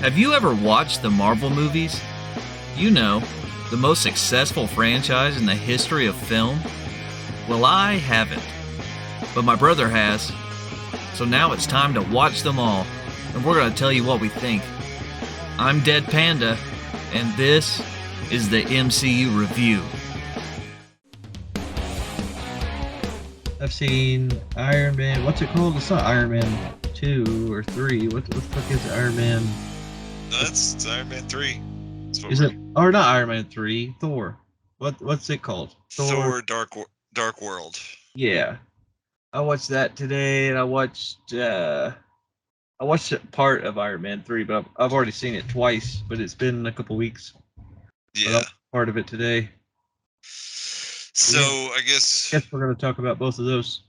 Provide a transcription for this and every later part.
Have you ever watched the Marvel movies? You know, the most successful franchise in the history of film? Well, I haven't. But my brother has. So now it's time to watch them all, and we're going to tell you what we think. I'm Dead Panda, and this is the MCU Review. I've seen Iron Man. What's it called? It's not Iron Man 2 or 3. What the fuck is Iron Man? It's Iron Man 3. Is it? Or not Iron Man 3. Thor. What's it called? Thor Dark World. Yeah. I watched that today, and I watched part of Iron Man 3, but I've already seen it twice, but it's been a couple weeks. Yeah. Part of it today. So I guess we're going to talk about both of those.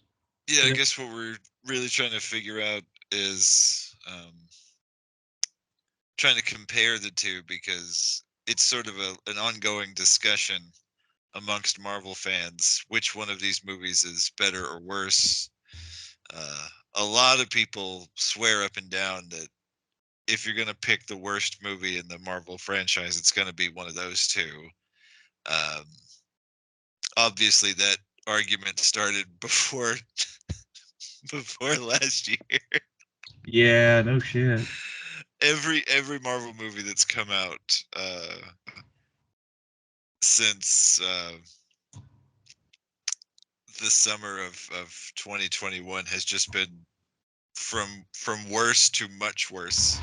Yeah, I guess what we're really trying to figure out is trying to compare the two, because it's sort of an ongoing discussion amongst Marvel fans, which one of these movies is better or worse. A lot of people swear up and down that if you're going to pick the worst movie in the Marvel franchise, it's going to be one of those two. Obviously, that argument started before last year. Yeah, no shit. Every Marvel movie that's come out since the summer of 2021 has just been from worse to much worse.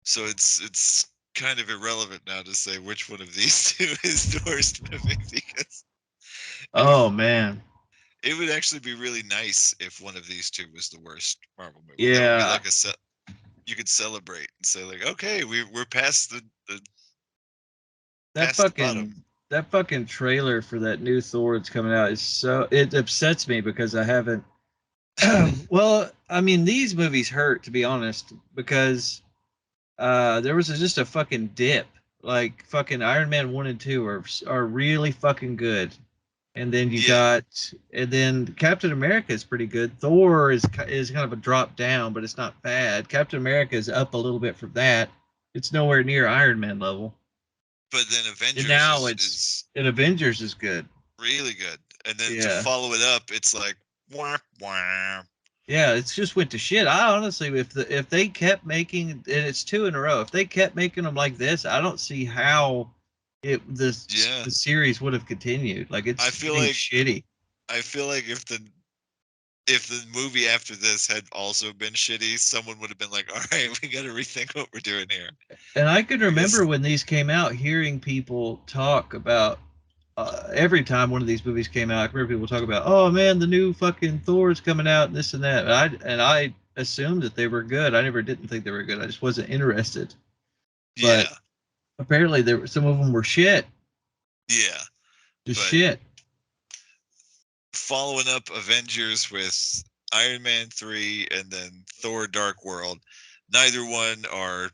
So it's kind of irrelevant now to say which one of these two is the worst movie, because man, it would actually be really nice if one of these two was the worst Marvel movie. Yeah, that would be like you could celebrate and say, like, okay, we're past the that fucking trailer for that new Thor that's coming out is it upsets me because I haven't. Well, I mean, these movies hurt, to be honest, because there was just a fucking dip. Like fucking Iron Man 1 and 2 are really fucking good. And then and then Captain America is pretty good. Thor is kind of a drop down, but it's not bad. Captain America is up a little bit from that. It's nowhere near Iron Man level. But then Avengers Avengers is good. Really good. And then to follow it up, it's like wah, wah. Yeah, it's just went to shit. I honestly, if they kept making, and it's 2 in a row, if they kept making them like this, I don't see how the series would have continued. Like, it's shitty. I feel like if the movie after this had also been shitty, someone would have been like, all right, we got to rethink what we're doing here. And I can remember when these came out, hearing people talk about, every time one of these movies came out, I remember people talk about, oh man, the new fucking Thor's coming out and this and that. And I assumed that they were good. I didn't think they were good. I just wasn't interested. But apparently some of them were shit. Yeah. Just shit. Following up Avengers with Iron Man 3 and then Thor Dark World, neither one are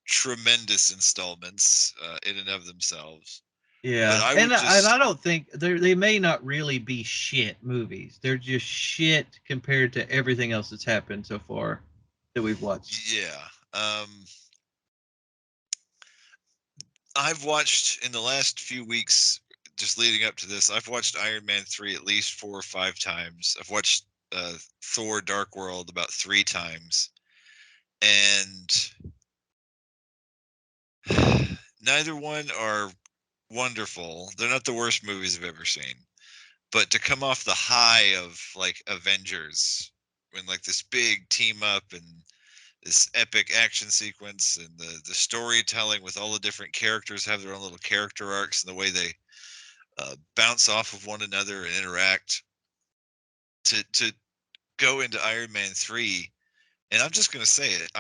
tremendous installments in and of themselves. Yeah, I don't think they may not really be shit movies. They're just shit compared to everything else that's happened so far that we've watched. Yeah. I've watched in the last few weeks, just leading up to this, I've watched Iron Man 3 at least 4 or 5 times. I've watched Thor Dark World about 3 times. And neither one are wonderful. They're not the worst movies I've ever seen. But to come off the high of like Avengers, when like this big team up and this epic action sequence and the storytelling with all the different characters have their own little character arcs and the way they bounce off of one another and interact, to go into Iron Man 3, and I'm just going to say it,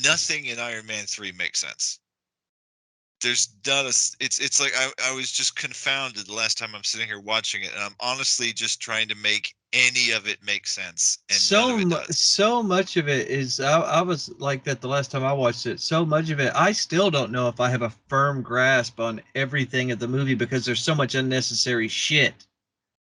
nothing in Iron Man 3 makes sense. There's not it's like I was just confounded the last time I'm sitting here watching it, and I'm honestly just trying to make any of it make sense. And so much of it is, I was like that the last time I watched it. So much of it, I still don't know if I have a firm grasp on everything of the movie because there's so much unnecessary shit.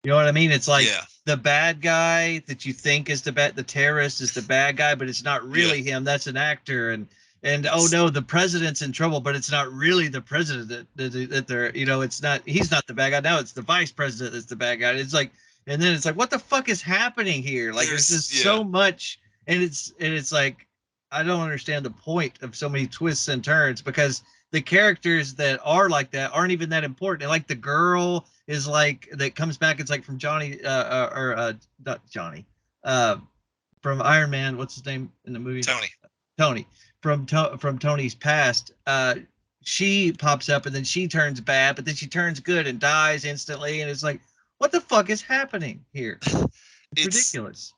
You know what I mean? It's like Yeah. the bad guy that you think is the terrorist is the bad guy, but it's not Yeah. really him. That's an actor. And oh It's no, the president's in trouble, but it's not really the president that they're, it's not, he's not the bad guy. Now it's the vice president that's the bad guy. It's like, and then it's like, what the fuck is happening here? Like there's there's just yeah. so much, and it's like I don't understand the point of so many twists and turns because the characters that are like that aren't even that important. And like the girl is like that comes back. It's like from Johnny or not Johnny, uh, from Iron Man. What's his name in the movie? Tony. Tony from Tony's past. She pops up and then she turns bad, but then she turns good and dies instantly. And it's like, what the fuck is happening here? It's It's ridiculous.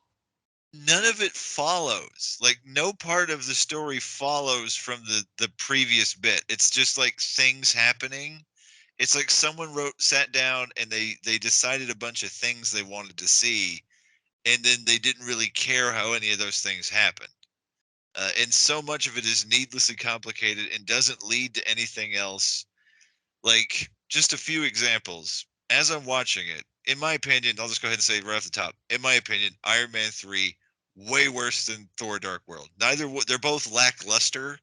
none of it follows. Like no part of the story follows from the previous bit. It's just like things happening. It's like someone sat down and they decided a bunch of things they wanted to see, and then they didn't really care how any of those things happened. And so much of it is needlessly complicated and doesn't lead to anything else. Like just a few examples. As I'm watching it, in my opinion, I'll just go ahead and say right off the top. In my opinion, Iron Man 3 way worse than Thor Dark World. They're both lackluster,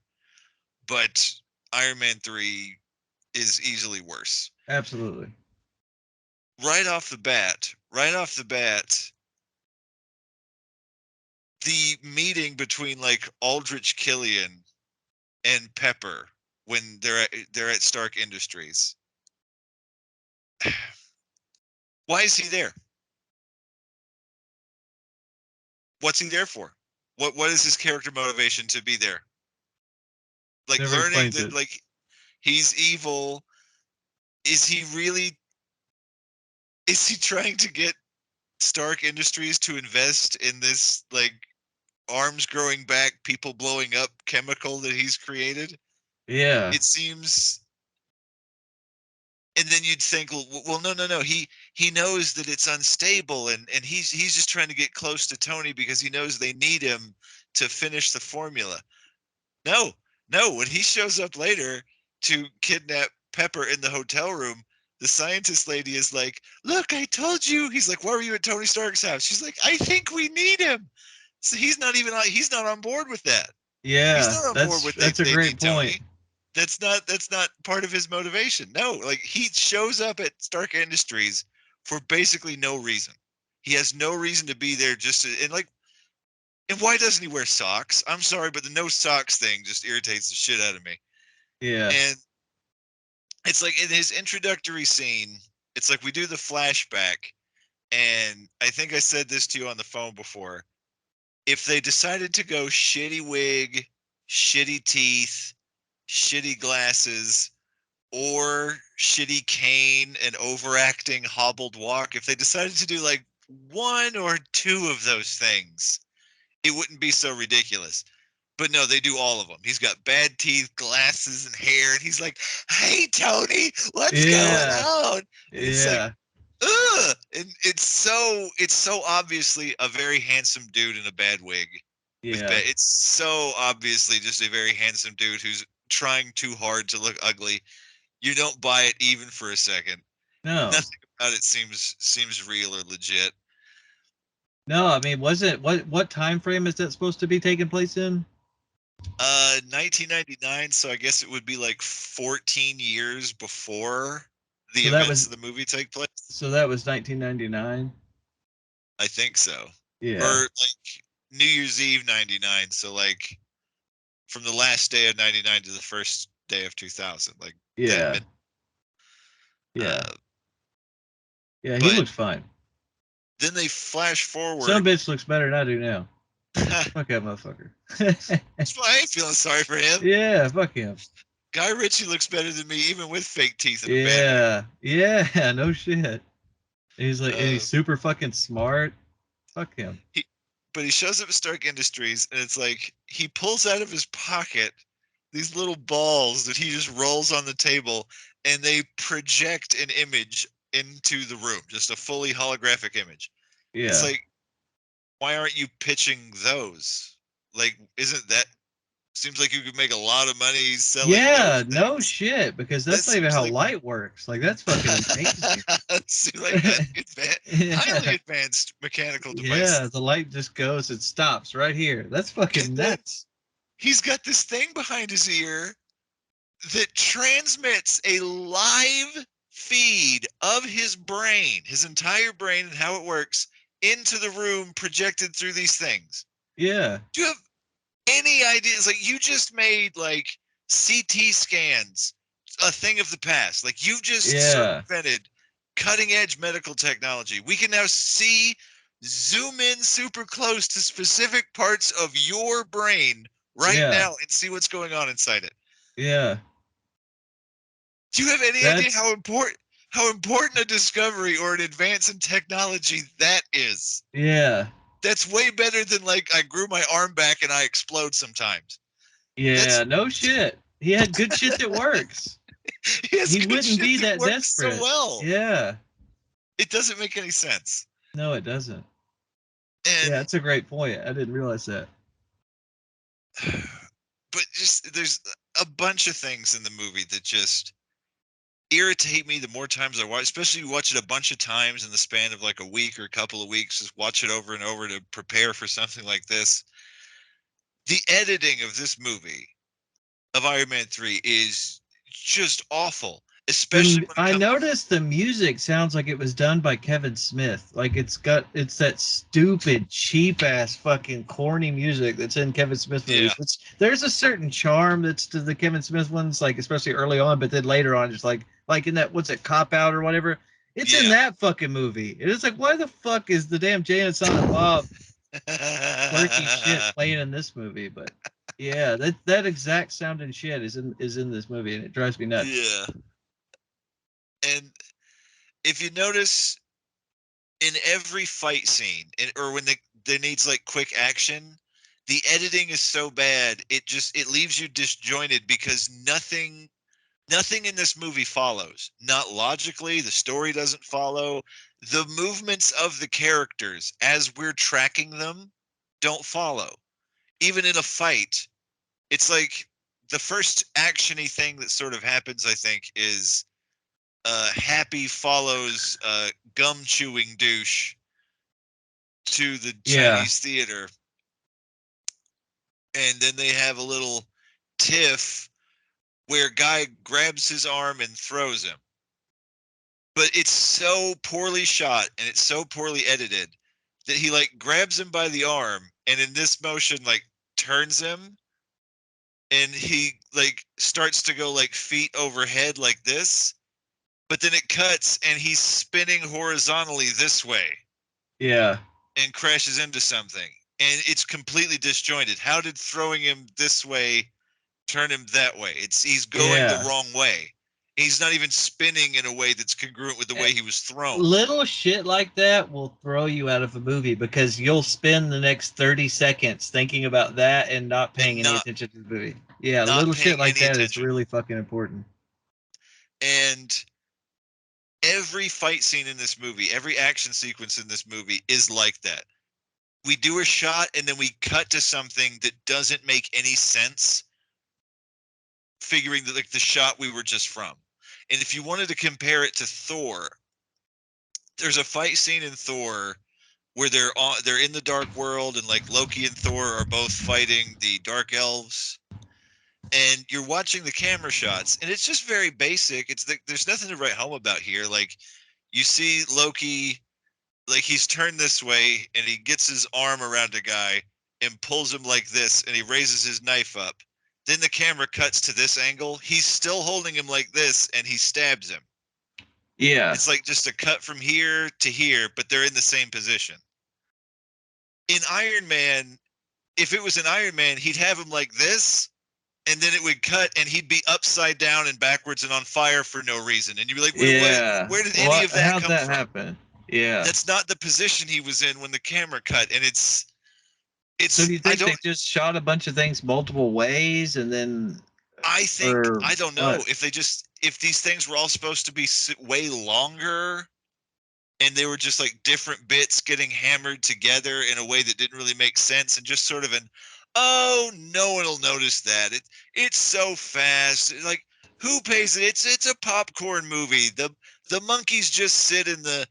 but Iron Man 3 is easily worse. Absolutely. Right off the bat, the meeting between like Aldrich Killian and Pepper when they're at Stark Industries. Why is he there? What's he there for? What is his character motivation to be there? Like Never learning explains that it. like he's evil. Is he really is he trying to get Stark Industries to invest in this like arms growing back, people blowing up chemical that he's created? Yeah. It seems, and then you'd think, well, no. He knows that it's unstable, and he's just trying to get close to Tony because he knows they need him to finish the formula. No, no. When he shows up later to kidnap Pepper in the hotel room, the scientist lady is like, "Look, I told you." He's like, "Why were you at Tony Stark's house?" She's like, "I think we need him." So he's not on board with that. He's Yeah. not on board That's with that's a they great need point. Tony. That's not part of his motivation. No, like he shows up at Stark Industries for basically no reason. He has no reason to be there just to, and why doesn't he wear socks? I'm sorry, but the no socks thing just irritates the shit out of me. Yeah. And it's like in his introductory scene, it's like we do the flashback, and I think I said this to you on the phone before. If they decided to go shitty wig, shitty teeth, shitty glasses, or shitty cane and overacting hobbled walk, if they decided to do like one or two of those things, it wouldn't be so ridiculous. But no, they do all of them. He's got bad teeth, glasses, and hair, and he's like, "Hey, Tony, what's going Yeah. on?" And it's like, Yeah. ugh, and it's so obviously a very handsome dude in a bad wig with Yeah. bad. It's so obviously just a very handsome dude who's trying too hard to look ugly. You don't buy it even for a second. No. Nothing about it seems real or legit. No, I mean, was it what time frame is that supposed to be taking place in? 1999, so I guess it would be like 14 years before the So that events was of the movie take place. so that was 1999. I think so. Yeah. Or like New Year's Eve 99, so like from the last day of 99 to the first day of 2000, like that Yeah. mid Yeah. uh Yeah, he but looks fine. then they flash Some forward. bitch looks better than I do now. Fuck that motherfucker. I ain't feeling sorry for him. Yeah, fuck him. Guy Ritchie looks better than me even with fake teeth and a bad wig. Yeah. Yeah, no shit. And Uh he's super fucking smart. Fuck him. he but he shows up at Stark Industries, and it's like he pulls out of his pocket these little balls that he just rolls on the table, and they project an image into the room, just a fully holographic image. It's Yeah. like, why aren't you pitching those? Like, isn't that Seems like you could make a lot of money selling Yeah, those no things. shit, because That that's not even seems how like light works. Like that's fucking amazing. seems like highly Yeah. advanced mechanical Yeah, devices. the light just goes, it stops right here. That's fucking And then nuts. he's got this thing behind his ear that transmits a live feed of his brain, his entire brain and how it works, into the room projected through these things. Yeah. Do you have any ideas? Like you just made like CT scans a thing of the past. Like you've just Yeah. circumvented cutting edge medical technology. We can now see, zoom in super close to specific parts of your brain right Yeah. now and see what's going on inside it. Yeah. Do you have any idea That's how important a discovery or an advance in technology that is? yeah. That's way better than like I grew my arm back and I explode sometimes. Yeah, That's no shit. He had good shit that works. he has He good wouldn't shit be that that works so desperate. well. Yeah. It doesn't make any sense. No, it doesn't. Yeah, And that's a great point. I didn't realize that. but just there's a bunch of things in the movie that just irritate me the more times I watch, especially watch it a bunch of times in the span of like a week or a couple of weeks, just watch it over and over to prepare for something like this. The editing of this movie of Iron Man 3 is just awful, especially when it I comes. noticed the music sounds like it was done by Kevin Smith. Like it's that stupid, cheap ass fucking corny music that's in Kevin Smith Yeah, movies. There's a certain charm that's to the Kevin Smith ones, like especially early on, but then later on, just like in that what's it, Cop Out or whatever. It's in yeah. that fucking movie. It is like, why the fuck is the damn Jay and Silent Bob quirky shit playing in this movie? But yeah, that exact sound and shit is in this movie, and it drives me nuts. Yeah. And if you notice in every fight scene or when there needs like quick action, the editing is so bad it leaves you disjointed because nothing in this movie follows. Not logically, the story doesn't follow. The movements of the characters as we're tracking them don't follow. Even in a fight, it's like the first actiony thing that sort of happens, I think, is Happy follows gum chewing douche to the Yeah. Chinese theater, and then they have a little tiff where guy grabs his arm and throws him. But it's so poorly shot and it's so poorly edited that he like grabs him by the arm and in this motion like turns him and he like starts to go like feet overhead like this, but then it cuts and he's spinning horizontally this way Yeah. and crashes into something. And it's completely disjointed. How did throwing him this way turn him that way? He's going the Yeah. wrong way. He's not even spinning in a way that's congruent with the Eh, way he was thrown. Little shit like that will throw you out of a movie because you'll spend the next 30 seconds thinking about that and not paying And any attention to the movie. Yeah, not little paying shit like any that is attention. really fucking important. And every fight scene in this movie, every action sequence in this movie is like that. We do a shot and then we cut to something that doesn't make any sense, figuring that like the shot we were just from. And if you wanted to compare it to Thor, there's a fight scene in Thor where they're in the dark world and like Loki and Thor are both fighting the dark elves and you're watching the camera shots and it's just very basic. There's nothing to write home about here. Like you see Loki, like he's turned this way and he gets his arm around a guy and pulls him like this and he raises his knife up. Then the camera cuts to this angle. He's still holding him like this and he stabs him. Yeah. It's like just a cut from here to here, but they're in the same position. In Iron Man, if it was an Iron Man, he'd have him like this and then it would cut and he'd be upside down and backwards and on fire for no reason. And you'd be like, Yeah. where did any What? of that How'd come that from? happen? Yeah. That's not the position he was in when the camera cut. And So do you I think don't, they just shot a bunch of things multiple ways and then, or I don't know what? if these things were all supposed to be way longer and they were just like different bits getting hammered together in a way that didn't really make sense and just sort of an Oh, no one will notice that. It's so fast. Like, who pays it? It's a popcorn movie. The monkeys just sit in the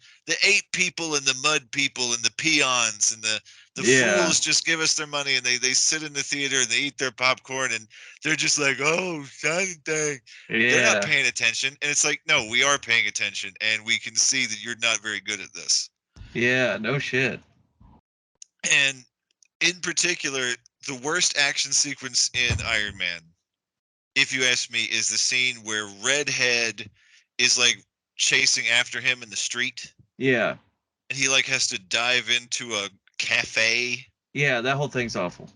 ape people and the mud people and the peons and the Yeah. fools just give us their money and they sit in the theater and they eat their popcorn and they're just like, oh, shiny thing. They're not Yeah. paying attention. And it's like, no, we are paying attention and we can see that you're not very good at this. Yeah. No shit. And in particular, the worst action sequence in Iron Man, if you ask me, is the scene where Redhead is like chasing after him in the street, Yeah. and he like has to dive into a cafe. Yeah. That whole thing's awful.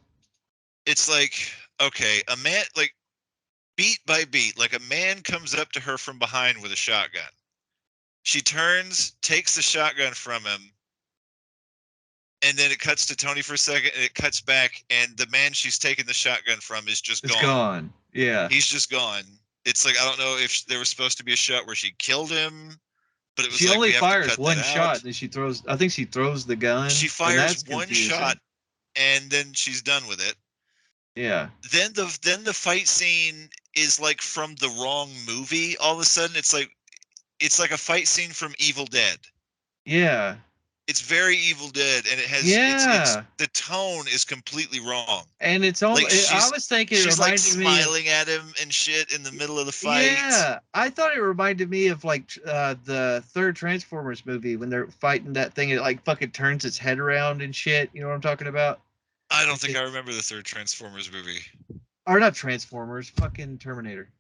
It's like, okay, a man, like, beat by beat, like a man comes up to her from behind with a shotgun. She turns, takes the shotgun from him, and then it cuts to Tony for a second, and it cuts back, and the man she's taking the shotgun from is just It's gone. gone. Yeah. He's just gone. It's like, I don't know if there was supposed to be a shot where she killed him, but it was She like, only we have to fires cut that one shot, out. and then she throws. I think she throws the gun, She and fires that's one shot confusing. and then she's done with it. Yeah. Then the fight scene is like from the wrong movie. All of a sudden, it's like a fight scene from Evil Dead. Yeah. It's very Evil Dead, and it's Yeah. the tone is completely wrong. And it's Like, almost. I was thinking it she's like reminded me of. smiling at him and shit in the middle of the fight. Yeah, I thought it reminded me of like the third Transformers movie when they're fighting that thing. It like fucking turns its head around and shit. You know what I'm talking about? I don't Like think they, I remember the third Transformers movie. or not Transformers, fucking Terminator.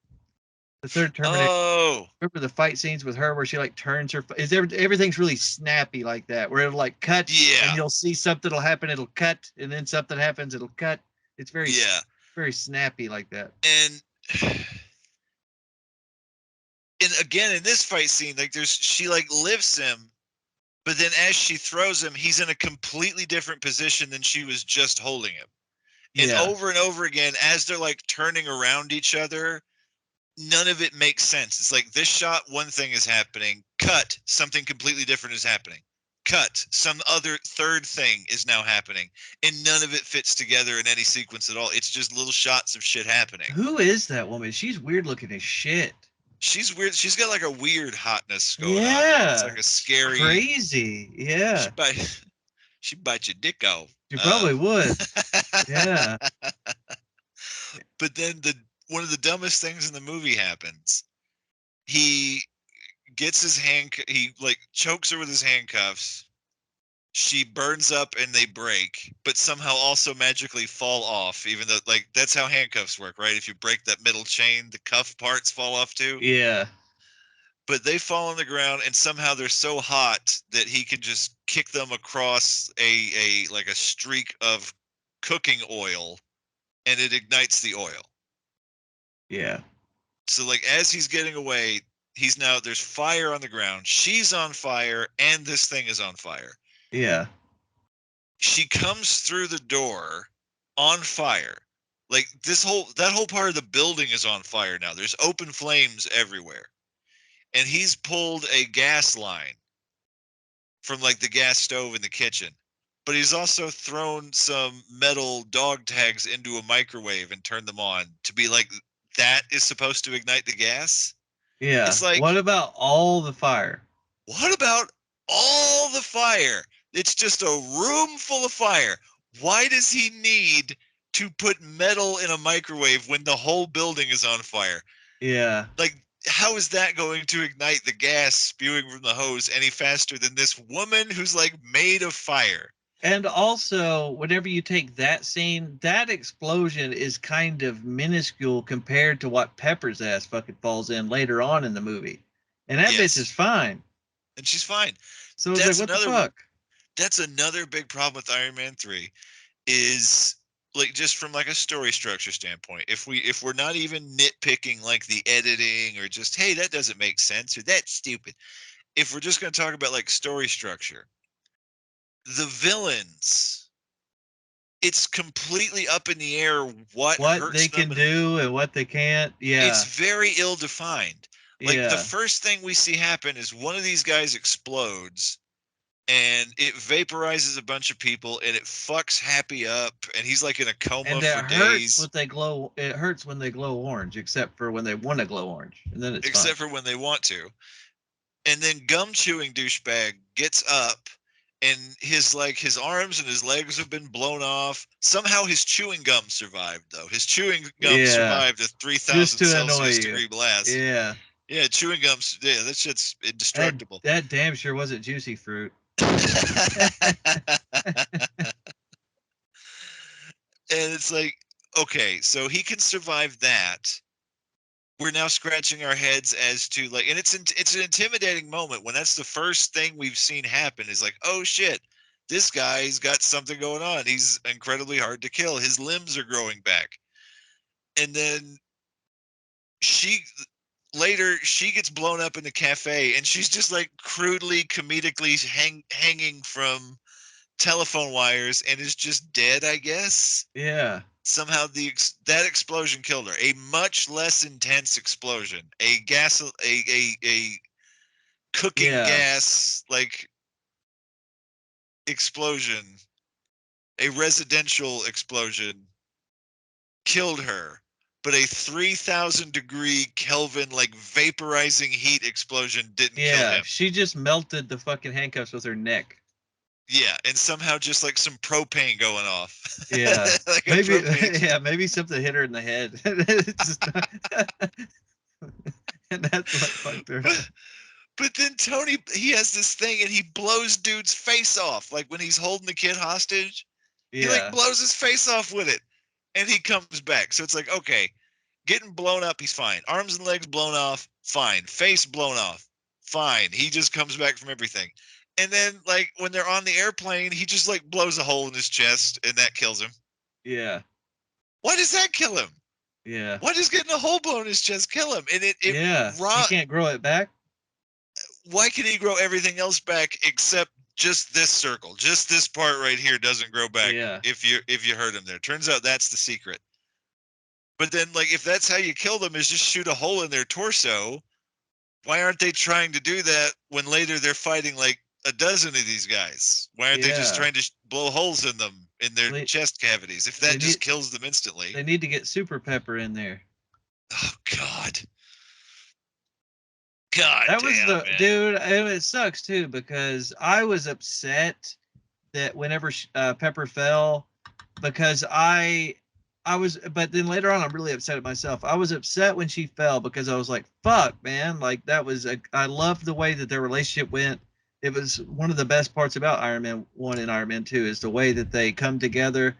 The third Terminator. Oh, Remember the fight scenes with her where she like turns her? Is everything's really snappy like that? Where it'll like cut and yeah, you'll see something will happen, it'll cut, and then something happens, it'll cut. It's yeah. very snappy like that. And and again in this fight scene, like, she like lifts him, but then as she throws him, he's in a completely different position than she was just holding him. Yeah, And over again, as they're like turning around each other, none of it makes sense. It's like, this shot, one thing is happening, cut, something completely different is happening. Cut, some other third thing is now happening, and none of it fits together in any sequence at all. It's just little shots of shit happening. who is that woman? She's weird looking as shit. She's weird. She's got like a weird hotness going on there. It's Yeah, like a she's scary. crazy. She Yeah, bite. She bites your dick off. she probably would. Yeah, But then one of the dumbest things in the movie happens. He gets his he like chokes her with his handcuffs. She burns up and they break, but somehow also magically fall off, even though, like, that's how handcuffs work, right? If you break that middle chain, the cuff parts fall off too. yeah, But they fall on the ground and somehow they're so hot that he can just kick them across a like a streak of cooking oil, and it ignites the oil. yeah, So like, as he's getting away, there's fire on the ground, she's on fire, and this thing is on fire. yeah, She comes through the door on fire. Like, that whole part of the building is on fire now. There's open flames everywhere. And he's pulled a gas line from like the gas stove in the kitchen. But he's also thrown some metal dog tags into a microwave and turned them on to be like, that is supposed to ignite the gas. yeah. It's like, What about all the fire? what about all the fire? It's just a room full of fire. Why does he need to put metal in a microwave when the whole building is on fire? Yeah. Like, how is that going to ignite the gas spewing from the hose any faster than this woman who's like made of fire? And also, whenever you take that scene, that explosion is kind of minuscule compared to what Pepper's ass fucking falls in later on in the movie. And that bitch is Yes, fine. and she's fine. So it's like, That's what the another fuck? that's another big problem with Iron Man 3, is like, just from like a story structure standpoint. If we're not even nitpicking like the editing, or just, hey, that doesn't make sense, or that's stupid. If we're just going to talk about like story structure, the villains, it's completely up in the air what What hurts they them, can and do and what they can't. it's Yeah. very ill defined. Like, the Yeah. first thing we see happen is one of these guys explodes, and it vaporizes a bunch of people, and it fucks Happy up, and he's like in a coma And it for hurts days. when they glow. It hurts when they glow orange, except for when they want to glow orange, and then it's fine. Except for when they want to. And then gum chewing douchebag gets up, and his arms and his legs have been blown off. Somehow his chewing gum survived, though. His chewing gum Yeah, survived a just 3,000 to annoy Celsius you. degree blast. Yeah, Yeah, chewing gums. Yeah, that shit's that indestructible. that damn sure wasn't juicy fruit. And it's like, okay, so he can survive that. We're now scratching our heads as to like, and it's an intimidating moment when that's the first thing we've seen happen is like, oh shit, this guy's got something going on. He's incredibly hard to kill. His limbs are growing back. And then she later she gets blown up in the cafe, and she's just like crudely comedically hanging from telephone wires and is just dead, I guess. Yeah, Somehow that explosion killed her. A much less intense explosion, a cooking yeah, gas like explosion, a residential explosion killed her. But a 3,000 degree Kelvin like vaporizing heat explosion didn't kill yeah. him. She just melted the fucking handcuffs with her neck. Yeah, and somehow just like some propane going off. Yeah, Like a maybe. propane. Yeah, maybe something hit her in the head. It's not- and that's what fucked her up. But then Tony, he has this thing and he blows dude's face off. Like when he's holding the kid hostage, he like Yeah, blows his face off with it. And he comes back. So it's like, okay, getting blown up, he's fine. Arms and legs blown off, fine. Face blown off, fine. He just comes back from everything. And then like when they're on the airplane, he just like blows a hole in his chest and that kills him. yeah, Why does that kill him? yeah, Why does getting a hole blown in his chest kill him? And it yeah. He raw. can't grow it back. Why can he grow everything else back except just this circle? Just this part right here doesn't grow back Yeah, if you hurt him there. Turns out that's the secret. But then like if that's how you kill them is just shoot a hole in their torso, why aren't they trying to do that when later they're fighting like a dozen of these guys? Why aren't they just yeah. trying to blow holes in them in their They chest cavities if they that just need kills them instantly? they need to get Super Pepper in there. Oh god. God That was damn, the man. dude. It sucks too because I was upset that whenever Pepper fell, because I was, but then later on, I'm really upset at myself. I was upset when she fell because I was like, fuck, man. Like, I loved the way that their relationship went. It was one of the best parts about Iron Man 1 and Iron Man 2 is the way that they come together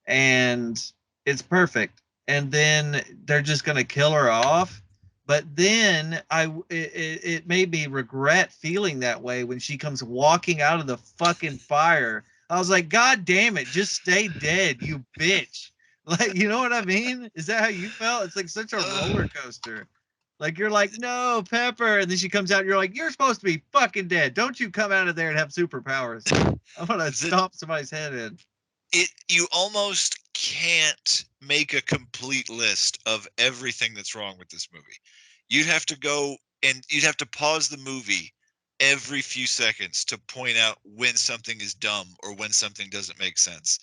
and it's perfect. And then they're just going to kill her off. But then it made me regret feeling that way when she comes walking out of the fucking fire. I was like, God damn it, just stay dead, you bitch. Like, you know what I mean? Is that how you felt? It's like such a roller coaster. Like you're like, no, Pepper, and then she comes out. And you're like, you're supposed to be fucking dead. Don't you come out of there and have superpowers? I'm gonna The, stomp somebody's head in. you almost can't make a complete list of everything that's wrong with this movie. You'd have to go and you'd have to pause the movie every few seconds to point out when something is dumb or when something doesn't make sense.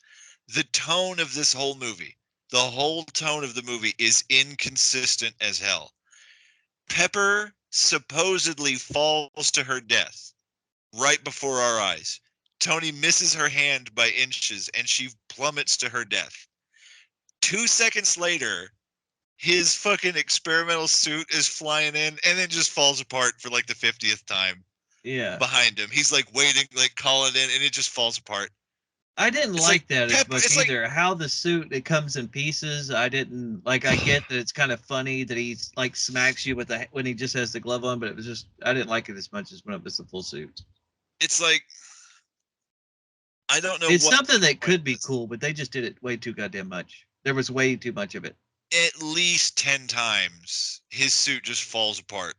The tone of this whole movie, the whole tone of the movie is inconsistent as hell. Pepper supposedly falls to her death right before our eyes. Tony misses her hand by inches and she plummets to her death. 2 seconds later, his fucking experimental suit is flying in and then just falls apart for like the 50th time Yeah. behind him. He's like waiting, like calling in, and it just falls apart. I didn't It's like like that as Pepper. much It's like either. How the suit it comes in pieces. I didn't like. I get that it's kind of funny that he's like smacks you with the when he just has the glove on, but it was just I didn't like it as much as when it was the full suit. it's like I don't know It's what something the that point could be was. cool, but they just did it way too goddamn much. There was way too much of it. At least 10 times, his suit just falls apart.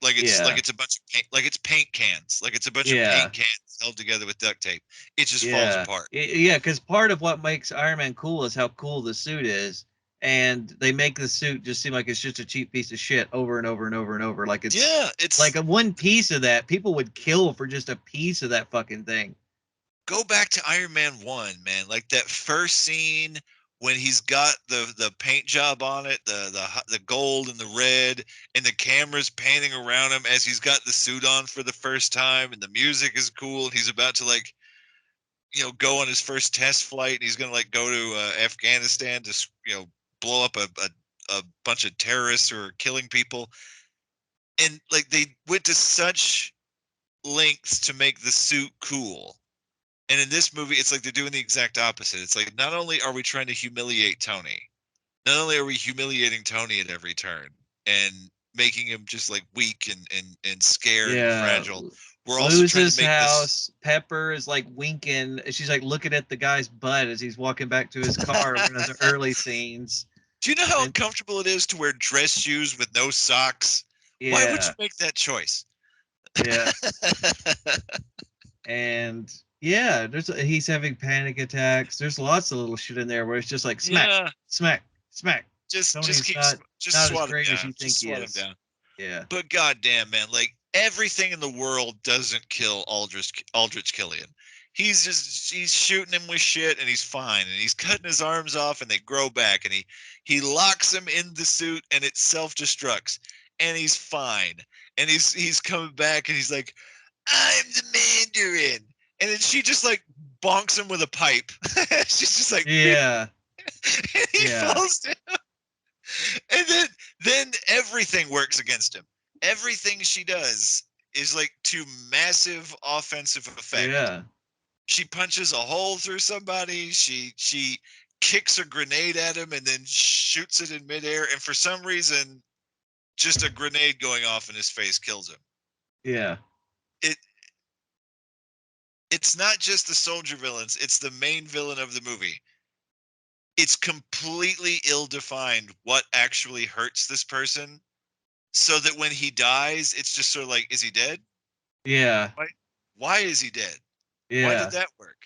Yeah, It's a bunch of paint, like it's paint cans, like it's a bunch of yeah, paint cans held together with duct tape. It just falls yeah, apart. yeah. Because part of what makes Iron Man cool is how cool the suit is, and they make the suit just seem like it's just a cheap piece of shit over and over and over and over. Like it's it's like a one piece of that people would kill for just a piece of that fucking thing. go back to Iron Man 1, man. Like that first scene when he's got the paint job on it, the gold and the red, and the camera's panning around him as he's got the suit on for the first time, and the music is cool, and he's about to like, go on his first test flight, and he's gonna like go to Afghanistan to blow up a bunch of terrorists who are killing people, and like they went to such lengths to make the suit cool. And in this movie, it's like they're doing the exact opposite. It's like not only are we trying to humiliate Tony, not only are we humiliating Tony at every turn and making him just like weak and scared and Yeah. fragile, we're also trying to Loses make this. house. Pepper is like winking. She's like looking at the guy's butt as he's walking back to his car. One of the early scenes. Do you know how And uncomfortable it is to wear dress shoes with no socks? Why would you yeah, make that choice? yeah, and yeah, he's having panic attacks. There's lots of little shit in there where it's just like smack, Yeah, smack, smack. just Tony's keep just not as swat him great as down. you think Just he swat him is. down. Yeah, But goddamn, man, like everything in the world doesn't kill Aldrich Killian. He's shooting him with shit, and he's fine, and he's cutting his arms off, and they grow back, and he locks him in the suit, and it self destructs, and he's fine, and he's coming back, and he's like, I'm the Mandarin, and then she just like bonks him with a pipe. She's just like, beep, yeah, and he yeah, falls down. And then everything works against him. Everything she does is like to massive offensive effect. yeah, She punches a hole through somebody. She kicks a grenade at him and then shoots it in midair. And for some reason, just a grenade going off in his face kills him. yeah, It it's not just the soldier villains. It's the main villain of the movie. It's completely ill-defined what actually hurts this person, so that when he dies, it's just sort of like, is he dead? yeah, Why? Why is he dead? Why did yeah. that work?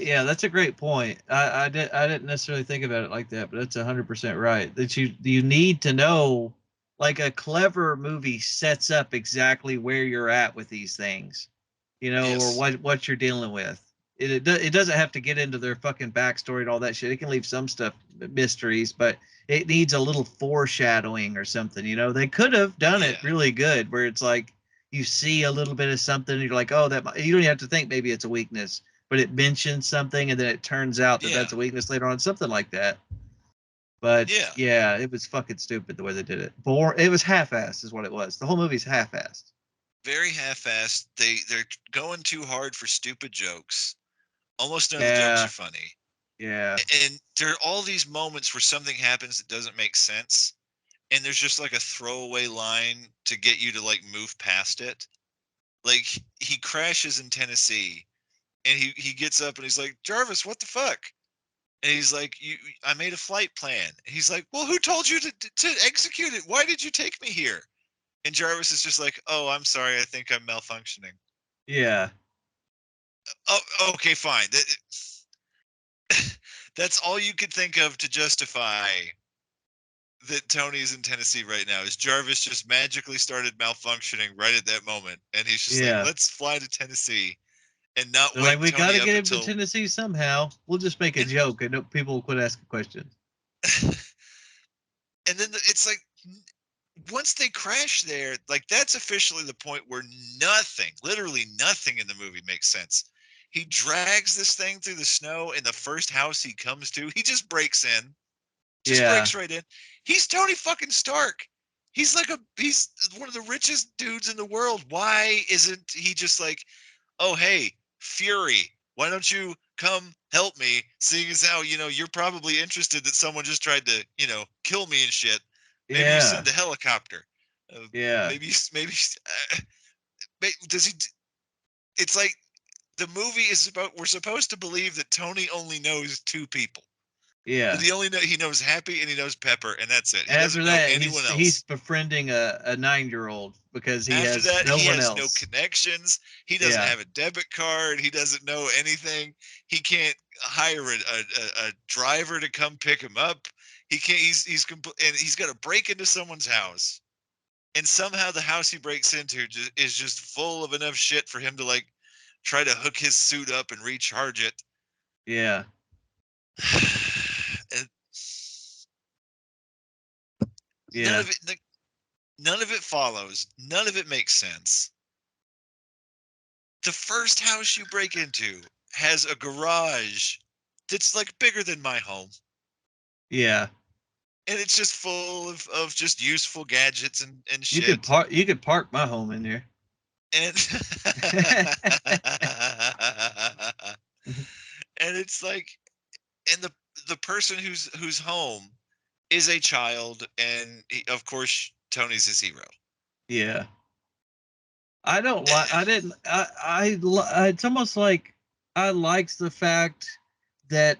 Yeah, that's a great point. I didn't necessarily think about it like that, but that's 100% right. That you need to know, like a clever movie sets up exactly where you're at with these things, or Yes. what you're dealing with. It doesn't have to get into their fucking backstory and all that shit. It can leave some stuff mysteries, but it needs a little foreshadowing or something. They could have done it Yeah. really good, where it's like you see a little bit of something, and you're like, oh, you don't even have to think maybe it's a weakness, but it mentions something, and then it turns out that Yeah. that's a weakness later on, something like that. But Yeah. yeah, it was fucking stupid the way they did it. It was half-assed, is what it was. The whole movie's half-assed. Very half-assed. They're going too hard for stupid jokes. Almost none of the jokes are Yeah, funny. yeah, And there are all these moments where something happens that doesn't make sense, and there's just like a throwaway line to get you to like move past it. Like he crashes in Tennessee, and he gets up and he's like, Jarvis, what the fuck? And he's like, I made a flight plan. And he's like, well, who told you to execute it? Why did you take me here? And Jarvis is just like, oh, I'm sorry. I think I'm malfunctioning. yeah, Oh, okay, fine. That's all you could think of to justify that Tony's in Tennessee right now is Jarvis just magically started malfunctioning right at that moment. And he's just like, yeah. let's fly to Tennessee and not They're like, wake we got Tony to up get him to until. Tennessee somehow. We'll just make a And, joke, and people will quit asking questions. and then it's like, once they crash there, like that's officially the point where nothing, literally nothing in the movie makes sense. He drags this thing through the snow in the first house he comes to. He just breaks in, just Yeah, breaks right in. He's Tony fucking Stark. He's one of the richest dudes in the world. Why isn't he just like, oh hey, Fury, why don't you come help me? Seeing as how you're probably interested that someone just tried to kill me and shit. Maybe you yeah, send a helicopter. Uh, yeah, maybe does he? It's like the movie is about. We're supposed to believe that Tony only knows two people. That yeah. he knows Happy and he knows Pepper, and that's it. He After doesn't know that, anyone he's else. befriending a 9-year-old because he After has that, no he one has no else. connections. He doesn't Yeah, have a debit card. He doesn't know anything. He can't hire a driver to come pick him up. He can't. And he's got to break into someone's house, and somehow the house he breaks into is just full of enough shit for him to like try to hook his suit up and recharge it. Yeah. And none Yeah. of it. None of it follows. None of it makes sense. The first house you break into has a garage that's like bigger than my home. Yeah. And it's just full of just useful gadgets and You could shit. park my home in there. And and it's like, and the person who's home is a child, and of course Tony's his hero. Yeah. I don't like. I didn't. It's almost like I liked the fact that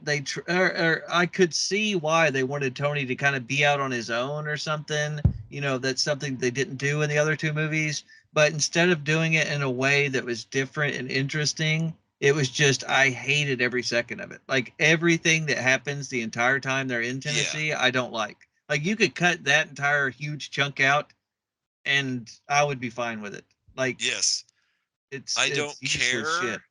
or I could see why they wanted Tony to kind of be out on his own or something. You know, that's something they didn't do in the other two movies. But instead of doing it in a way that was different and interesting, it was just I hated every second of it. Like everything that happens the entire time they're in Yeah. Tennessee, I don't like. Like you could cut that entire huge chunk out, and I would be fine with it. Like Yes. it's I don't it's useless shit. care.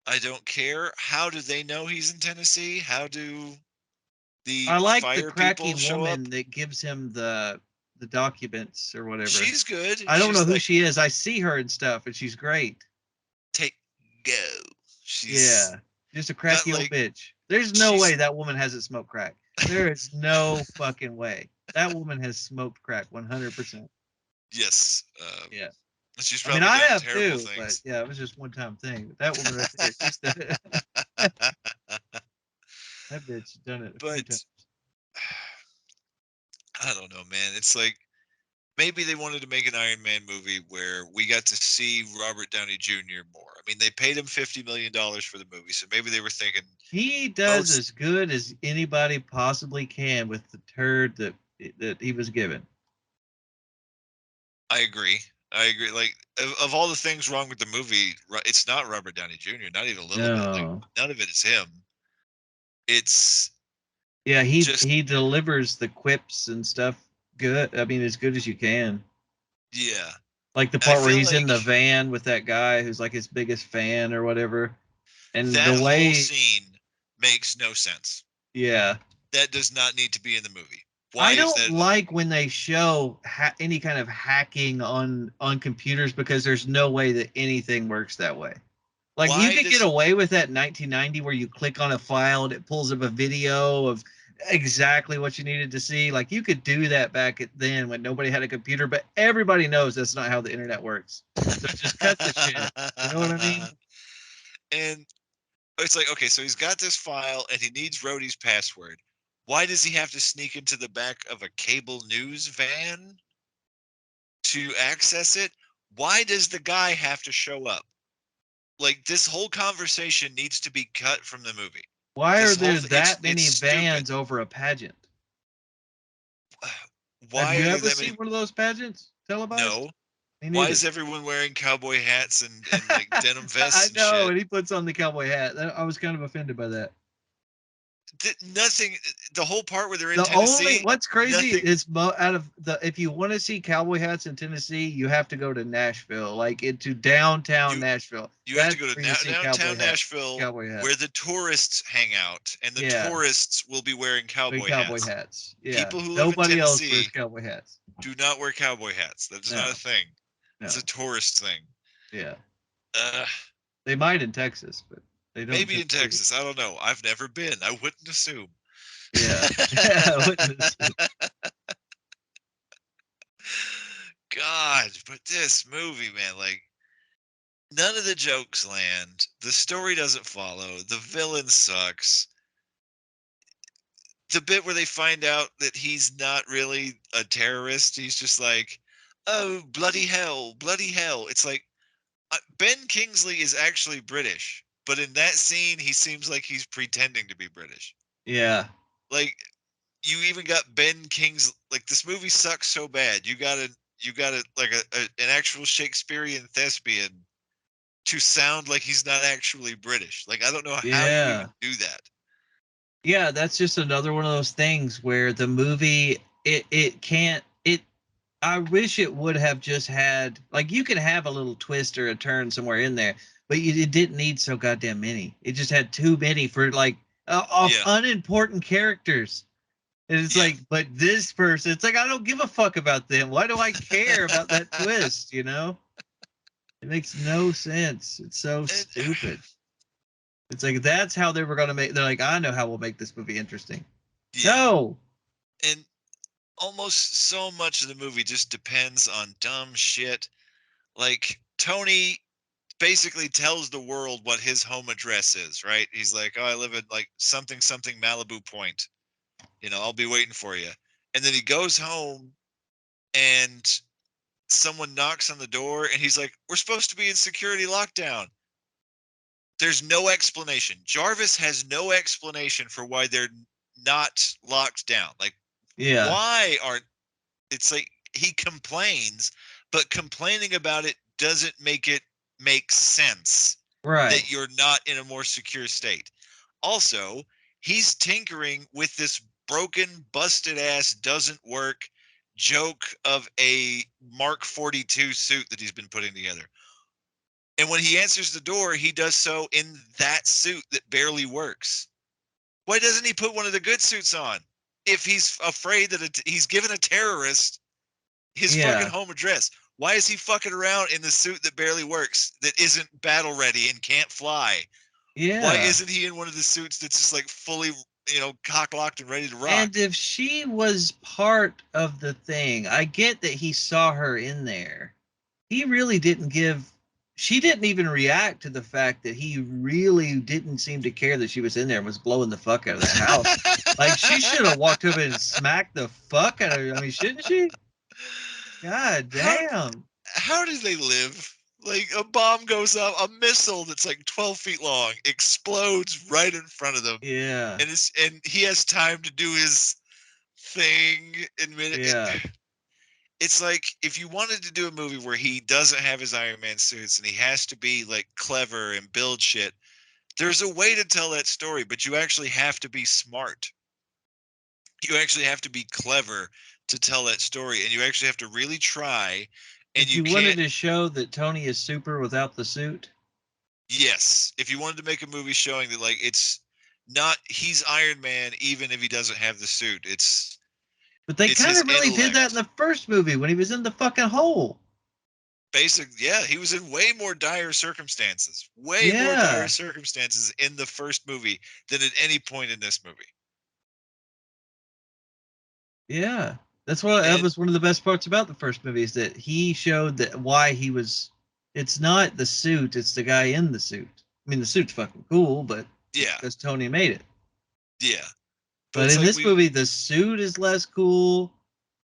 I don't care. How do they know he's in Tennessee? How do the I like the fire people cracky show up? woman that gives him the documents or whatever. She's good. I don't know She's who like, she is. I see her and stuff, and she's great. take go. She's Yeah, just a got cracky old like bitch. There's no way she's that woman hasn't smoked crack. There is no fucking way. That woman has smoked crack 100%. yes. Yeah. She's I mean, probably I done have terrible too, but things. yeah, it was just one time thing. But that woman right there, she's the, that bitch done it a few times. But I don't know, man. It's like maybe they wanted to make an Iron Man movie where we got to see Robert Downey Jr. more. I mean, they paid him $50 million for the movie, so maybe they were thinking, He oh, does as good as anybody possibly can with the turd that he was given. I agree. I agree. Like of all the things wrong with the movie, it's not Robert Downey Jr. Not even a little bit. Like No. none of it is him. It's Yeah, just he delivers the quips and stuff good. I mean, as good as you can. yeah. Like the And I part where feel he's in like the van with that guy who's like his biggest fan or whatever. And the that whole way, scene makes no sense. yeah. That does not need to be in the movie. Why I is don't that? like when they show any kind of hacking on computers because there's no way that anything works that way. Like you Why could get does away with that in 1990 where you click on a file and it pulls up a video of exactly what you needed to see. Like you could do that then when nobody had a computer, but everybody knows that's not how the internet works. So just cut the shit. You know what I mean? and it's like, okay, so he's got this file and he needs Rhodey's password. Why does he have to sneak into the back of a cable news van to access it? Why does the guy have to show up? Like this whole conversation needs to be cut from the movie. Why are This there whole that it's many stupid. vans over a pageant? Have Why you are there ever that many? seen one of those pageants televised? No. Me Why neither. is everyone wearing cowboy hats and like denim vests I and know, shit? and he puts on the cowboy hat. I was kind of offended by that. Nothing. The whole part where they're in The only Tennessee, what's crazy nothing. is out of the if you want to see cowboy hats in Tennessee, you have to go to Nashville, like into downtown You Nashville. you have to That's go to where you see downtown Nashville, cowboy where hats. the tourists hang out, and the Yeah, tourists will be wearing big cowboy cowboy hats. hats. Yeah, People who live in nobody else wears Tennessee cowboy hats. do not wear cowboy hats. That is not a No, thing. It's a no. tourist thing. Yeah, Uh, they might in Texas, but they don't in maybe in Tennessee. Texas. I don't know. I've never been. I wouldn't assume. Yeah, yeah. I wouldn't assume. God, but this movie, man, like none of the jokes land. The story doesn't follow. The villain sucks. The bit where they find out that he's not really a terrorist, he's just like, oh, bloody hell, bloody hell. It's like Ben Kingsley is actually British, but in that scene, he seems like he's pretending to be British. Yeah, Like, you even got Ben King's like this movie sucks so bad. You got a like an actual Shakespearean thespian to sound like he's not actually British. Like I don't know how you even yeah. do that. Yeah, that's just another one of those things where the movie it can't it I wish it would have just had like you could have a little twist or a turn somewhere in there, but it didn't need so goddamn many. It just had too many for like of Yeah, unimportant characters. And it's yeah. like, but this person, it's like I don't give a fuck about them. Why do I care about that twist? You know, it makes no sense. It's so And, stupid. It's like that's how they were gonna make. They're like, I know how we'll make this movie interesting. yeah, No, and almost so much of the movie just depends on dumb shit. Like Tony basically tells the world what his home address is, right? He's like, "Oh, I live at like something something Malibu Point. I'll be waiting for you." And then he goes home and someone knocks on the door and he's like, "We're supposed to be in security lockdown." There's no explanation. Jarvis has no explanation for why they're not locked down. Like, yeah, why aren't it's like he complains, but complaining about it doesn't make it make sense right, that you're not in a more secure state. Also, he's tinkering with this broken, busted ass, doesn't work joke of a Mark 42 suit that he's been putting together. And when he answers the door, he does so in that suit that barely works. Why doesn't he put one of the good suits on? If he's afraid that he's given a terrorist his fucking yeah, home address. Why is he fucking around in the suit that barely works, that isn't battle ready and can't fly? Why yeah. isn't he in one of the suits that's just like fully, cock locked and ready to rock? And if she was part of the thing, I get that he saw her in there. He really didn't give. She didn't even react to the fact that he really didn't seem to care that she was in there and was blowing the fuck out of that house. Like she should have walked up and smacked the fuck out of her. I mean, shouldn't she? God how damn. how do they live? Like a bomb goes up, a missile that's like 12 feet long explodes right in front of them, Yeah. and he has time to do his thing in minute. Yeah. It's like if you wanted to do a movie where he doesn't have his Iron Man suits and he has to be like clever and build shit, there's a way to tell that story, but you actually have to be smart. You actually have to be clever to tell that story, and you actually have to really try. And If you you wanted can't. to show that Tony is super without the suit, Yes, if you wanted to make a movie showing that like it's not he's Iron Man even if he doesn't have the suit. but they It's kind his of really did that in intellect. the first movie when he was in the fucking hole. Yeah, he was in way more dire Yeah. circumstances in the first movie than at any point in this movie. Yeah. That And was one of the best parts about the first movie is that he showed that why he was it's not the suit, it's the guy in the suit. I mean the suit's fucking cool, but it's yeah, because Tony made it. yeah, but But it's in like this movie the suit is less cool,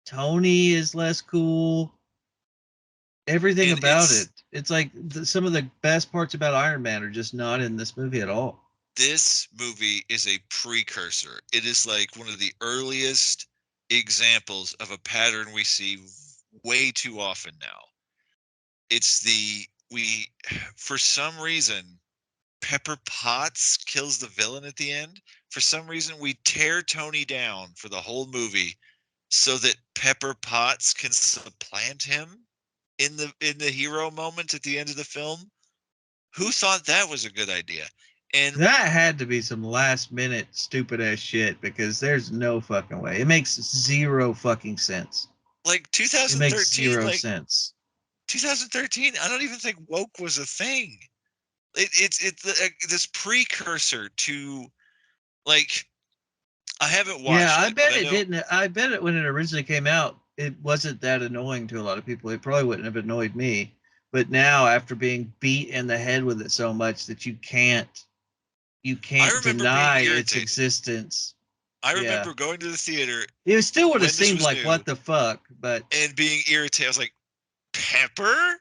Tony is less cool, everything and about it. It's like some of the best parts about Iron Man are just not in this movie at all. this movie is a precursor. It is like one of the earliest examples of a pattern we see way too often now. It's the we for some reason Pepper Potts kills the villain at the end. For some reason we tear Tony down for the whole movie so that Pepper Potts can supplant him in the hero moment at the end of the film. Who thought that was a good idea? And That had to be some last minute stupid ass shit because there's no fucking way. It makes zero fucking sense. like It makes 2013, zero like sense. 2013, I don't even think woke was a thing. It's this precursor to like I haven't Yeah, watched I it, but bet I it know didn't. I bet it when it originally came out, it wasn't that annoying to a lot of people. It probably wouldn't have annoyed me. But now, after being beat in the head with it so much that you I can't remember being deny its irritated. existence. I Yeah, remember going to the theater it still would have when this seemed was like new what the fuck, but and being irritated. I was like, Pepper?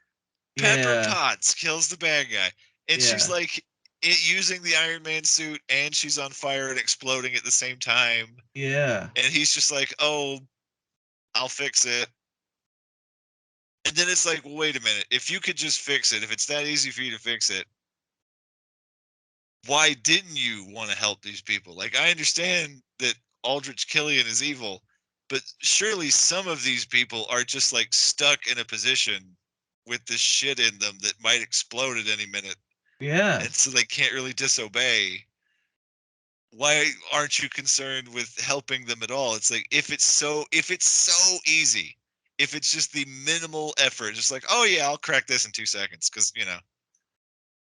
Pepper yeah, Potts kills the bad guy. And she's yeah, like using the Iron Man suit and she's on fire and exploding at the same time. yeah. And he's just like, oh, I'll fix it. And then it's like, well, wait a minute. If you could just fix it, if it's that easy for you to fix it, why didn't you want to help these people? Like, I understand that Aldrich Killian is evil, but surely some of these people are just like stuck in a position with this shit in them that might explode at any minute, Yeah. and so they can't really disobey. Why aren't you concerned with helping them at all? It's like, if it's so easy, if it's just the minimal effort, just like, oh yeah, I'll crack this in 2 seconds, because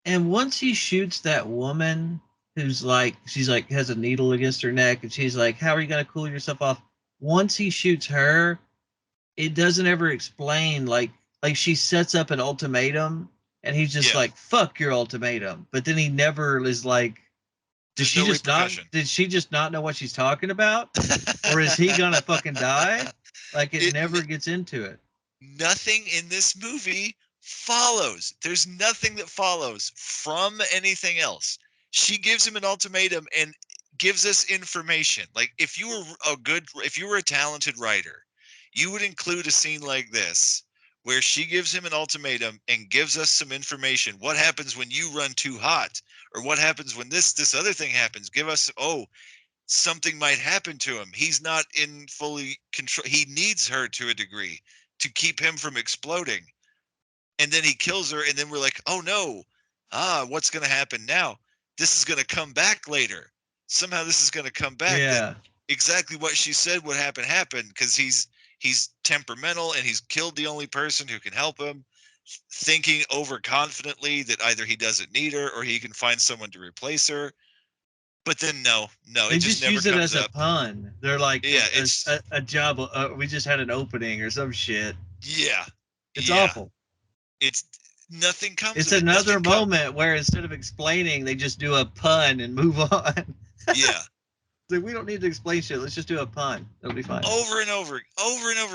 And once he shoots that woman who's like, she's like, has a needle against her neck, and she's like, how are you going to cool yourself off? Once he shoots her, it doesn't ever explain, like she sets up an ultimatum, and he's just yeah, like, fuck your ultimatum. But then he never is like, there's no repercussion. did she just not know what she's talking about? Or is he going to fucking die? Like, it it never gets into it. Nothing in this movie follows. There's nothing that follows from anything else. She gives him an ultimatum and gives us information. Like, if you were a talented writer, you would include a scene like this where she gives him an ultimatum and gives us some information. What happens when you run too hot? Or what happens when this other thing happens? Give us, oh, something might happen to him. He's not in fully control. He needs her to a degree to keep him from exploding. And then he kills her, and then we're like, oh no, what's going to happen now? This is going to come back later. Somehow this is going to come back, that Yeah. exactly what she said would happen, because he's temperamental and he's killed the only person who can help him, thinking overconfidently that either he doesn't need her or he can find someone to replace her. But then no, They it just just never use it comes as a up. pun. They're like, Yeah, it's a job. We just had an opening or some shit. yeah, It's yeah. awful. It's nothing comes It's of it. another Nothing comes. moment where instead of explaining, they just do a pun and move on. Yeah, Like, we don't need to explain shit. Let's just do a pun. It'll be fine. over and over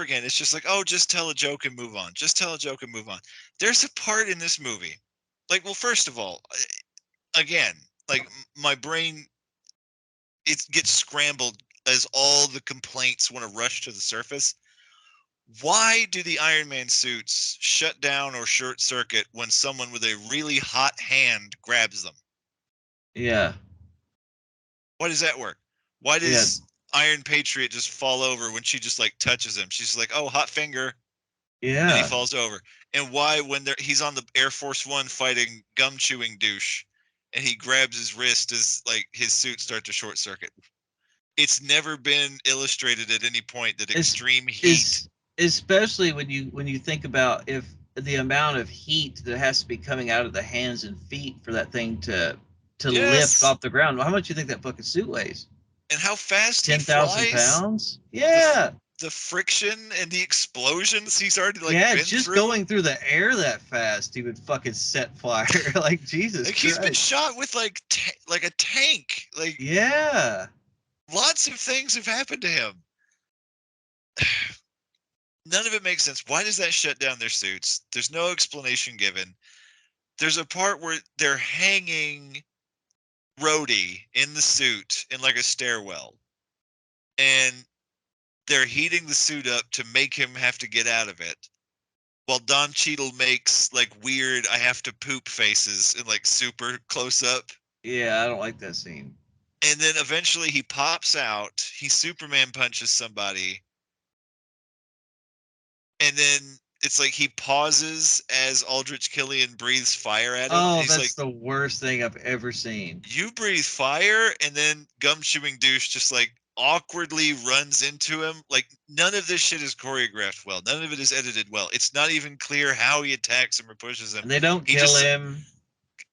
again. It's just like, oh, just tell a joke and move on. Just tell a joke and move on. There's a part in this movie, like, well, first of all, again, like, my brain, it gets scrambled as all the complaints want to rush to the surface. Why do the Iron Man suits shut down or short circuit when someone with a really hot hand grabs them? Yeah. Why does that work? Why Yeah. does Iron Patriot just fall over when she just like touches him? She's like, "Oh, hot finger," and he Yeah. falls over. And why, when he's on the Air Force One fighting gum chewing douche, and he grabs his wrist as like his suit start to short circuit? It's never been illustrated at any point that It's extreme heat. is especially when you think about if the amount of heat that has to be coming out of the hands and feet for that thing to lift Yes, off the ground. How much do you think that fucking suit weighs? and how fast he 10,000 flies. pounds? The Yeah. the friction and the explosions he's already like Yeah, been just through. going through the air that fast, he would fucking set fire. Like, Jesus Like, he's been Christ. shot with like like a tank. Like, Yeah. lots of things have happened to him. None of it makes sense. Why does that shut down their suits? There's no explanation given. There's a part where they're hanging Rhodey in the suit in like a stairwell, and they're heating the suit up to make him have to get out of it, while Don Cheadle makes like weird "I have to poop" faces in like super close up. Yeah, I don't like that scene. And then eventually he pops out, he Superman punches somebody, and then it's like he pauses as Aldrich Killian breathes fire at him. And Oh, he's like, that's the worst thing I've ever seen. "You breathe fire?" And then gum chewing douche just like awkwardly runs into him. Like, none of this shit is choreographed well. None of it is edited well. It's not even clear how he attacks him or pushes him. And they don't He kill just, him.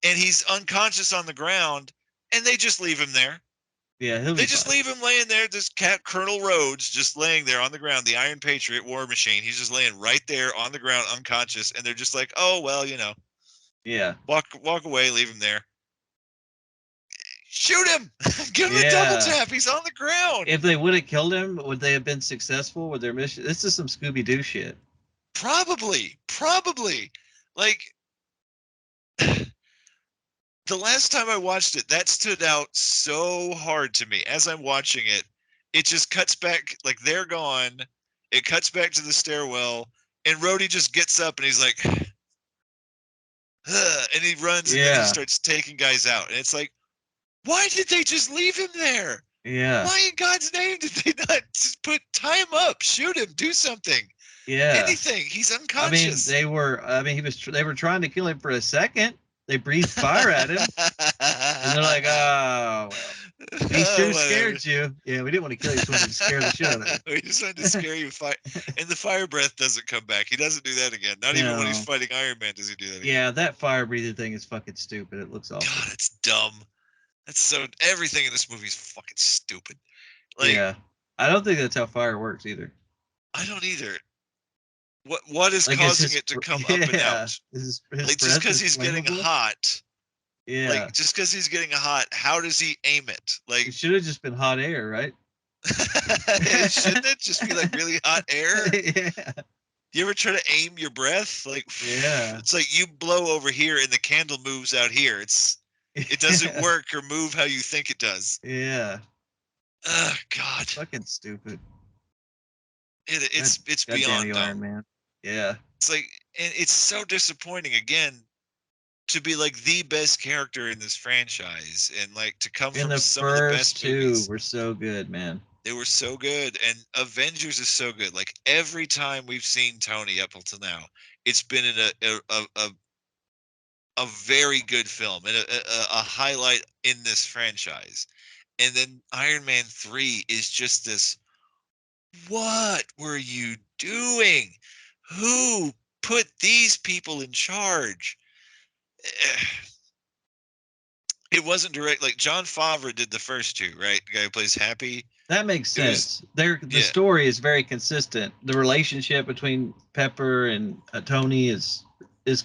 and he's unconscious on the ground, and they just leave him there. Yeah, he'll They be just fine. leave him laying there. This cat, Colonel Rhodes, just laying there on the ground. The Iron Patriot War Machine. He's just laying right there on the ground, unconscious. And they're just like, "Oh well, Yeah. walk away, leave him there. Shoot him! Give him a double Yeah. tap. He's on the ground." If they would have killed him, would they have been successful with their mission? This is some Scooby Doo shit. Probably. Like, the last time I watched it, that stood out so hard to me. As I'm watching it, it just cuts back, like, they're gone. It cuts back to the stairwell, and Rhodey just gets up and he's like, and he runs, and then he Yeah. starts taking guys out. And it's like, Why did they just leave him there? Yeah. Why in God's name did they not just tie him up, shoot him, do something? Yeah. Anything. He's I mean, unconscious. they were trying to kill him for a second. They breathed fire at him, and they're like, "Oh, well, he sure Whatever. scared you." Yeah, we didn't want to kill you, so we wanted to scare the shit out of him. We just wanted to scare you. And the fire breath doesn't come back. He doesn't do that again. Not even when he's No. fighting Iron Man does he do that again. Yeah, that fire breathing thing is fucking stupid. It looks awful. God, it's dumb. That's so. Everything in this movie is fucking stupid. Like, Yeah, I don't think that's how fire works either. I don't either. What is Like, causing it to come up and out? His Like, just breath because is he's getting flammable? hot. Yeah, Like, just because he's getting hot, how does he aim it? Like, it should have just been hot air, right? shouldn't it just be like really hot air? Yeah, You ever try to aim your breath? Like, yeah. it's like you blow over here and the candle moves out here. It doesn't Yeah. work or move how you think it does. Yeah, Oh God, fucking stupid. it's God damn beyond you, dumb. Iron Man. Yeah, It's like, and it's so disappointing again to be like the best character in this franchise and like to come and from the some of the first best two movies. were so good, man. They were so good, and Avengers is so good. Like every time we've seen Tony up until now, it's been in a very good film and a highlight in this franchise. And then Iron Man 3 is just this, what were you doing? Who put these people in charge? It wasn't direct. Like John Favreau did the first two, right? The guy who plays Happy. That makes It was, sense. The yeah, story is very consistent. The relationship between Pepper and Tony is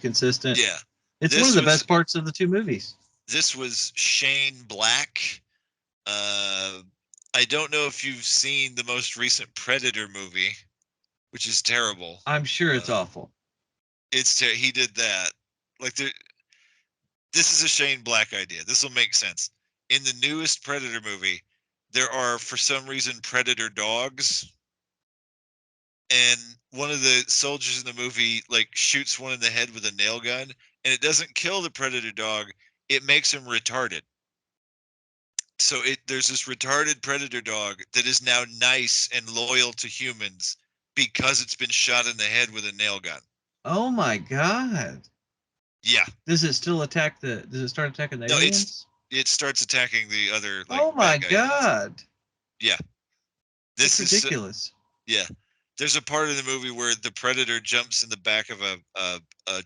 consistent. yeah. It's one of the best parts of the two movies. This was Shane Black. Uh, I don't know if you've seen the most recent Predator movie, which is terrible. I'm sure it's awful. He did that. Like this is a Shane Black idea. This will make sense. In the newest Predator movie, there are for some reason Predator dogs, and one of the soldiers in the movie like shoots one in the head with a nail gun, and it doesn't kill the Predator dog. It makes him retarded. So there's this retarded Predator dog that is now nice and loyal to humans because it's been shot in the head with a nail gun. Oh my god. Yeah. Does it still attack does it start attacking the aliens? It starts attacking the other like Oh my bad guy aliens. god. Yeah. That's ridiculous. Yeah. There's a part of the movie where the Predator jumps in the back of a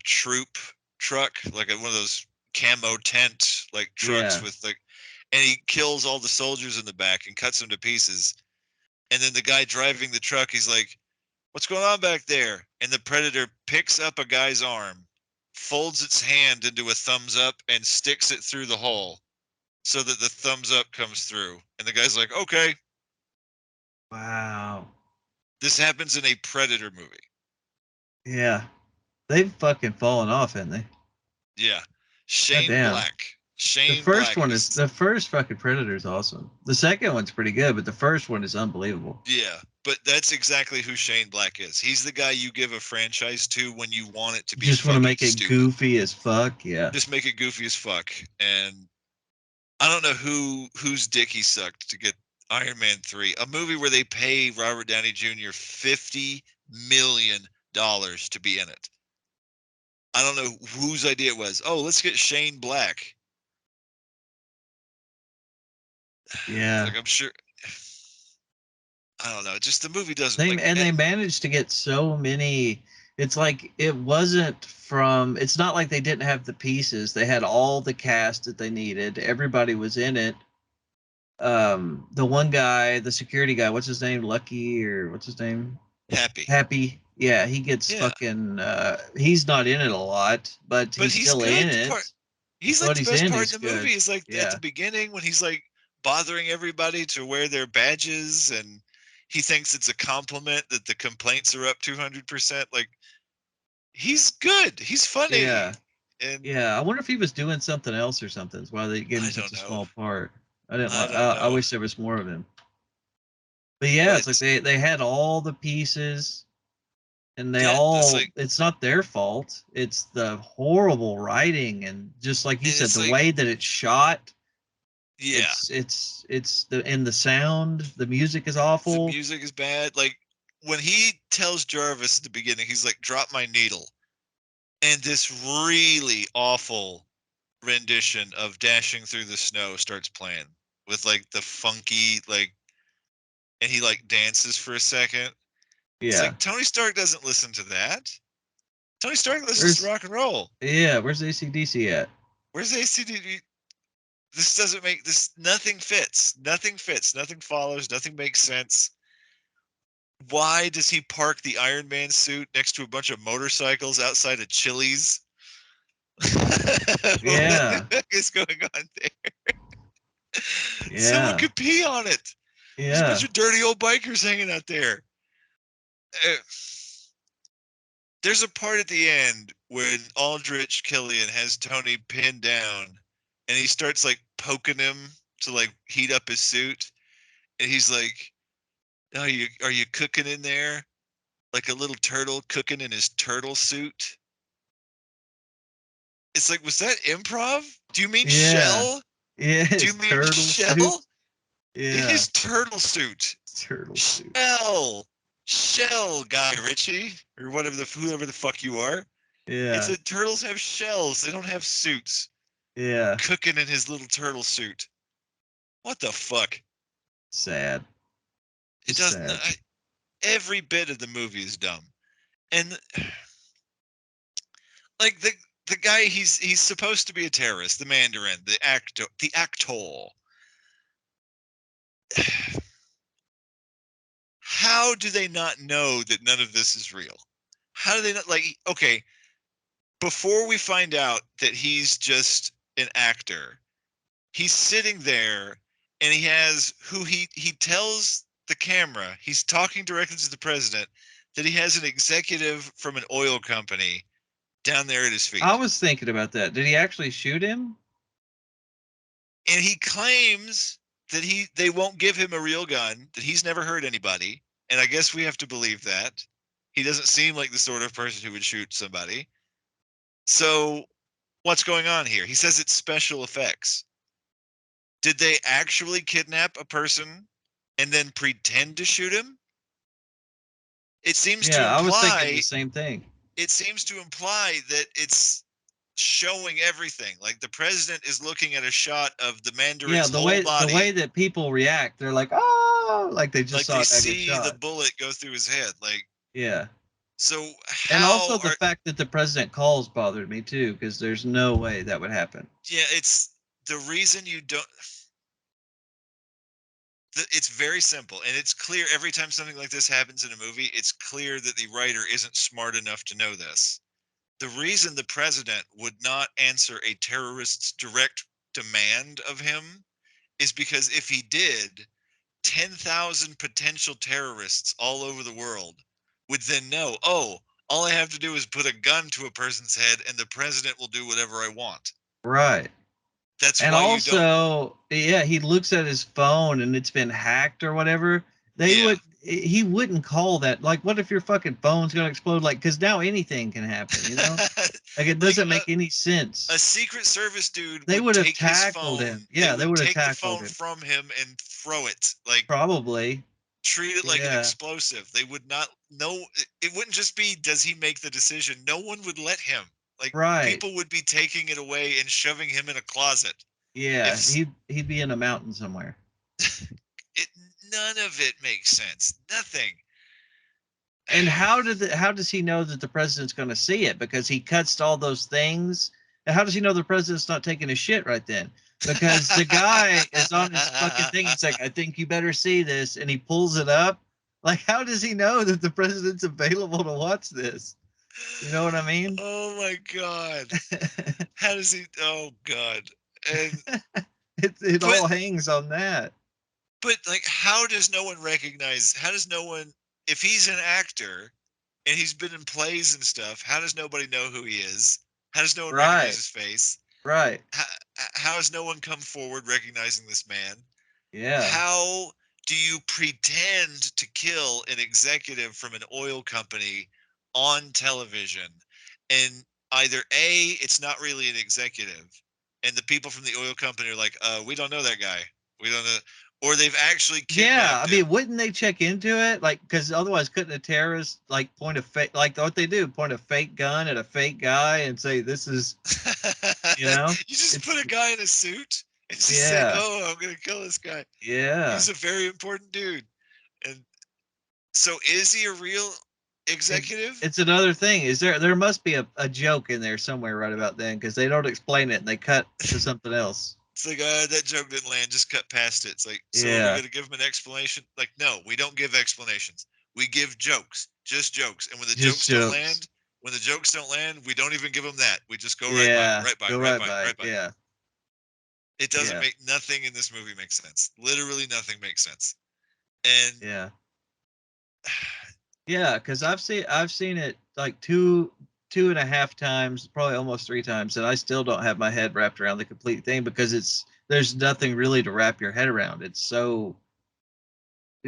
troop truck, like one of those camo tent like trucks with like, and he kills all the soldiers in the back and cuts them to pieces. And then the guy driving the truck, he's like, "What's going on back there?" And the Predator picks up a guy's arm, folds its hand into a thumbs up, and sticks it through the hole so that the thumbs up comes through. And the guy's like, "Okay." Wow. This happens in a Predator movie. Yeah. They've fucking fallen off, haven't they? Yeah. Shane Black. The first fucking Predator is awesome. The second one's pretty good, but the first one is unbelievable. Yeah, but that's exactly who Shane Black is. He's the guy you give a franchise to when you want it to be. Just want to make it stupid. goofy as fuck. Yeah. Just make it goofy as fuck. And I don't know whose dick he sucked to get Iron Man 3, a movie where they pay Robert Downey Jr. $50 million to be in it. I don't know whose idea it was. Oh, let's get Shane Black. Yeah. Like, I'm sure. I don't know. Just the movie doesn't. They managed to get so many. It's like it wasn't from. It's not like they didn't have the pieces. They had all the cast that they needed. Everybody was in it. The one guy, the security guy, what's his name? Lucky or what's his name? Happy. Yeah, he gets fucking. He's not in it a lot, but he's still in it. He's like the best part of the movie. Is like at the beginning when he's like bothering everybody to wear their badges, and he thinks it's a compliment that the complaints are up 200%. Like, he's good. He's funny. Yeah. And yeah, I wonder if he was doing something else or something. That's why they gave him such a small part. I wish there was more of him. But yeah, it's like they had all the pieces, and it's not their fault. It's the horrible writing, and just like you said, the way that it's shot. Yeah. It's the sound, the music is The awful. music is bad. Like when he tells Jarvis at the beginning, he's like, "Drop my needle," and this really awful rendition of "Dashing Through the Snow" starts playing with like the funky like, and he like dances for a second. It's Yeah. like Tony Stark doesn't listen to that. Tony Stark listens to Where's rock and roll. where's AC/DC at? Where's ACD? This doesn't make this. Nothing fits. Nothing fits. Nothing follows. Nothing makes sense. Why does he park the Iron Man suit next to a bunch of motorcycles outside of Chili's? Yeah. What is going on there? Someone Yeah. could pee on it. There's a bunch Yeah. of dirty old bikers hanging out there. Uh, There's a part at the end when Aldrich Killian has Tony pinned down and he starts like poking him to like heat up his suit. And he's like, are you cooking in there? Like a little turtle cooking in his turtle suit? It's like, was that improv? Do you mean Yeah. Shell? Yeah. Do you His mean turtle suit. Shell? In Yeah. his turtle suit. Turtle suit. Shell. Shell, Guy Ritchie, or whoever the fuck you are. It's Yeah. a turtles have shells. They don't have suits. Yeah. Cooking in his little turtle suit. What the fuck? Sad. It Just doesn't. sad. Every bit of the movie is dumb, and like the guy, he's supposed to be a terrorist. The Mandarin, the actor. How do they not know that none of this is real? How do they not like? Okay, before we find out that he's just an actor, he's sitting there and he has who he tells the camera, he's talking directly to the president, that he has an executive from an oil company down there at his I feet. was thinking about that. Did he actually shoot him? And he claims that they won't give him a real gun, that he's never hurt anybody. And I guess we have to believe that. He doesn't seem like the sort of person who would shoot somebody. So what's going on here? He says it's special effects. Did they actually kidnap a person and then pretend to shoot him? It seems to Yeah, I was thinking the imply same thing. that it's showing everything. Like the president is looking at a shot of the Yeah, Mandarin's the whole way body, that people react, they're like, "Oh," like they just like saw they a guy get see the shot. bullet go through his head. Like, Yeah. so And also how the are fact that the president calls bothered me too, because there's no way that would happen. yeah, it's the reason you don't it's very simple and it's clear every time something like this happens in a movie, it's clear that the writer isn't smart enough to know this. The reason the president would not answer a terrorist's direct demand of him is because if he did, 10,000 potential terrorists all over the world would then know, oh, all I have to do is put a gun to a person's head and the president will do whatever I want. Right. That's And why you don't. also, yeah, he looks at his phone and it's been hacked or whatever. Yeah. He wouldn't call that. Like, what if your fucking phone's gonna explode? Like, because now anything can happen, you know? Like, it Like doesn't make any sense. a Secret Service dude They would would have take his tackled phone. him. They Yeah, they would would have take the tackled phone him. from him and throw it. Like Probably. treat it like an Yeah. explosive. They would not no it wouldn't just be does he make the decision? No one would let him. Like Right. people would be taking it away and shoving him in a closet. Yeah. If He'd be in a mountain somewhere. it none of it makes sense. Nothing. And how does he know that the president's going to see it? Because he cuts all those things. And how does he know the president's not taking a shit right then? Because the guy is on his fucking thing. He's like, I think you better see this, and he pulls it up. Like, how does he know that the president's available to watch this? You know what I mean? Oh my god. How does he oh god. And It but all hangs on that. But like, how does no one, if he's an actor and he's been in plays and stuff, how does nobody know who he is? How does no one recognize Right. his face? Right. How has no one come forward recognizing this man? Yeah. How do you pretend to kill an executive from an oil company on television? And either A, it's not really an executive, and the people from the oil company are like, we don't know that guy. We don't know, or they've actually Yeah, kidnapped I him. mean, wouldn't they check into it? Like, because otherwise, couldn't a terrorist like point a fake, like what they do, point a fake gun at a fake guy and say, "This is," you know, You just it's put a guy in a suit and just say, yeah, "Oh, I'm gonna kill this guy. yeah. He's a very important dude." And so, is he a real It, executive? it's another thing. Is there must be a joke in there somewhere right about then because they don't explain it and they cut to something else. It's like, that joke didn't land. Just cut past it. It's like, so are we Yeah, gonna give him an explanation? Like, no, we don't give explanations. We give jokes, just jokes. And just jokes. when the jokes don't land, we don't even give them that. We just go right by them, Yeah, right by, go right right by, by it. right by. Yeah, It doesn't yeah, make nothing in this movie makes sense. Literally nothing makes sense. And yeah. Yeah, because I've seen it like two and a half times, probably almost three times, and I still don't have my head wrapped around the complete thing because there's nothing really to wrap your head around. It it's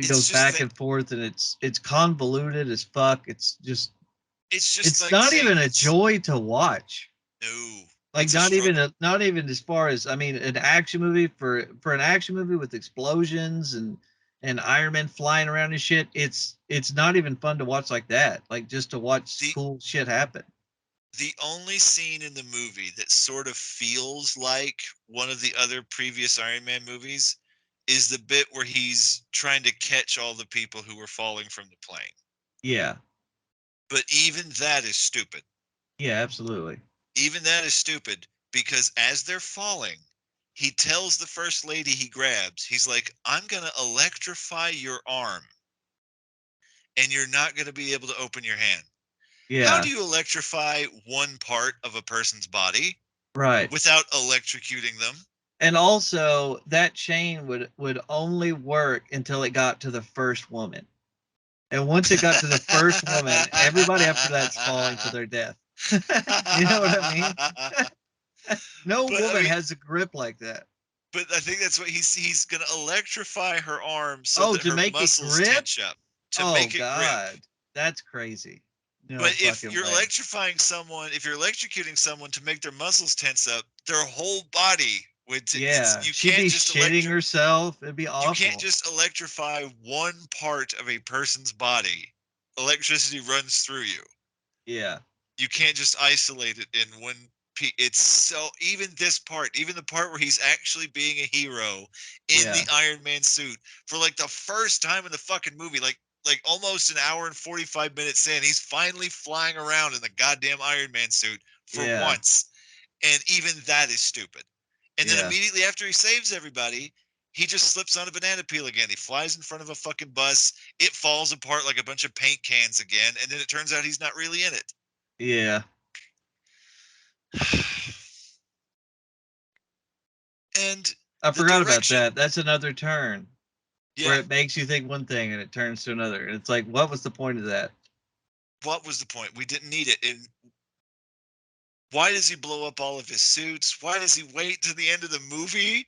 goes just back that and forth and it's convoluted as fuck. it's just It's like not saying even a it's joy to watch. no, Like it's a struggle. not even as far as I mean an action movie for an action movie with explosions and Iron Man flying around and shit. It's not even fun to watch like that. Like just to watch The cool shit happen. the only scene in the movie that sort of feels like one of the other previous Iron Man movies is the bit where he's trying to catch all the people who were falling from the plane. Yeah. But even that is stupid. Yeah, absolutely. Even that is stupid because as they're falling, he tells the first lady he grabs, he's like, I'm going to electrify your arm and you're not going to be able to open your hand. How Yeah. do you electrify one part of a person's body Right. without electrocuting them? And also that chain would only work until it got to the first woman. And once it got to the first woman, everybody after that's falling to their death. You know what I mean? No But I woman mean, has a grip like that. but I think that's what he's going to electrify her arm so Oh, that to her make it muscles grip? tense up to Oh make it grip. God. That's crazy. No But if fucking you're way. electrifying someone, if you're electrocuting someone to make their muscles tense up, their whole body would. Yeah. You She'd can't be just shitting herself. It'd be You can't awful. just electrify one part of a person's body. Electricity runs through you. Yeah. You can't just isolate it in one. It's so even this part, even the part where he's actually being a hero in Yeah. the Iron Man suit for like the first time in the fucking movie, like almost an hour and 45 minutes in, he's finally flying around in the goddamn Iron Man suit for Yeah. once. And even that is stupid. And then Yeah. immediately after he saves everybody, he just slips on a banana peel again. He flies in front of a fucking bus. It falls apart like a bunch of paint cans again. And then it turns out he's not really in it. Yeah. And I the forgot about direction, that. That's another turn where yeah. it makes you think one thing and it turns to another. And it's like, what was the point of that? What was the point? We didn't need it. And why does he blow up all of his suits? Why does he wait to the end of the movie?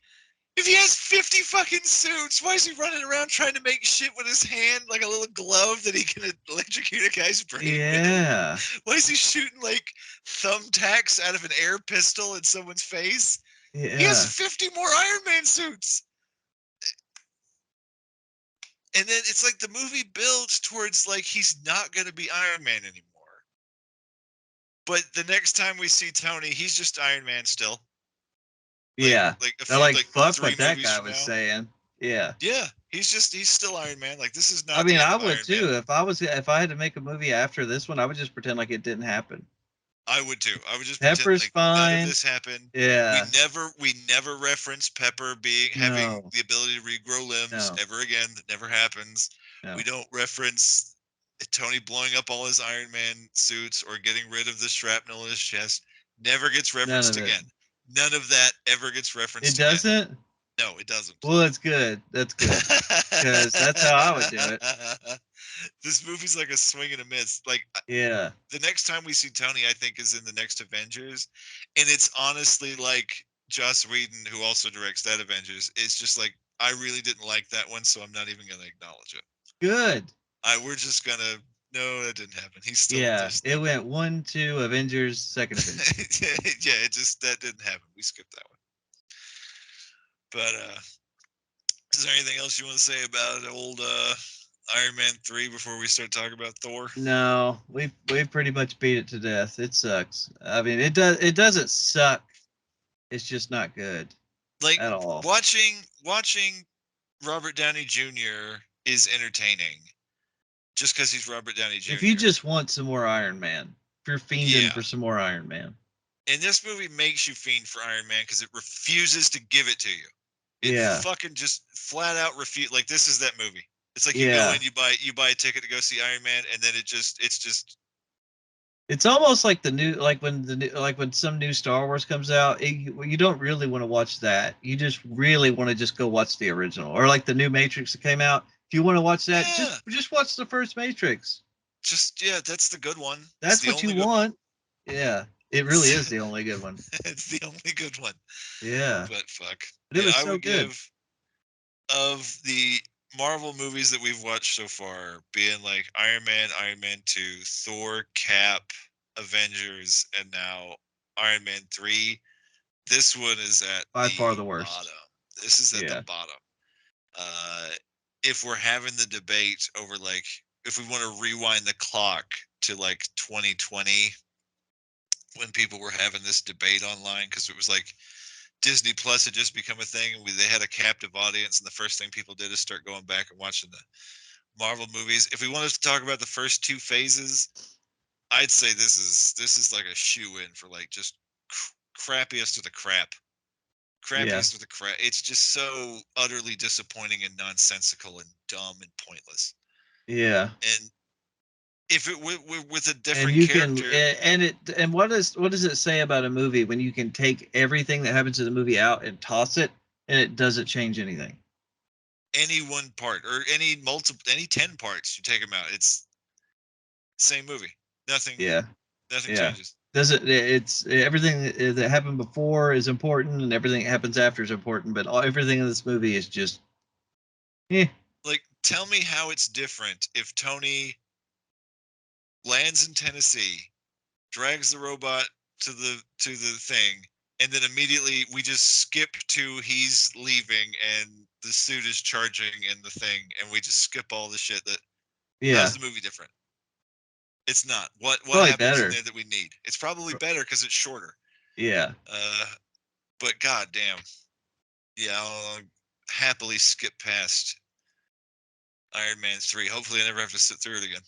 If he has 50 fucking suits, why is he running around trying to make shit with his hand like a little glove that he can electrocute a guy's brain with? Yeah. Why is he shooting like thumbtacks out of an air pistol in someone's face? He has Yeah. 50 more Iron Man suits. And then it's like the movie builds towards like he's not going to be Iron Man anymore. But the next time we see Tony, he's just Iron Man still. Yeah. Like a They're few like, like fuck three what that movies guy from was now. saying. Yeah. Yeah, he's still Iron Man. Like this is I not mean, the end I of would Iron Man. too. If I had to make a movie after this one, I would just pretend like it didn't happen. I would too. I would just pretend Pepper's like none of fine. this happened. Yeah. We never reference Pepper being having No. the ability to regrow limbs No. ever again. That never happens. We No. don't reference Tony blowing up all his Iron Man suits or getting rid of the shrapnel in his chest. Never gets None referenced of it. again. None of that ever gets It referenced again. doesn't? No, it doesn't. Well, that's good. That's good. Because that's how I would do it. This movie's like a swing and a miss. Like Yeah. the next time we see Tony, I think, is in the next Avengers, and it's honestly like Joss Whedon, who also directs that Avengers. It's just like I really didn't like that one, so I'm not even going to acknowledge it. Good. We're just gonna No, that didn't happen. He's still Yeah, just it went 1, 2, Avengers, second Avengers. yeah, that didn't happen. We skipped that one. But is there anything else you want to say about old Iron Man 3 before we start talking about Thor? No, we pretty much beat it to death. It sucks. I mean, it doesn't suck. It's just not good Like at all. watching Robert Downey Jr. is entertaining just because he's Robert Downey Jr. If you just want some more Iron Man, if you're fiending Yeah. for some more Iron Man. And this movie makes you fiend for Iron Man because it refuses to give it to you. It Yeah. fucking just flat out refuse. Like, this is that movie. It's like you go Yeah. in, you buy a ticket to go see Iron Man, and then it's just It's almost like when some new Star Wars comes out, you don't really want to watch that. You just really want to just go watch the original, or like the new Matrix that came out. If you want to watch that, yeah, just watch the first Matrix. that's the good one. It's That's the what you only good one. want. Yeah, it really is the only good one. It's the only good one. Yeah, But fuck, but it was I so would good. give of the Marvel movies that we've watched so far, being like Iron Man, Iron Man 2, Thor, Cap, Avengers, and now Iron Man 3. This one is at By far the the worst. bottom. This is at the Yeah, bottom. Uh, if we're having the debate over, like, if we want to rewind the clock to like 2020, when people were having this debate online, because it was like Disney Plus had just become a thing, and they had a captive audience, and the first thing people did is start going back and watching the Marvel movies. If we wanted to talk about the first two phases, I'd say this is like a shoe in for like just crappiest of the crap. yeah, Crappiest of the crap. It's just so utterly disappointing and nonsensical and dumb and pointless. yeah. And if it with a And different you can character, and what does it say about a movie when you can take everything that happens in the movie out and toss it and it doesn't change anything? any one part or any 10 parts, you take them out, it's same movie. Nothing Yeah, nothing yeah. changes. Does it? It's everything that happened before is important, and everything that happens after is important. But everything in this movie is just, eh. Like, tell me how it's different if Tony lands in Tennessee, drags the robot to the thing, and then immediately we just skip to he's leaving and the suit is charging in the thing, and we just skip all the shit. That Yeah, how's the movie different? It's not. What probably happens in better. there that we need? It's probably better because it's shorter. Yeah, Uh, but goddamn, yeah, I'll happily skip past Iron Man 3. Hopefully, I never have to sit through it again.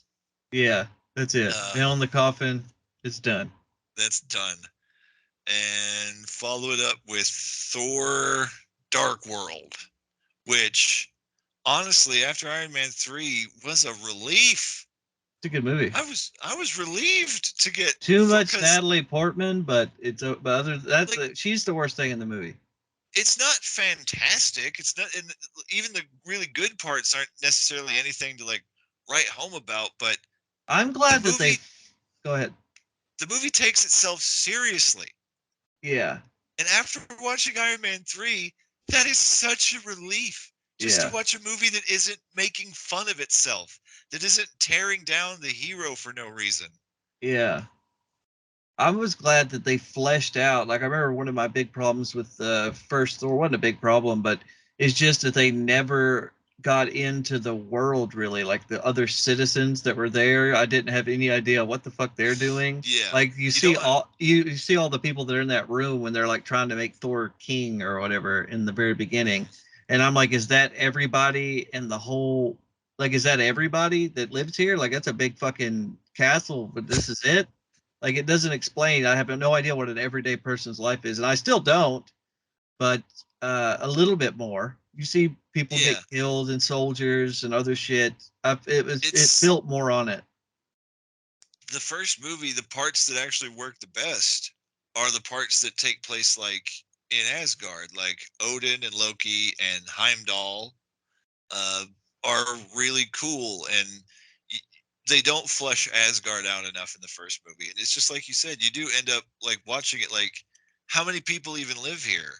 yeah. That's it. Uh, Nail in the coffin. It's done. that's done. And follow it up with Thor Dark World, which honestly, after Iron Man 3 was a relief. It's a good movie. I was relieved to get Too much because Natalie Portman, but but like she's the worst thing in the movie. it's not fantastic. It's not, and even the really good parts aren't necessarily anything to like write home about, but I'm the glad that they. movie Go ahead. the movie takes itself seriously. Yeah, And after watching Iron Man 3, that is such a relief just to yeah, watch a movie that isn't making fun of itself, that isn't tearing down the hero for no reason. yeah. I was glad that they fleshed out. Like I remember one of my big problems with the first Thor wasn't a big problem, but it's just that they never got into the world really. Like the other citizens that were there, I didn't have any idea what the fuck they're doing. Yeah. Like You don't you see all the people that are in that room when they're like trying to make Thor king or whatever in the very beginning, and I'm like, is that everybody in the whole? Like, is that everybody that lives here? Like, that's a big fucking castle, but this is it. Like it doesn't explain. I have no idea what an everyday person's life is, and I still don't. But a little bit more. You see people get yeah. killed and soldiers and other shit. It It's built more on it. the first movie, the parts that actually work the best are the parts that take place like in Asgard, like Odin and Loki and Heimdall uh, are really cool, and they don't flesh Asgard out enough in the first movie. And it's just like you said, you do end up like watching it like, how many people even live here?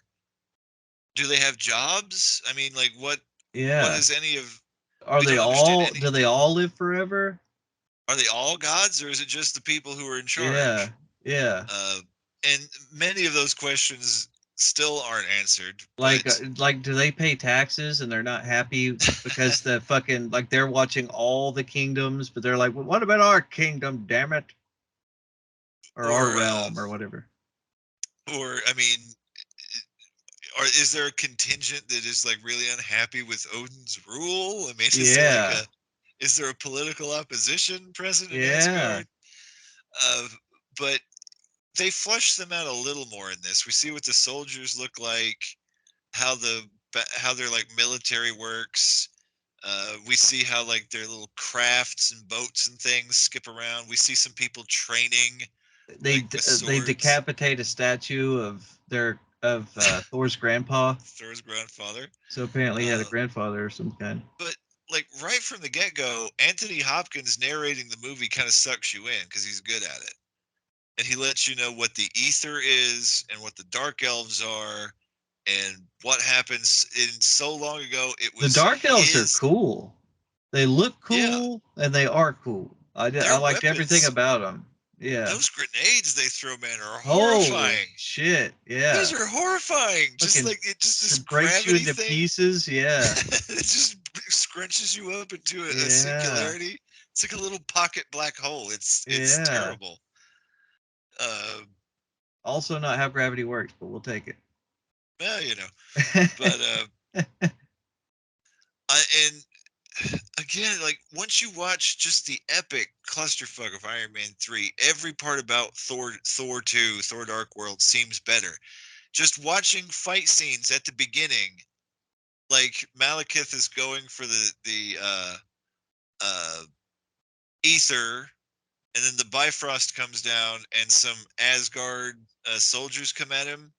Do they have jobs? I mean, like what Yeah. is any of Are we they don't understand all? any. Do they all live forever? are they all gods, or is it just the people who are in Yeah, charge? yeah. Uh, and many of those questions still aren't answered. But Like, do they pay taxes and they're not happy because the fucking like they're watching all the kingdoms, but they're like, well, what about our kingdom? Damn it, or our or realm, or whatever. I mean, or is there a contingent that is like really unhappy with Odin's rule? I mean, is there like Yeah, a is there a political opposition present in yeah. Asgard? Uh, but they flush them out a little more in this. We see what the soldiers look like, how how their like military works. We see how like their little crafts and boats and things skip around. We see some people training like with They swords. decapitate a statue of their of Thor's grandpa. Thor's grandfather. So apparently he had a Uh, grandfather of some kind. but like right from the get go, Anthony Hopkins narrating the movie kind of sucks you in because he's good at it, and he lets you know what the ether is and what the dark elves are and what happens in so long ago. It The was Dark Elves are his. cool. They look Yeah, cool and they are cool. I their liked everything weapons, about them. Yeah. those grenades they throw, man, are Holy horrifying. shit. Those Yeah. are horrifying. Just Fucking like it, just this breaks you gravity into thing. pieces. Yeah. It just scrunches you up into a Yeah. singularity. It's like a little pocket black hole. It's Yeah. terrible. Uh, Also, not how gravity works, but we'll take well, you know, but it. and again, like once you watch just the epic clusterfuck of Iron Man 3, every part about Thor 2, Thor Dark World seems better. Just watching fight scenes at the beginning, like Malekith is going for the uh ether, and then the Bifrost comes down and some Asgard soldiers come at him,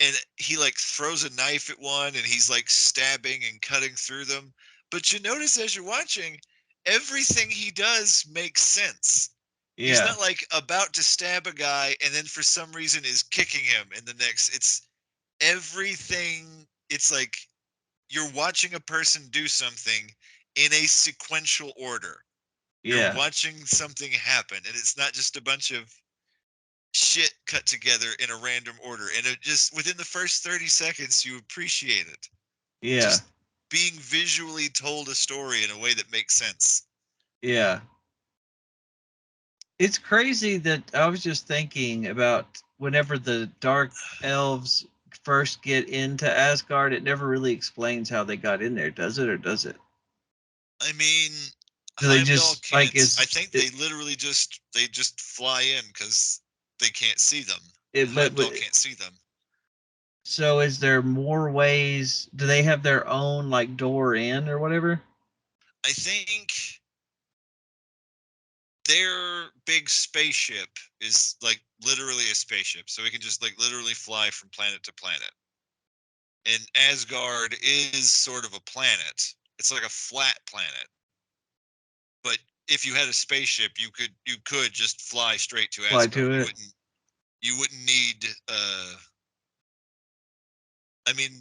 and he like throws a knife at one and he's like stabbing and cutting through them. But you notice as you're watching, everything he does makes sense. He's Yeah. not like about to stab a guy and then for some reason is kicking him in the next. It's everything. It's like you're watching a person do something in a sequential order. You're Yeah. watching something happen, and it's not just a bunch of shit cut together in a random order. And it just within the first 30 seconds, you appreciate it. Yeah. Just being visually told a story in a way that makes sense. Yeah. It's crazy that I was just thinking about whenever the Dark Elves first get into Asgard, it never really explains how they got in there, does it, or does it? I mean, Do they Heimdall just like can't. I is think it, they literally just fly in because they can't see them, and it Heimdall can't see them. so is there more ways? Do they have their own like door in or whatever? I think their big spaceship is like literally a spaceship, so it can just like literally fly from planet to planet. And Asgard is sort of a planet. It's like a flat planet. But if you had a spaceship, you could just fly straight to Fly Asgard. to it. You wouldn't need I mean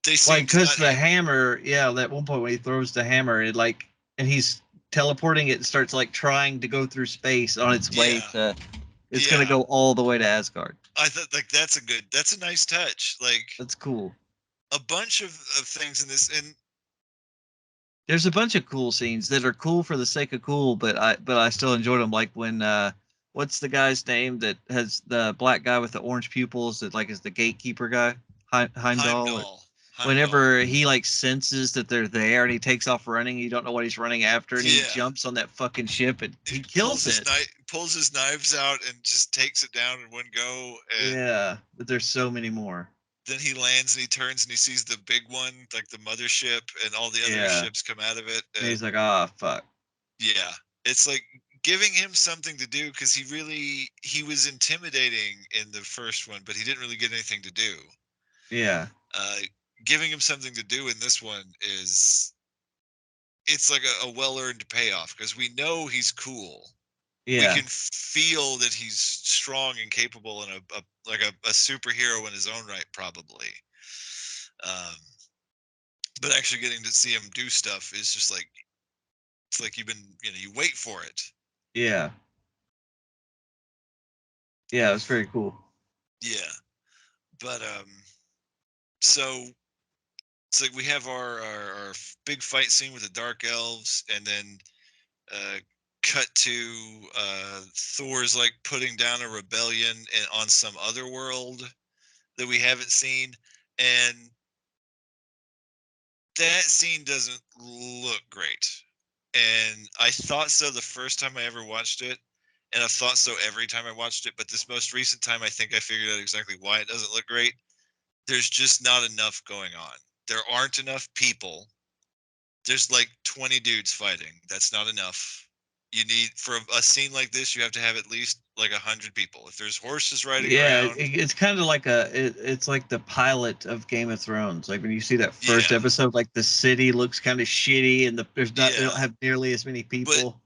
they Like seem to because not the have. hammer, yeah, at one point when he throws the hammer, it like and he's teleporting it starts like trying to go through space on its way Yeah. to it's gonna Yeah. go all the way to Asgard. I thought like that's a nice touch. Like That's cool. a bunch of things in this, and There's a bunch of cool scenes that are cool for the sake of cool, but I still enjoyed them. Like when what's the guy's name that has the black guy with the orange pupils that like is the gatekeeper guy, Heimdall. Or, Heimdall. whenever he like senses that they're there and he takes off running, you don't know what he's running after, and he Yeah. jumps on that fucking ship and He he kills it. pulls his knives out and just takes it down in one go, and Yeah, but there's so many more. then he lands and he turns and he sees the big one, like the mothership, and all the other Yeah, ships come out of it. and And he's like, ah, fuck. yeah, it's like giving him something to do because he was intimidating in the first one, but he didn't really get anything to do. Yeah, Uh, Giving him something to do in this one is it's like a well-earned payoff because we know he's cool. We yeah, can feel that he's strong and capable and a superhero in his own right, probably. Um, but actually getting to see him do stuff is just like It's like you wait for it. Yeah. Yeah, it's very cool. Yeah. But so it's like we have our big fight scene with the dark elves, and then uh cut to Thor's like putting down a rebellion on some other world that we haven't seen, and that scene doesn't look great. And I thought so the first time I ever watched it, and I thought so every time I watched it, but this most recent time I think I figured out exactly why it doesn't look great. There's just not enough going on. There aren't enough people. There's like 20 dudes fighting. That's not enough. You need, for a scene like this, you have to have at least like 100 people. If there's horses riding Yeah, around, it's kind of like it's like the pilot of Game of Thrones. Like when you see that first yeah, episode, like the city looks kind of shitty, and they don't yeah. have nearly as many But people.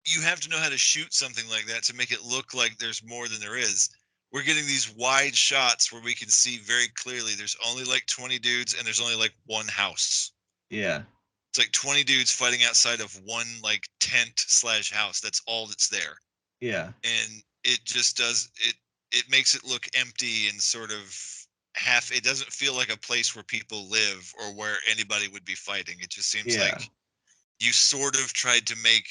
you have to know how to shoot something like that to make it look like there's more than there is. We're getting these wide shots where we can see very clearly there's only like 20 dudes and there's only like one house. Yeah, It's like 20 dudes fighting outside of one like tent slash house. That's all that's there. yeah, And it just does it makes it look empty and sort of half. It doesn't feel like a place where people live or where anybody would be fighting. It just seems yeah, like you sort of tried to make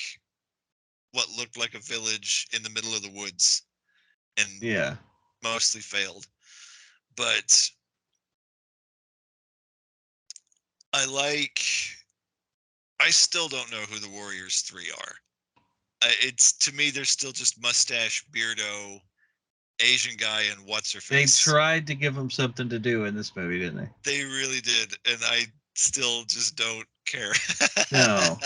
what looked like a village in the middle of the woods and yeah. mostly failed. But I like. I still don't know who the Warriors 3 are. It's to me, they're still just mustache, beardo, Asian guy, and what's her They face. tried to give him something to do in this movie, didn't they? They really did, and I still just don't care. No.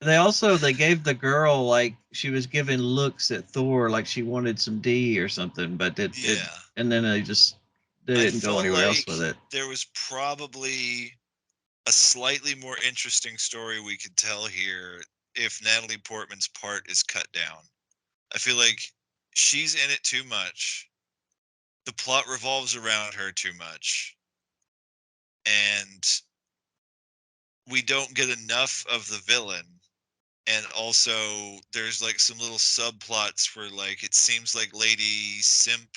They gave the girl like she was giving looks at Thor like she wanted some D or something, but it Yeah, and then they I didn't go felt anywhere else like with it. there was probably a slightly more interesting story we could tell here if Natalie Portman's part is cut down. I feel like she's in it too much. The plot revolves around her too much. And we don't get enough of the villain. And also there's like some little subplots where like it seems like Lady Simp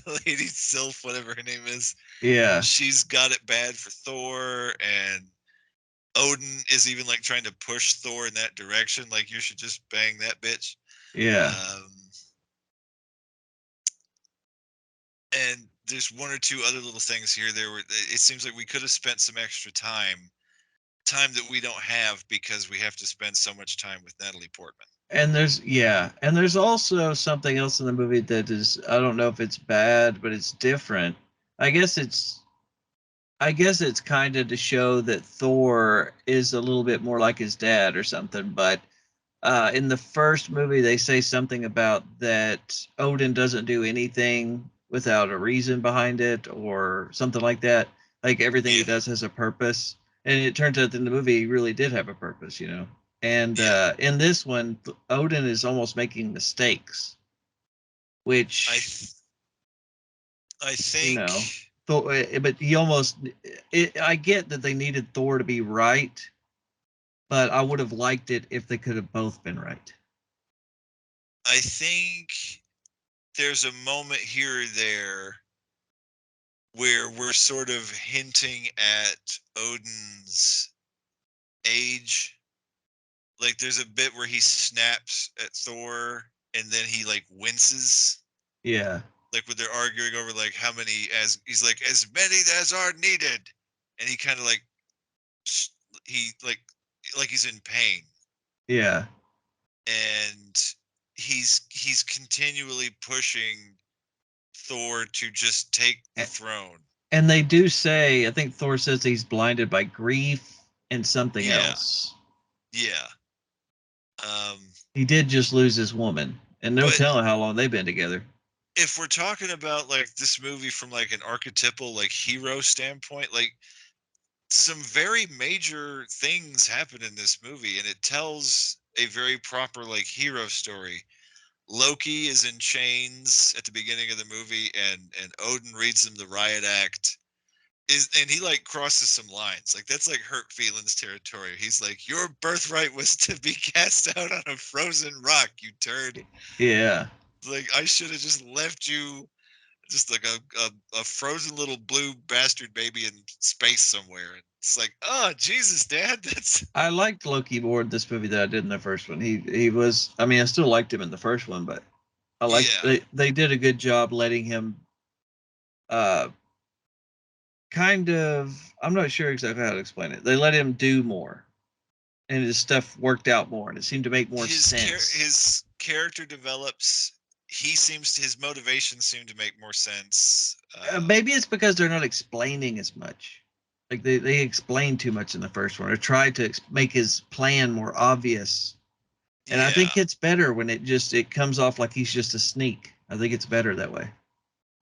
Lady Sylph, whatever her name is, Yeah, she's got it bad for Thor, and Odin is even like trying to push Thor in that direction, like you should just bang that bitch. yeah. Um, and there's one or two other little things here. There were. It seems like we could have spent some extra time that we don't have because we have to spend so much time with Natalie Portman. And there's also something else in the movie that is I don't know if it's bad, but it's different. I guess it's I guess it's kind of to show that Thor is a little bit more like his dad or something, but in the first movie, they say something about that Odin doesn't do anything without a reason behind it or something like that. Like everything he Yeah, does has a purpose. And it turns out in the movie, he really did have a purpose, you know. And yeah. in this one, Odin is almost making mistakes, I which, th- I you think know, but he almost, I get that they needed Thor to be right, but I would have liked it if they could have both been right. I think there's a moment here or there where we're sort of hinting at Odin's age. Like there's a bit where he snaps at Thor and then he like winces, Yeah, like when they're arguing over like how many, as he's like as many as are needed, and he kind of like he like he's in pain, yeah. and he's continually pushing Thor to just take the throne. And they do say, I think Thor says he's blinded by grief and something Yeah, else. yeah. Um, He did just lose his woman, and no but telling how long they've been together. if we're talking about like this movie from like an archetypal like hero standpoint, like some very major things happen in this movie, and it tells a very proper like hero story. Loki is in chains at the beginning of the movie, and Odin reads them the riot act, and he like crosses some lines. Like that's like hurt feelings territory. He's like, your birthright was to be cast out on a frozen rock, you turd. Yeah. Like I should have just left you just like a frozen little blue bastard baby in space somewhere. It's like, oh Jesus, Dad, that's I liked Loki more in this movie than I did in the first one. He was. I mean, I still liked him in the first one, but I like yeah. they did a good job letting him uh kind of. I'm not sure exactly how to explain it. They let him do more, and his stuff worked out more, and it seemed to make more sense. His character develops. His motivations seem to make more sense. Maybe it's because they're not explaining as much. Like they explained too much in the first one, or tried to make his plan more obvious. And I Yeah, think it's better when it comes off like he's just a sneak. I think it's better that way.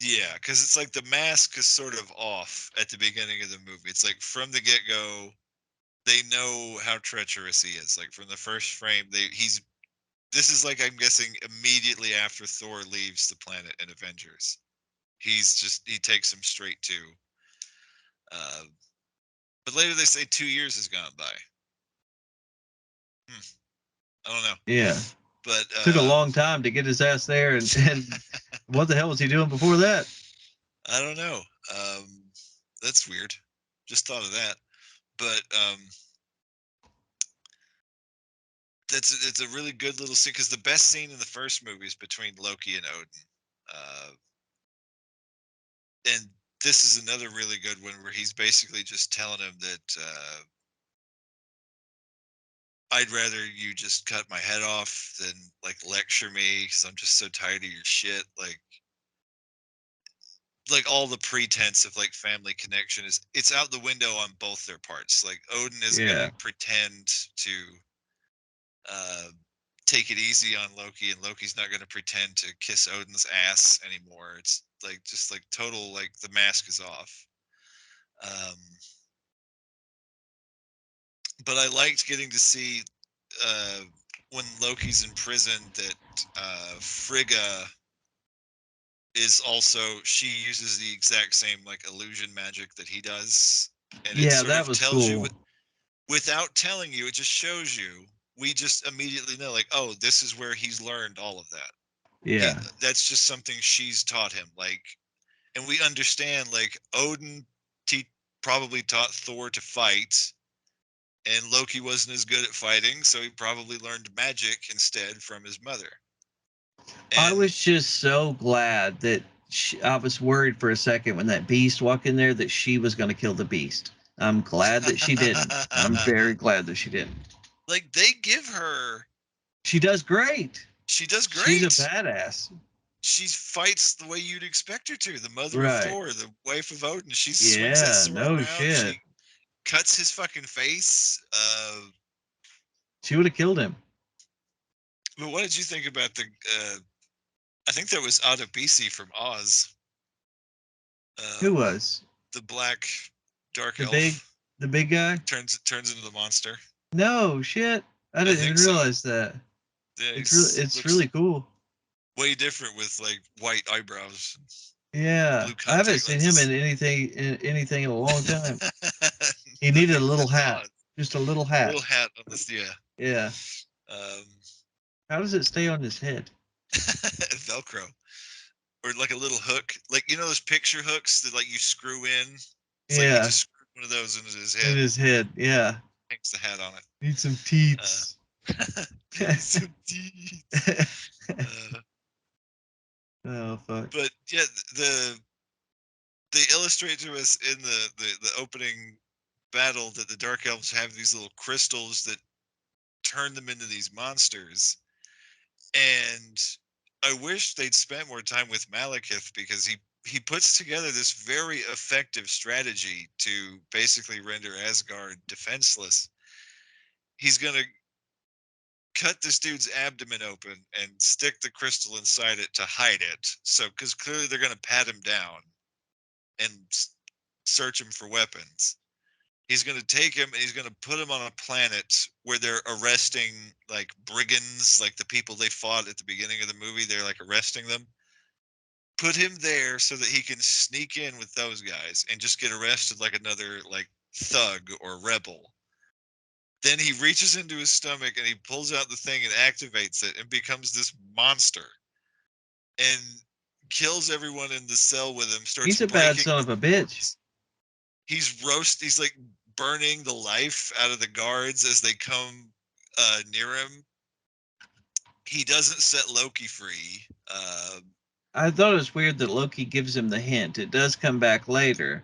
yeah, because it's like the mask is sort of off at the beginning of the movie. It's like from the get go, they know how treacherous he is. Like from the first frame, he's this is like I'm guessing immediately after Thor leaves the planet in Avengers. He takes him straight to. Uh, but later they say 2 years has gone by. Hmm, I don't know, Yeah. but Took a long time to get his ass there and what the hell was he doing before that? I don't know. That's weird. Just thought of that. But it's a really good little scene because the best scene in the first movie is between Loki and Odin. Uh, and this is another really good one where he's basically just telling him that I'd rather you just cut my head off than like lecture me because I'm just so tired of your shit. Like all the pretense of like family connection is it's out the window on both their parts. Like Odin isn't going Yeah. to pretend to uh, take it easy on Loki, and Loki's not going to pretend to kiss Odin's ass anymore. It's like just like total like the mask is off. Um, but I liked getting to see uh, when Loki's in prison that Frigga is also she uses the exact same like illusion magic that he does, and it Yeah, sort that of was tells you cool. without telling you, it just shows you. We just immediately know like, oh, this is where he's learned all of that. He Yeah. That's just something she's taught him, like, and we understand like Odin probably taught Thor to fight, and Loki wasn't as good at fighting, so he probably learned magic instead from his mother. I And was just so glad that I was worried for a second when that beast walked in there that she was going to kill the beast. I'm glad that she didn't. I'm very glad that she didn't. like they give her She does great. she does She's a great. badass. She fights the way you'd expect her to. The mother of Right. Thor, the wife of Odin, she swings that Yeah, sword no around. shit. She cuts his fucking face. She would have killed him. But what did you think about the? I think that was Adebisi from Oz, Who um, was? the black dark The big elf the big guy? turns into the monster. No, shit. I I didn't even think so. realize that. Yeah, he It's looks really cool. way different with like white eyebrows, Yeah. blue I haven't contact seen him lenses. in anything in a long time. He needed a Neither little does hat. Oz. Just a little Little hat. hat on this, yeah. Yeah. Um, How does it stay on his head? Velcro. Or like a little hook, like you know those picture hooks that like you screw in. It's like he Yeah. just screwed one of those into his In head, his head. Yeah. hangs the hat on it. Need some teats. Give me some deeds. Uh, Oh fuck. but yeah, the they illustrate to us in the opening battle that the Dark Elves have these little crystals that turn them into these monsters, and I wish they'd spent more time with Malekith because he puts together this very effective strategy to basically render Asgard defenseless. He's gonna cut this dude's abdomen open and stick the crystal inside it to hide it. So, because clearly they're gonna pat him down and search him for weapons. He's gonna take him and he's gonna put him on a planet where they're arresting like brigands, like the people they fought at the beginning of the movie. They're like arresting them, put him there so that he can sneak in with those guys and just get arrested like another like thug or rebel. Then he reaches into his stomach and he pulls out the thing and activates it and becomes this monster and kills everyone in the cell with him, starts He's a bad breaking son the of a bitch. doors. He's like burning the life out of the guards as they come near him. He doesn't set Loki free. I thought it was weird that Loki gives him the hint. It does come back later,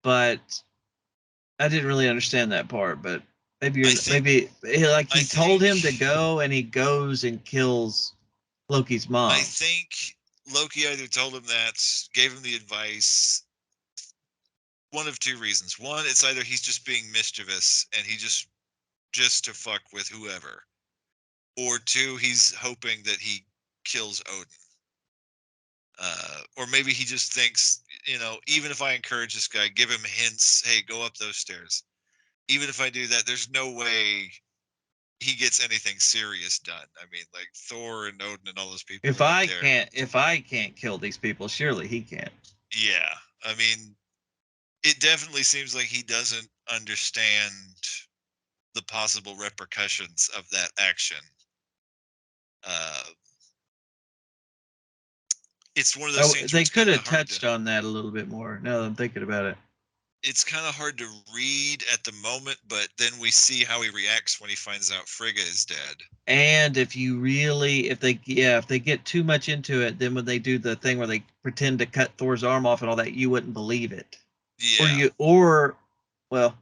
but I didn't really understand that part. But maybe I you're think maybe like I he told think him to go, and he goes and kills Loki's I mom. think Loki either told him that, gave him the advice. One of two reasons. One, it's either he's just being mischievous and he just to fuck with whoever, or two, he's hoping that he kills Odin. Or maybe he just thinks, even if I encourage this guy, give him hints, hey, go up those stairs. Even if I do that, there's no way he gets anything serious done. I mean, like Thor and Odin and all those people If are up I there. can't kill these people, surely he can. Yeah, I mean, it definitely seems like he doesn't understand the possible repercussions of that action. Uh, it's one of those scenes where They it's could kind of have hard to touched on that a little bit more. Now that I'm thinking about it. it's kind of hard to read at the moment, but then we see how he reacts when he finds out Frigga is dead. And if you really, if they get too much into it, then when they do the thing where they pretend to cut Thor's arm off and all that, you wouldn't believe it. Yeah. Well,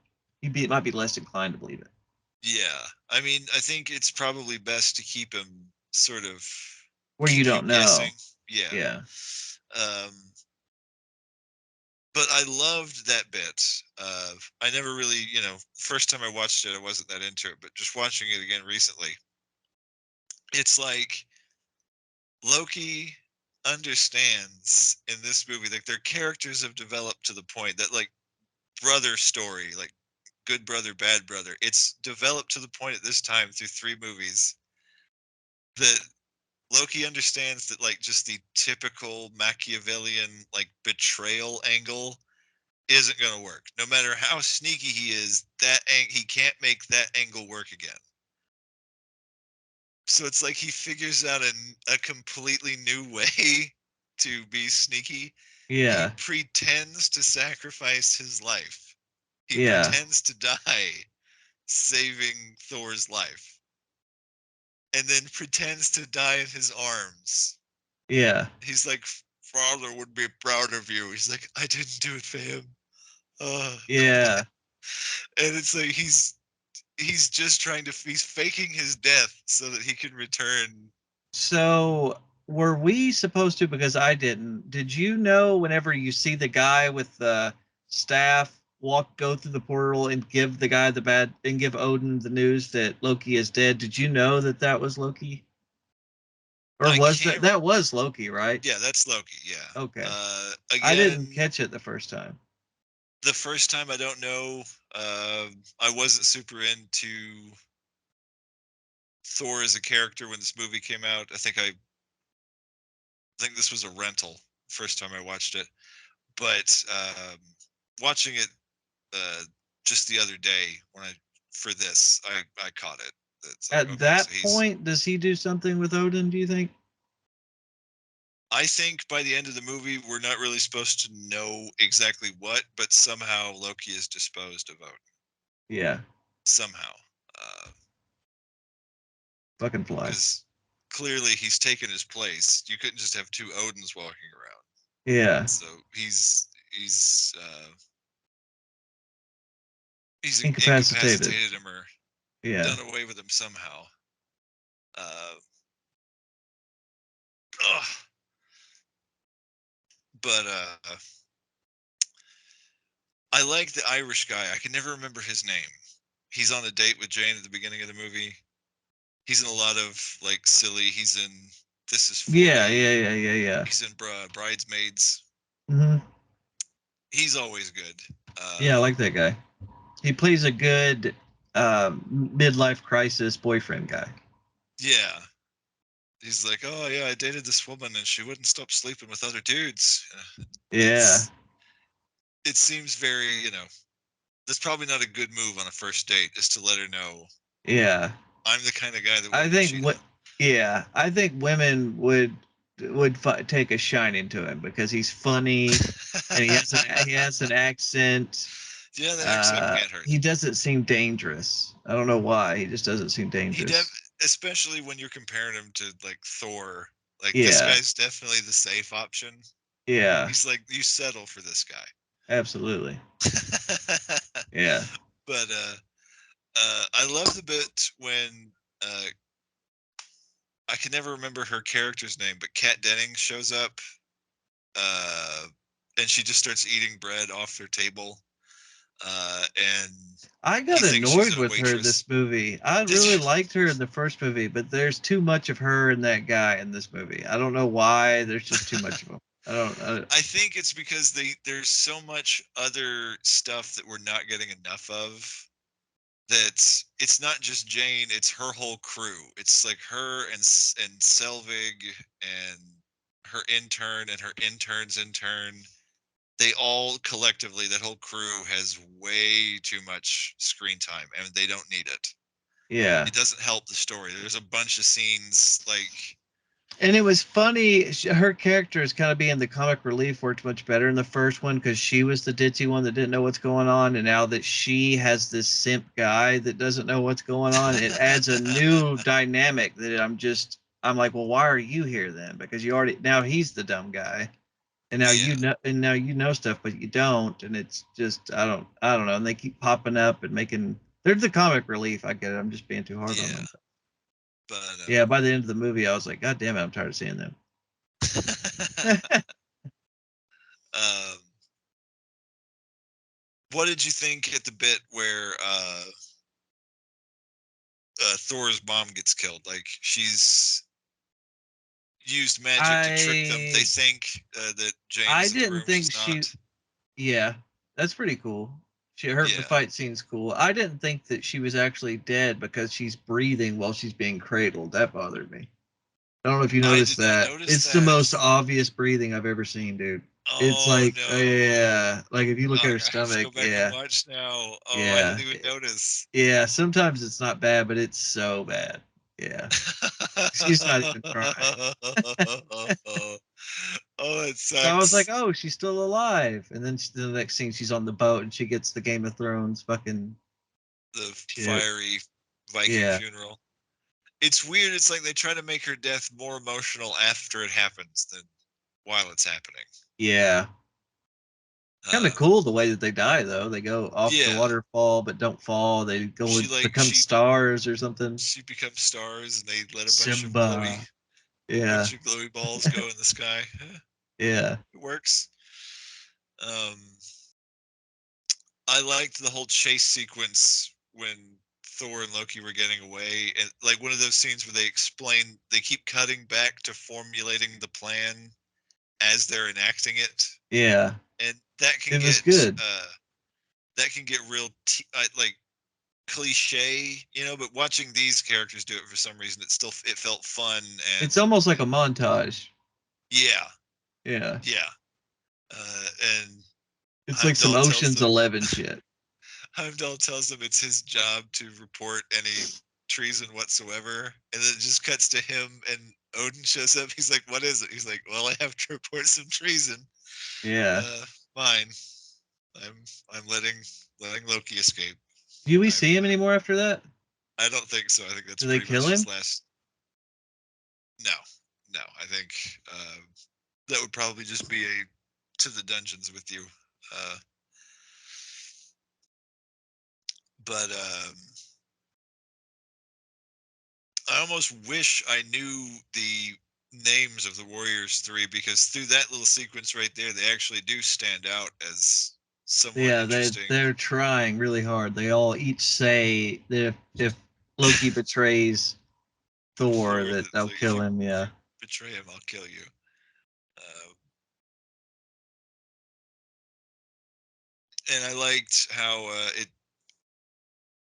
might be less inclined to believe it. Yeah. I mean, I think it's probably best to keep him sort of Where you keep you don't know. guessing. Yeah. Yeah. Um, but I loved that bit. I never really, first time I watched it, I wasn't that into it, but just watching it again recently, it's like Loki understands in this movie, like their characters have developed to the point that like brother story, like good brother, bad brother, it's developed to the point at this time through 3 movies that Loki understands that like just the typical Machiavellian like betrayal angle isn't going to work. No matter how sneaky he is, he can't make that angle work again. So it's like he figures out a completely new way to be sneaky. He Yeah. pretends to sacrifice his life. He Yeah. pretends to die saving Thor's life, and then pretends to die in his arms. Yeah. He's like, "Father would be proud of you." He's like, "I didn't do it for him." Uh, Yeah. and it's like he's just he's faking his death so that he can return. So were we supposed to, because I didn't, did you know whenever you see the guy with the staff go through the portal and give give Odin the news that Loki is dead, did you know that was Loki? Or I was can't. that was Loki, right? Yeah, that's Loki. Yeah. Okay. I didn't Again, catch it the first time. the first time I don't know. I wasn't super into Thor as a character when this movie came out. I think this was a rental first time I watched it, but watching it uh, just the other day for this, I caught it. It's like, At okay, so that point, does he do something with Odin, do you think? I think by the end of the movie, we're not really supposed to know exactly what, but somehow Loki is disposed of Odin. Yeah. Somehow. Uh, Fucking fly. because clearly he's taken his place. You couldn't just have 2 Odins walking around. Yeah. So he's Incapacitated. incapacitated him or Yeah. done away with him somehow. Uh, ugh. But I like the Irish guy. I can never remember his name. He's on a date with Jane at the beginning of the movie. He's in a lot of like silly. He's in This Is 40. Yeah. He's in Bridesmaids. Hmm. He's always good. Yeah, I like that guy. He plays a good midlife crisis boyfriend guy. Yeah, he's like, oh yeah, I dated this woman and she wouldn't stop sleeping with other dudes. Yeah. It seems very, that's probably not a good move on a first date, is to let her know Yeah. I'm the kind of guy that I won't get think cheated what on. yeah, I think women would take a shining to him because he's funny and he has an accent. Yeah, that accent can't hurt. He doesn't seem dangerous. I don't know why. He just doesn't seem He dangerous. especially when you're comparing him to like Thor. Like this Yeah. guy's definitely the safe option. Yeah. He's like, you settle for this guy. Absolutely. Yeah. But I love the bit when uh, I can never remember her character's name, but Kat Denning shows up, uh, and she just starts eating bread off their table, and I he got thinks she's annoyed a with her waitress. this movie. I Did really you? liked her in the first movie, but there's too much of her and that guy in this movie. I don't know why. There's just too much of them. I think it's because there's so much other stuff that we're not getting enough of, that it's not just Jane, it's her whole crew. It's like her and Selvig and her intern and her intern's intern. They all collectively, that whole crew has way too much screen time and they don't need it. Yeah. It doesn't help the story. There's a bunch of scenes like And it was funny. Her character is kind of being the comic relief worked much better in the first one because she was the ditzy one that didn't know what's going on. And now that she has this simp guy that doesn't know what's going on, it adds a new dynamic that I'm like, well, why are you here then? Because you already, now he's the dumb guy. yeah. And now you know stuff, but you don't. And it's just, I don't know. And they keep popping up and making, they're the comic relief. I get it. I'm just being too hard on Yeah. them. But Yeah, by the end of the movie, I was like, God damn it, I'm tired of seeing them. um what did you think at the bit where Thor's mom gets killed? Like she's used magic to trick them. They I think that Jane I is in the didn't room. think She's she. not. Yeah, that's pretty cool. The Yeah, fight scene's cool. I didn't think that she was actually dead because she's breathing while she's being cradled. That bothered me. I don't know if you I noticed did not that. notice It's the that. most obvious breathing I've ever seen, dude. It's Oh like, no! yeah, like if you look Oh, at I'm her gonna have to stomach, go back and yeah, watch now. Oh, I yeah, didn't even notice. yeah. Sometimes it's not bad, but it's so bad. Yeah, she's not even trying. Oh, it So I was like, sucks. oh, she's still alive. And then the next scene, she's on the boat and she gets the Game of Thrones fucking The shit. fiery Viking Yeah. funeral. It's weird. It's like they try to make her death more emotional after it happens than while it's happening. Yeah. Kind of Um, cool the way that they die, though. They go off the yeah, waterfall, but don't fall. They go she and like become stars or something. she becomes stars, and they let a bunch of glowy Simba. Yeah. balls go in the sky. Yeah. It works. Um, I liked the whole chase sequence when Thor and Loki were getting away, and like one of those scenes where they keep cutting back to formulating the plan as they're enacting it, Yeah. and It was good. that can get real like cliche, but watching these characters do it for some reason, it felt fun and It's almost like a montage. yeah, Yeah. yeah. And It's like some Heimdall tells Ocean's them 11 shit. Heimdall tells them it's his job to report any treason whatsoever, and then it just cuts to him and Odin shows up. He's like, "What is it?" He's like, "Well, I have to report some treason. Yeah. Fine. I'm I'm letting Loki escape. Do we I'm see him anymore after that? I don't think so. I think that's Do they pretty kill much his him? last. No, no. I think that would probably just be a to the dungeons with you. Uh, but I almost wish I knew the names of the Warriors Three, because through that little sequence right there, they actually do stand out as somewhat Yeah, interesting. they're trying really hard. They all each say that if Loki betrays Thor, Thor, that it's they'll like if kill you him. Yeah, betray him, I'll kill you. Uh, and I liked how it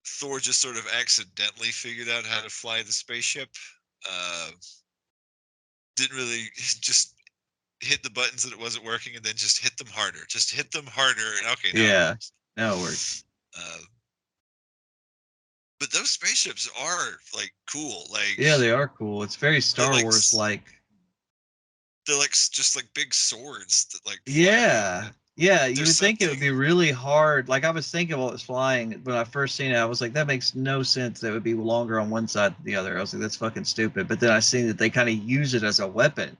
Thor just sort of accidentally figured out how to fly the spaceship. Uh, didn't really just hit the buttons that it wasn't working, and then just hit them harder. Just hit them harder. And okay, now it Yeah. works. Now it works. But those spaceships are like cool. Like Yeah, they are cool. It's very they're Star like Wars like. they're like just like big swords that like fly Yeah. around. Yeah, you There's would think it would something. be really hard. Like I was thinking while it was flying, when I first seen it, I was like, that makes no sense. That would be longer on one side than the other. I was like, that's fucking stupid. But then I seen that they kind of use it as a weapon.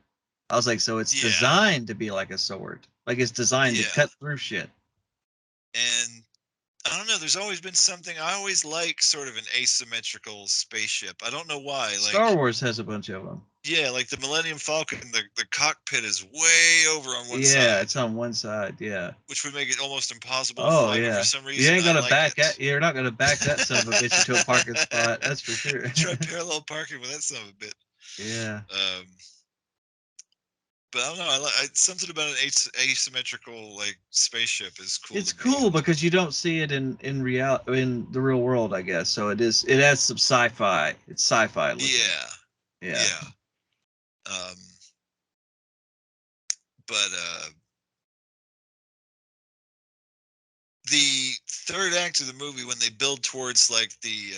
I was like, so it's Yeah, designed to be like a sword. Like it's designed to yeah. cut through shit. And I don't know. There's always been something. I always like sort of an asymmetrical spaceship. I don't know why. Star Like, Wars has a bunch of them. yeah, like the Millennium Falcon, the cockpit is way over on one Yeah, side, it's on one side. Yeah. which would make it almost impossible to Oh fly. But for yeah. some You reason, ain't I gonna like back it. at. You're not gonna back that son of a bitch into a parking spot. That's for sure. Try parallel parking with that son of a bit. Yeah. Um, but I don't know. Something about an asymmetrical like spaceship is cool It's to me. cool because you don't see it in the real world, I guess. So it has some sci-fi. It's sci-fi looking. Yeah, Yeah. yeah. Um, but the third act of the movie, when they build towards like the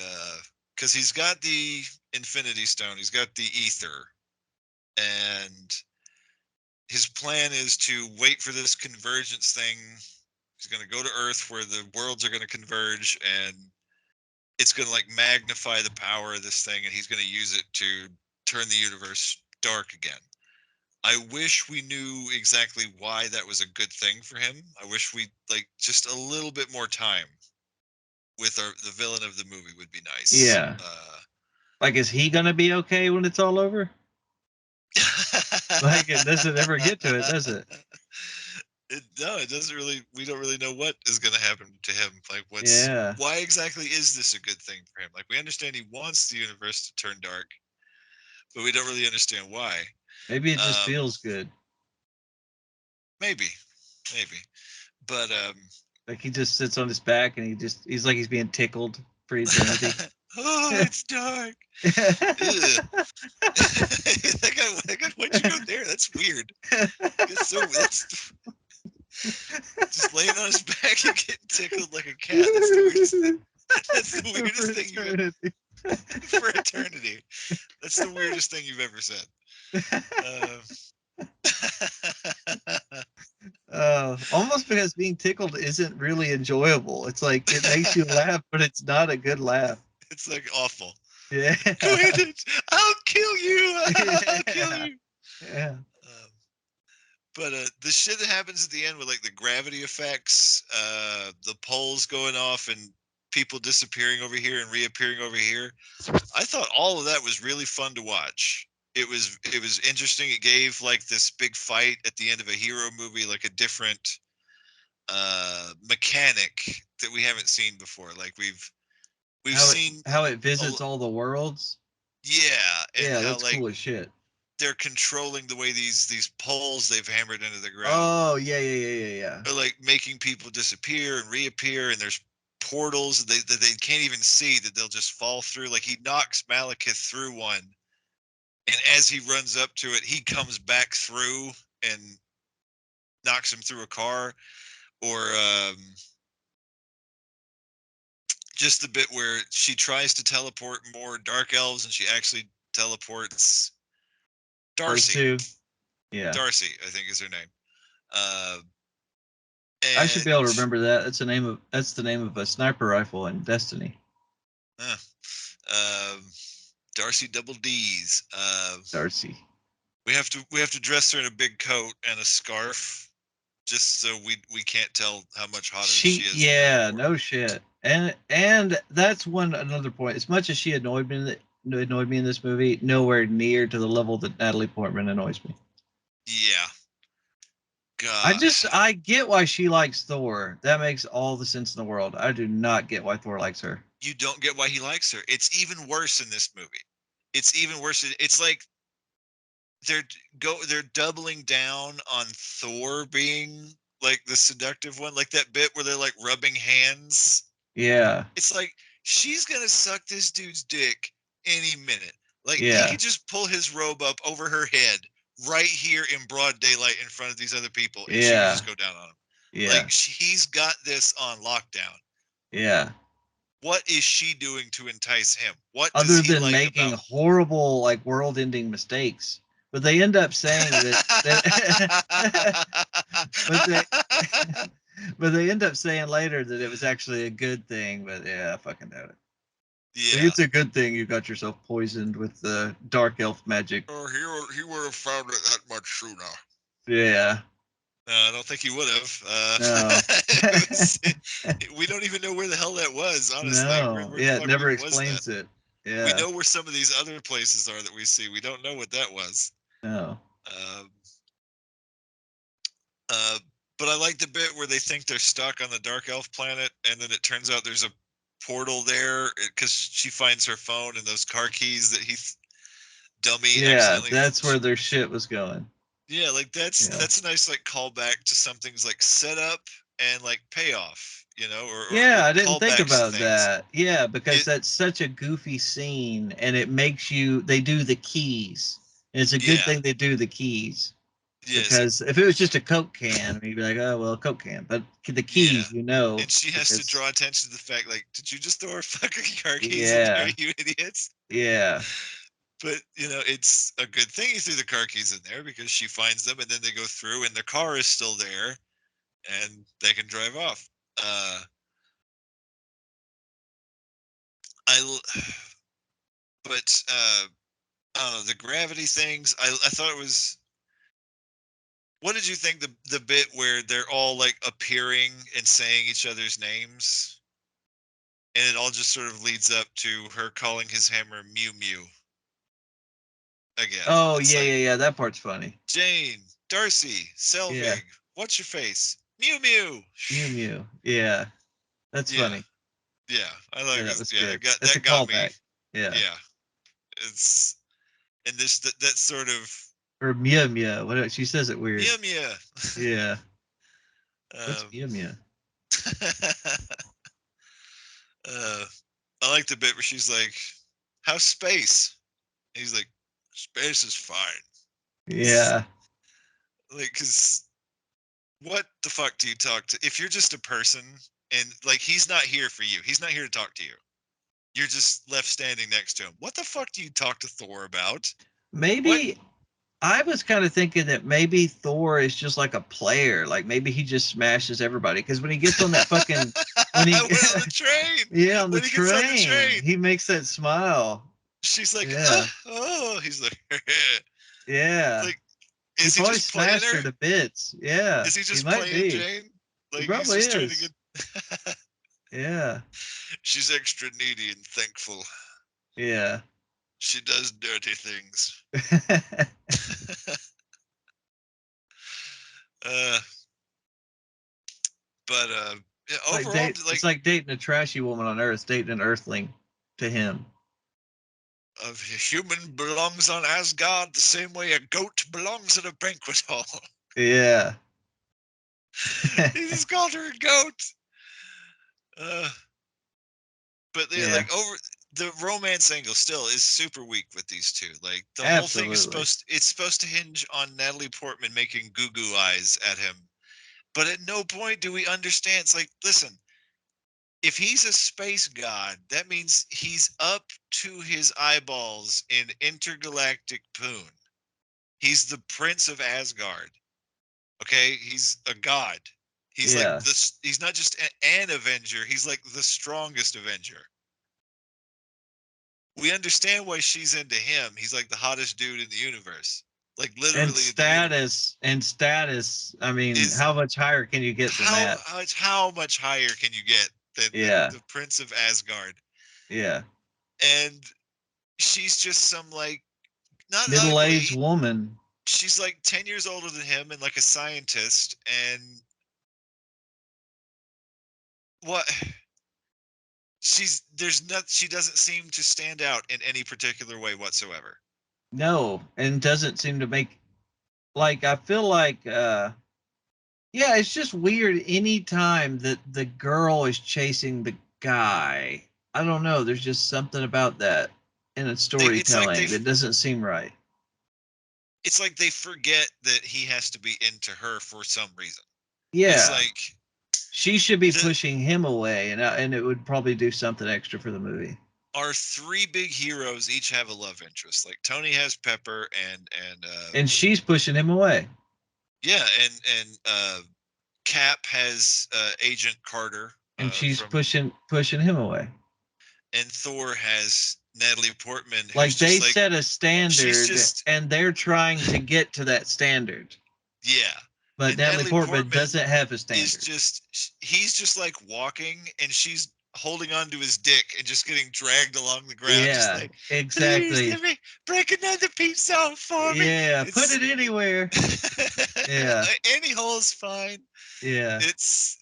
because he's got the Infinity Stone, he's got the ether, and his plan is to wait for this convergence thing. He's going to go to Earth where the worlds are going to converge, and it's going to like magnify the power of this thing, and he's going to use it to turn the universe dark again. I wish we knew exactly why that was a good thing for him. I wish we like just a little bit more time with the villain of the movie would be nice. Yeah. Like, is he gonna be okay when it's all over? Like, it doesn't ever get to it, does it? No, it doesn't really. We don't really know what is going to happen to him. Like, Yeah. why exactly is this a good thing for him? Like, we understand he wants the universe to turn dark, but we don't really understand why. Maybe it just Um, feels good. maybe, maybe, but Like he just sits on his back and he's like he's being tickled for eternity. oh, it's dark. Ugh. Why'd you go there? That's weird. It's so that's just laying on his back and getting tickled like a cat. That's the weirdest thing. That's the weirdest thing you've ever for eternity. That's the weirdest thing you've ever said. Almost because being tickled isn't really enjoyable. It's like it makes you laugh, but it's not a good laugh. It's like awful. Yeah. Go ahead, I'll kill you. I'll kill Yeah. you. Yeah. But the shit that happens at the end with like the gravity effects, the poles going off and people disappearing over here and reappearing over here, I thought all of that was really fun to watch. It was interesting. It gave like this big fight at the end of a hero movie, like a different mechanic that we haven't seen before. Like we've seen, How it visits all the worlds. yeah, and Yeah, how that's like cool as shit. they're controlling the way these poles they've hammered into the ground Oh yeah, yeah, yeah, yeah, yeah. are like making people disappear and reappear, and there's portals that they can't even see that they'll just fall through. Like he knocks Malekith through one, and as he runs up to it, he comes back through and knocks him through a car, or just the bit where she tries to teleport more dark elves and she actually teleports First Darcy. two. Yeah. Darcy, I think is her name. Uh, I should be able to and remember that. That's the name of a sniper rifle in Destiny. uh, um, Darcy Double D's. Darcy. We have to dress her in a big coat and a scarf, just so we can't tell how much hotter she is than Yeah, before. no shit. And that's another point. As much as she annoyed me in this movie, nowhere near to the level that Natalie Portman annoys me. Yeah. God. I get why she likes Thor. That makes all the sense in the world. I do not get why Thor likes her. You don't get why he likes her. It's even worse in this movie. It's even worse. It's like they're doubling down on Thor being like the seductive one, like that bit where they're like rubbing hands. Yeah. It's like she's gonna suck this dude's dick any minute. Like he Yeah. could just pull his robe up over her head right here in broad daylight in front of these other people, and she would Yeah. just go down on him. Yeah. Like he's got this on lockdown. Yeah. What is she doing to entice him? What does Other he than like making about? horrible, like, world-ending mistakes. But they end up saying that but they but they end up saying later that it was actually a good thing. But yeah, I fucking doubt it. Like, Yeah. it's a good thing you got yourself poisoned with the dark elf magic. Or he would have found it that much sooner. Yeah. I don't think he would have. No. We don't even know where the hell that was, honestly. No. Where the Yeah, it fuck never even was that? explains it. We Yeah. know where some of these other places are that we see. We don't know what that was. No. Um, uh, but I like the bit where they think they're stuck on the Dark Elf planet, and then it turns out there's a portal there because she finds her phone and those car keys that dummy Yeah, accidentally. that's where their shit was going. Yeah, like Yeah. that's a nice like callback to something's like set up and like payoff, or Yeah, I didn't think callbacks to about things. that. Yeah, because It that's such a goofy scene and it makes you they do the keys. And it's a good yeah, thing they do the keys. yes, Because if it was just a Coke can, you'd be like, oh well, Coke can. But the yeah. keys, And she has to because draw attention to the fact like, did you just throw our fucking car keys in there, yeah, you idiots? yeah, But it's a good thing he threw the car keys in there because she finds them and then they go through and the car is still there and they can drive off. I but I don't know, the gravity things. I thought it was. What did you think the bit where they're all like appearing and saying each other's names, and it all just sort of leads up to her calling his hammer Mew Mew again? oh It's yeah, like yeah, yeah. That part's funny. Jane, Darcy, Yeah, Selvig, what's your face, Mew Mew. Mew Mew. Yeah, that's Yeah, funny. yeah, I Yeah, like that it. was Yeah, good. That's a that got me. callback. Yeah, Yeah, it's and that sort of or Mew Mew. What she says it weird. Mew Mew. Yeah, what's um, Mew Mew? uh, I like the bit where she's like, "How's space?" And he's like, "Space is fine." Yeah, Like, cause what the fuck do you talk to? If you're just a person and like he's not here for you, he's not here to talk to you. You're just left standing next to him. What the fuck do you talk to Thor about? What? maybe I was kind of thinking that maybe Thor is just like a player. Like maybe he just smashes everybody. Because when he gets on that fucking when he I went on the train. yeah on the When he gets on the train, train, he makes that smile. she's like, Yeah, oh, he's like, yeah. like, He is he probably just playing smashed her? her to bits. Yeah, Is he he just might playing be. Jane? He Like he's probably just trying to is. get. Yeah, She's extra needy and thankful. yeah. She does dirty things. uh, but yeah, overall, It's like like dating a trashy woman on Earth, dating an Earthling to him. a human belongs on Asgard the same way a goat belongs at a banquet hall. Yeah, He just called her a goat. Uh, but yeah, yeah. like over the romance angle still is super weak with these two. Like the whole thing is Absolutely. it's supposed to hinge on Natalie Portman making goo goo eyes at him. But at no point do we understand. It's like, listen, if he's a space god, that means he's up to his eyeballs in intergalactic poon. He's the prince of Asgard. Okay, he's a god. He's like Yeah. this. He's not just an Avenger. He's like the strongest Avenger. We understand why she's into him. He's like the hottest dude in the universe. Like And literally in the universe. status. I mean, Is how much higher can you get than that? how much higher can you get than Yeah, the Prince of Asgard? yeah. And she's just some like not Middle-aged ugly. woman. She's like 10 years older than him and like a scientist. And what there's not she doesn't seem to stand out in any particular way whatsoever. No, and doesn't seem to make like I feel like yeah, it's just weird any time that the girl is chasing the guy. I don't know, there's just something about that. in its It's like storytelling that doesn't seem right. it's like they forget that he has to be into her for some reason. It's Yeah, like she should be the pushing him away, and it would probably do something extra for the movie. our three big heroes each have a love interest. Like Tony has Pepper and And she's pushing him away, yeah, and Cap has Agent Carter and she's from pushing him away. and Thor has Natalie Portman, who's Like they just like set a she's standard, just and they're trying to get to that standard. yeah. But And Natalie Natalie Portman Portman doesn't have a is standard. he's just like walking and she's holding on to his dick and just getting dragged along the ground, just Yeah, like, please exactly. let me break another piece off for me. Yeah, put It's it anywhere. Yeah, any hole's fine. yeah. It's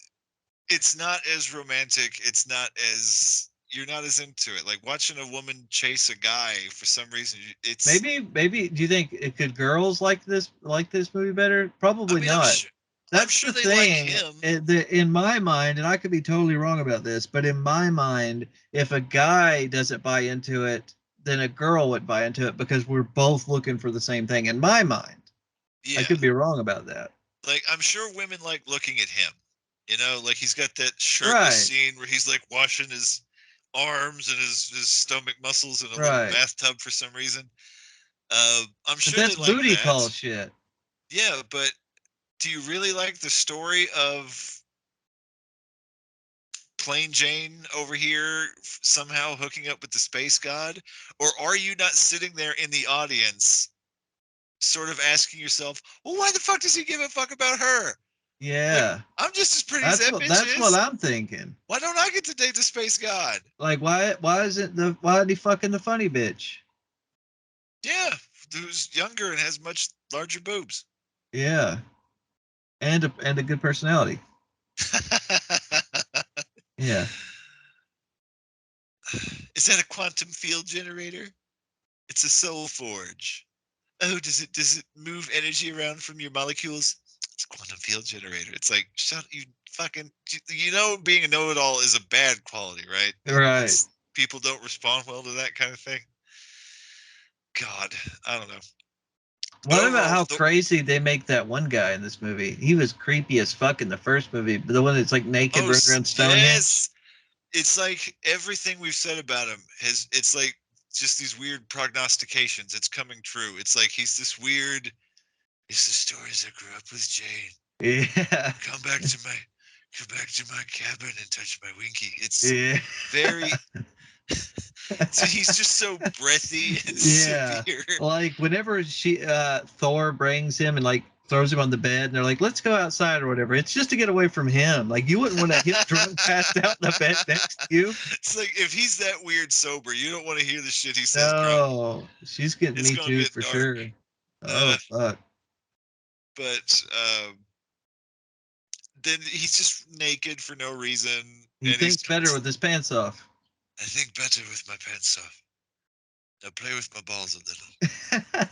it's not as romantic. It's not as you're not as into it. Like watching a woman chase a guy for some reason. It's Maybe. Do you think could girls like this movie better? I Probably mean not. I'm That's sure the they like thing. him. In my mind, and I could be totally wrong about this, but in my mind, if a guy doesn't buy into it, then a girl would buy into it because we're both looking for the same thing. In my mind, I Yeah. could be wrong about that. Like I'm sure women like looking at him. You know, like he's got that shirtless Right, scene where he's like washing his arms and his stomach muscles in a little right. bathtub for some reason. I'm But sure they that's like booty that. call shit. Yeah, but do you really like the story of Plain Jane over here somehow hooking up with the space god? Or are you not sitting there in the audience sort of asking yourself, well, why the fuck does he give a fuck about her? Like, Yeah, I'm just as pretty as that bitch that's what is. I'm thinking. Why don't I get to date the space god? Like, why is he fucking the funny bitch? Yeah, who's younger and has much larger boobs. Yeah, and a good personality. Yeah. Is that a quantum field generator? It's a soul forge. Oh, does it move energy around from your molecules? It's a quantum field generator. It's like shut you fucking you know being a know-it-all is a bad quality, right? Right. It's people don't respond well to that kind of thing. God, I don't know. But What about overall, how crazy they make that one guy in this movie? He was creepy as fuck in the first movie, but the one that's like naked running around Stonehenge. yes, it's like everything we've said about him has it's like just these weird prognostications. It's coming true. It's like he's this weird it's the stories I grew up with Jane. Yeah. Come back to my cabin and touch my winky. It's Yeah. very so he's just so breathy and Yeah. severe. Like whenever Thor brings him and like throws him on the bed and they're like, let's go outside or whatever. It's just to get away from him. Like you wouldn't want to hit drunk passed out in the bed next to you. It's like if he's that weird sober, you don't want to hear the shit he says drunk. No. She's getting It's me gonna too get for dark. sure. Uh, Oh fuck. but then he's just naked for no reason, He and he's thinks better with his pants off. I think better with my pants off. Now play with my balls a little.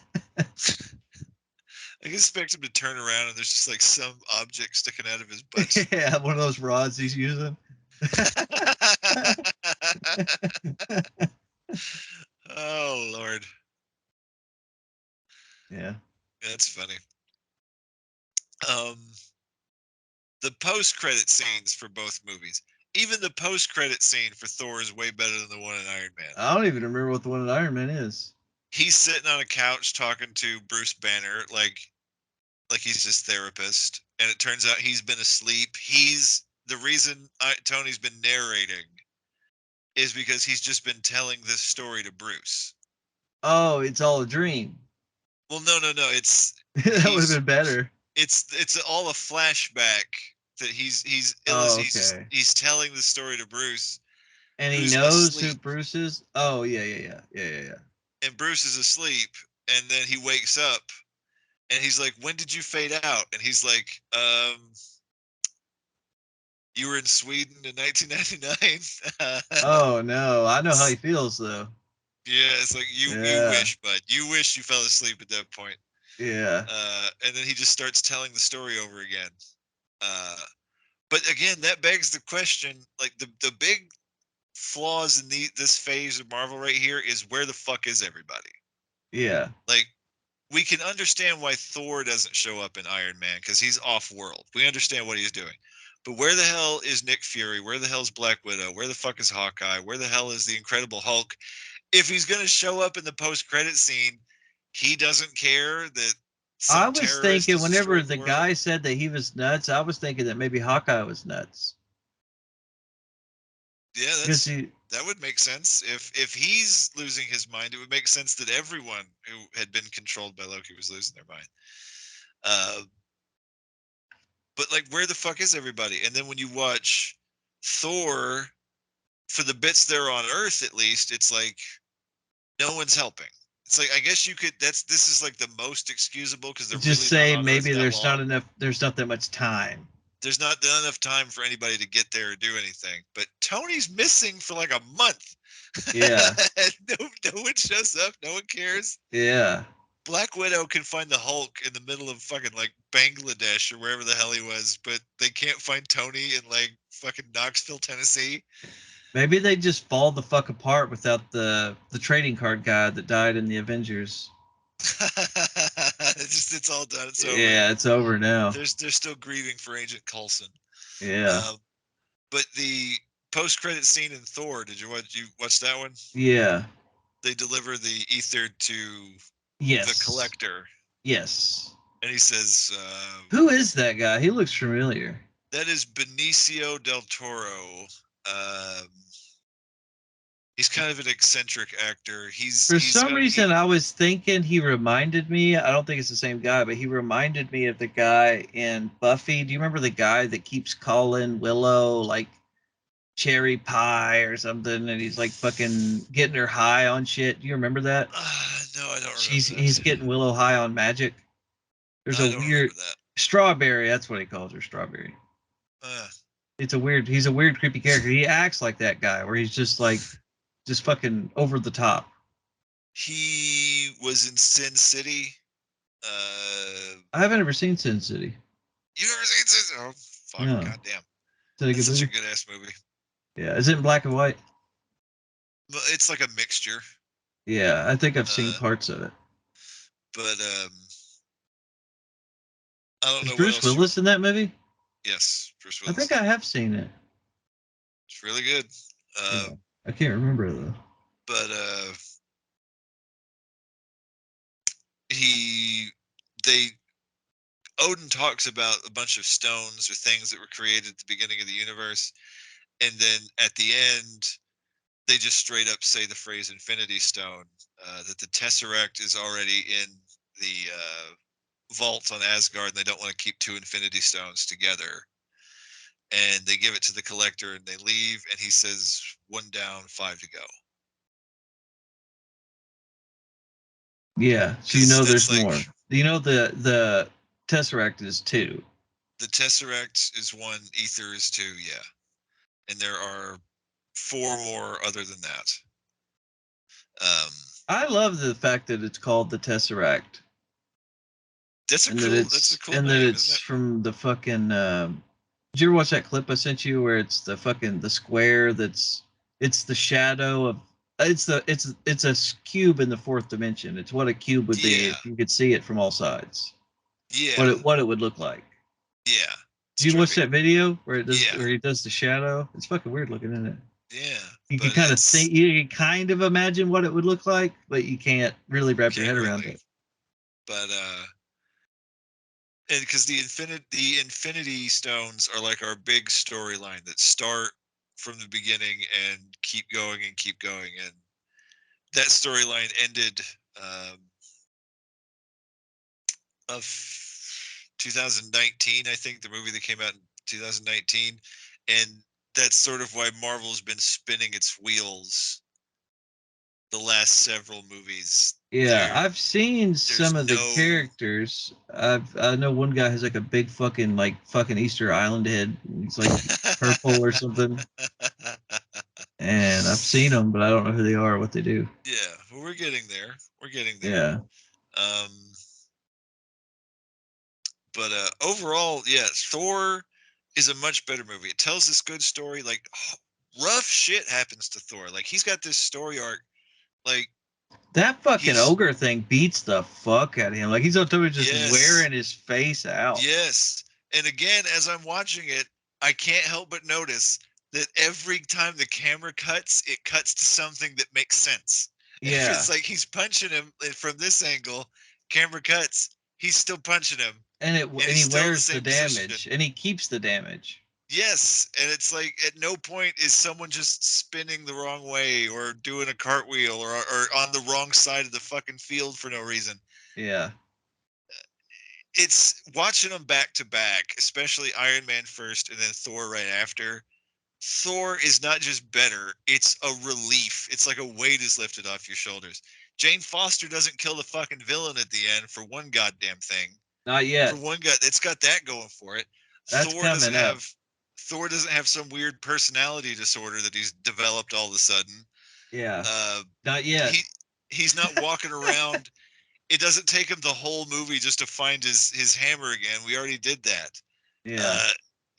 I can expect him to turn around and there's just like some object sticking out of his butt. Yeah, one of those rods he's using. Oh Lord, Yeah. that's funny. Um, the post-credit scenes for both movies, even the post-credit scene for Thor is way better than the one in Iron Man. I don't even remember what the one in Iron Man is. He's sitting on a couch talking to Bruce Banner, like he's his therapist, and it turns out he's been asleep. He's the reason Tony's been narrating is because he's just been telling this story to Bruce. Oh, it's all a dream. Well, no. It's That would have he's been better. it's all a flashback that he's ill as Oh, okay. he's telling the story to Bruce, And he who's knows who asleep, Bruce is. Oh, yeah. and Bruce is asleep, and then he wakes up, and he's like, "When did you fade out?" And he's like, "You were in Sweden in 1999." Oh no, I know how he feels though. Yeah, it's like you Yeah, wish, bud. You wish you fell asleep at that point. yeah. And then he just starts telling the story over again. Uh, but again, that begs the question: like the big flaws in this phase of Marvel right here is where the fuck is everybody? Yeah. Like, we can understand why Thor doesn't show up in Iron Man because he's off world. We understand what he's doing. But where the hell is Nick Fury? Where the hell is Black Widow? Where the fuck is Hawkeye? Where the hell is the Incredible Hulk? If he's going to show up in the post-credit scene, he doesn't care that I some was terrorist thinking is whenever destroying the the world. guy said that he was nuts, I was thinking that maybe Hawkeye was nuts. Yeah, Because he, that would make sense. If he's losing his mind, it would make sense that everyone who had been controlled by Loki was losing their mind. Uh, but like, where the fuck is everybody? And then when you watch Thor, for the bits there on Earth, at least, it's like no one's helping. It's like, I guess you could. This is like the most excusable because they're just really not say on Earth maybe that there's not long. enough, there's not that much time. There's not enough time for anybody to get there or do anything. But Tony's missing for like a month. Yeah. No one shows up. No one cares. Yeah. Black Widow can find the Hulk in the middle of fucking like Bangladesh or wherever the hell he was, but they can't find Tony in like fucking Knoxville, Tennessee. Maybe they just fall the fuck apart without the trading card guy that died in the Avengers. It's all done. It's over. Yeah, it's over now. They're still grieving for Agent Coulson. Yeah. But the post credit scene in Thor, did you watch that one? Yeah. They deliver the ether to the Yes. collector, Yes. and he says, Who is that guy? He looks familiar. "That is Benicio del Toro." Um, he's kind of an eccentric actor. For He's some got reason, I was thinking he reminded me. I don't think it's the same guy, but he reminded me of the guy in Buffy. Do you remember the guy that keeps calling Willow like cherry pie or something, and he's like fucking getting her high on shit? Do you remember that? no, I don't remember He's that. getting Willow high on magic. There's a I don't weird remember that. strawberry. That's what he calls her, strawberry. Uh, It's a weird. He's a weird, creepy character. He acts like that guy, where he's just like, just fucking over the top. he was in Sin City. I haven't ever seen Sin City. You ever seen Sin? Oh fuck, No, is goddamn, it a that's good such a movie? good ass movie. Yeah, is it in black and white? But it's like a mixture. Yeah, I think I've seen Uh, parts of it. but I don't Is know what Bruce else you. Willis in that movie? Yes, Bruce I think Willis. I have seen it. It's really good. Yeah, I can't remember though. But he they Odin talks about a bunch of stones or things that were created at the beginning of the universe, and then at the end they just straight up say the phrase Infinity Stone. That the Tesseract is already in the vault on Asgard, and they don't want to keep two Infinity Stones together. And they give it to the collector, and they leave. And he says, "One down, five to go." Yeah, so you Because know that's there's like more. You know the Tesseract is two. the Tesseract is one, Ether is two, yeah, and there are four more other than that. Um, I love the fact that it's called the Tesseract, and that's a cool that name, isn't it's it? from the fucking. Did you ever watch that clip I sent you where it's the fucking the square that's it's the shadow of it's a cube in the fourth dimension. It's what a cube would be Yeah, if you could see it from all sides. yeah, What it would look like. yeah. It's Did you watch trippy. that video Yeah, where he does the shadow? It's fucking weird looking, isn't it? yeah, You can but kind of it's think you can kind of imagine what it would look like, but you can't really wrap your can't head around really. it. But and because the Infinity Stones are like our big storyline that start from the beginning and keep going, and that storyline ended um, of 2019, I think, the movie that came out in 2019, and that's sort of why Marvel's been spinning its wheels the last several movies. Yeah, I've seen There's some of the no characters. I know one guy has like a big fucking Easter Island head. He's like purple or something. And I've seen them, but I don't know who they are or what they do. Yeah, well, we're getting there. We're getting there. Yeah. Um, but overall, yeah, Thor is a much better movie. It tells this good story. Like rough shit happens to Thor. Like he's got this story arc. Like That fucking he's ogre thing beats the fuck out of him. Like he's totally just yes, wearing his face out. yes. And again, as I'm watching it, I can't help but notice that every time the camera cuts, it cuts to something that makes sense. If Yeah. it's like he's punching him from this angle, camera cuts, he's still punching him, and And he's he still in the wears the same position. damage and he keeps the damage. Yes, and it's like at no point is someone just spinning the wrong way or doing a cartwheel or on the wrong side of the fucking field for no reason. Yeah. It's watching them back to back, especially Iron Man first and then Thor right after. Thor is not just better, it's a relief. It's like a weight is lifted off your shoulders. Jane Foster doesn't kill the fucking villain at the end for one goddamn thing. Not For yet. one guy, it's got that going for it. That's Thor doesn't coming up. have Thor doesn't have some weird personality disorder that he's developed all of a sudden. Yeah. Uh, Not yet. he's not walking around. It doesn't take him the whole movie just to find his hammer again. We already did that. Yeah. Uh,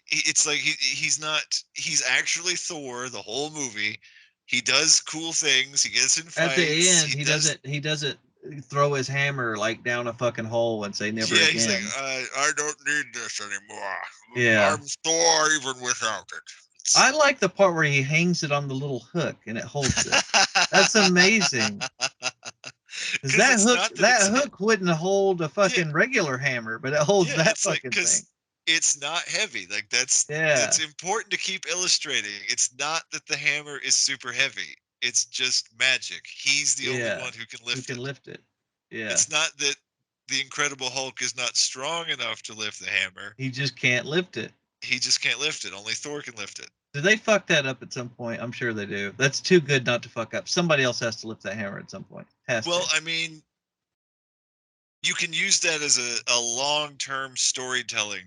it's like he's not. He's actually Thor the whole movie. He does cool things. He gets in At the fights. end, He does. he doesn't throw his hammer like down a fucking hole and say never Yeah, he's like, again. I don't need this anymore. Yeah. I'm Thor even without it. I like the part where he hangs it on the little hook and it holds it. That's amazing. Because Because it's not that that it's hook wouldn't hold a yeah, fucking regular hammer, but it holds yeah, that it's like fucking thing. because it's not heavy. Like Yeah. that's important to keep illustrating. It's not that the hammer is super heavy. It's just magic. He's the only Yeah. one who can Who lift can it. lift it? Yeah. It's not that the Incredible Hulk is not strong enough to lift the hammer. He just can't lift it. He just can't lift it. Only Thor can lift it. Do they fuck that up at some point? I'm sure they do. That's too good not to fuck up. Somebody else has to lift that hammer at some point. Has Well, to. I mean, you can use that as a long-term storytelling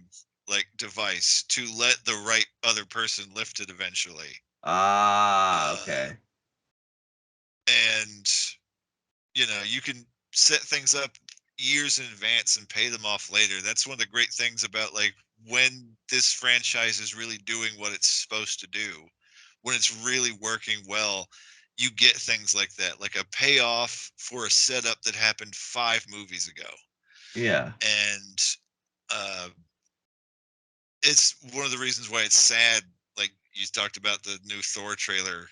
like device to let the right other person lift it eventually. Ah, Uh, okay. and you can set things up years in advance and pay them off later. That's one of the great things about like when this franchise is really doing what it's supposed to do, when it's really working well, you get things like that, like a payoff for a setup that happened 5 movies ago. Yeah. And uh, it's one of the reasons why it's sad. Like you talked about the new Thor trailer.